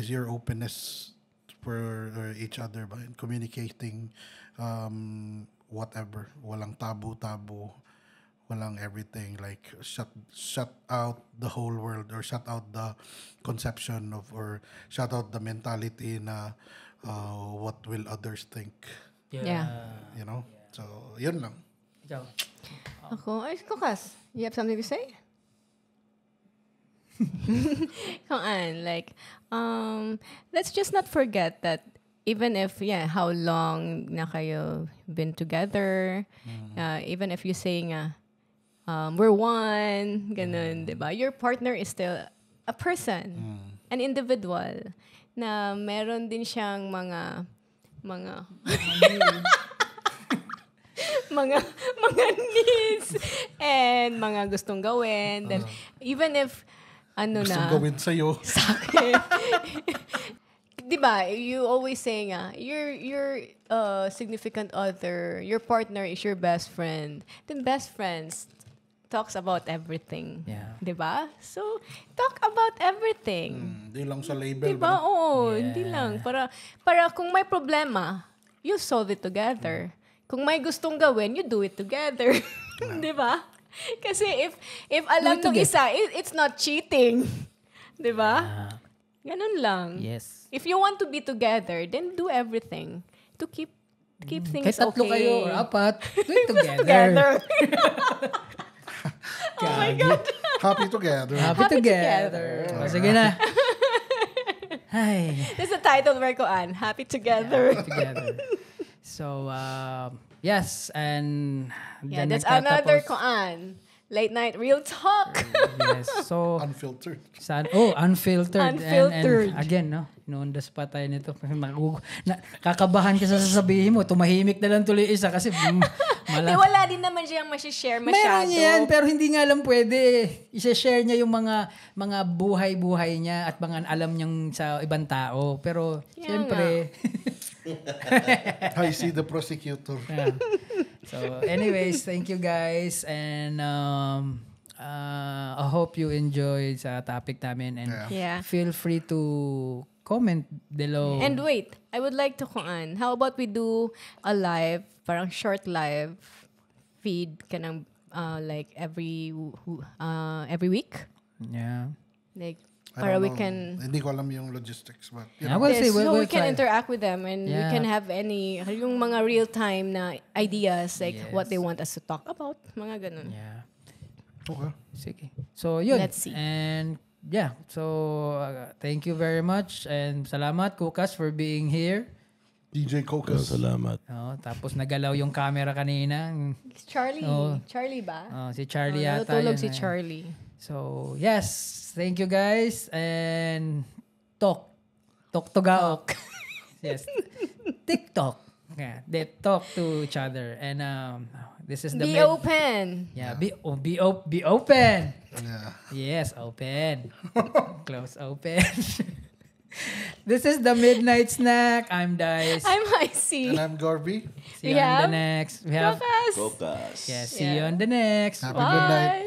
your openness for each other ba, and communicating whatever, walang tabu, walang everything, like shut out the whole world or shut out the conception of or shut out the mentality na what will others think. Yeah. You know? So, yun lang. Ikaw. Ako, ay, Kukas, you have something to say? Come on, like, let's just not forget that even if, how long na kayo been together, even if you say nga, we're one, ganun, diba? Your partner is still a person, an individual, na meron din siyang mga needs and mga gustong gawin. Then, even if, Gustong gawin sa'yo. Sa'kin. Diba, you always say nga, your significant other, your partner is your best friend. Then best friends talks about everything. Yeah. Diba? So, talk about everything. Hindi lang sa label. Diba? Oo, hindi lang. Para kung may problema, you solve it together. Kung may gustong gawin, you do it together. Diba? Kasi if alam ng isa, it's not cheating. Diba? Ganun lang. Yes. If you want to be together, then do everything to keep things Kahit tatlo okay. kayo or apat, do it together. Together. Oh my God. Happy together. Happy together. O, sige na. Ay. That's the title where ko an. Happy together. Happy together. So, yes, and then that's another nagtatapos- koan. Late night real talk. Yes. So, Unfiltered. unfiltered. Unfiltered. And again, no, noon das pa tayo nito. Kakabahan ka sa sasabihin mo, tumahimik na lang tuloy isa kasi Wala din naman siyang masishare masyado. Meron yan, pero hindi nga lang pwede. I-share niya yung mga buhay-buhay niya at mga alam niyang sa ibang tao. Pero, siyempre... I see the prosecutor. Yeah. So, anyways, thank you guys. And I hope you enjoyed sa topic namin. And Yeah. feel free to comment below. And wait, I would like to koan. How about we do a live, parang short live feed kanang like every week? Yeah. Like, I para don't we know. can... Hindi ko alam yung logistics. But, you Yeah, know, we'll Yes, see. so We'll we can try. interact with them and we Yeah. can have yung mga real-time na ideas, like Yes. what they want us to talk about, mga ganun. Yeah. okay. Sige. So, yun. Let's see. And, yeah. So, thank you very much. And salamat, Kukas, for being here. DJ Cocos. Salamat. Tapos nagalaw yung camera kanina. Charlie. Oh. Charlie ba? Si Charlie yata. Natutulog yun, si Charlie. So, yes. Thank you guys. And talk to gaok. Yes. TikTok. Yeah. They talk to each other. And this is the Be open. Yeah, be open. Yeah. Yes, open. Close open. This is the Midnight Snack. I'm Dice. I'm Icy. And I'm Garby. See you on the next. We have Focus. Focus. see you on the next. Happy good night. Bye.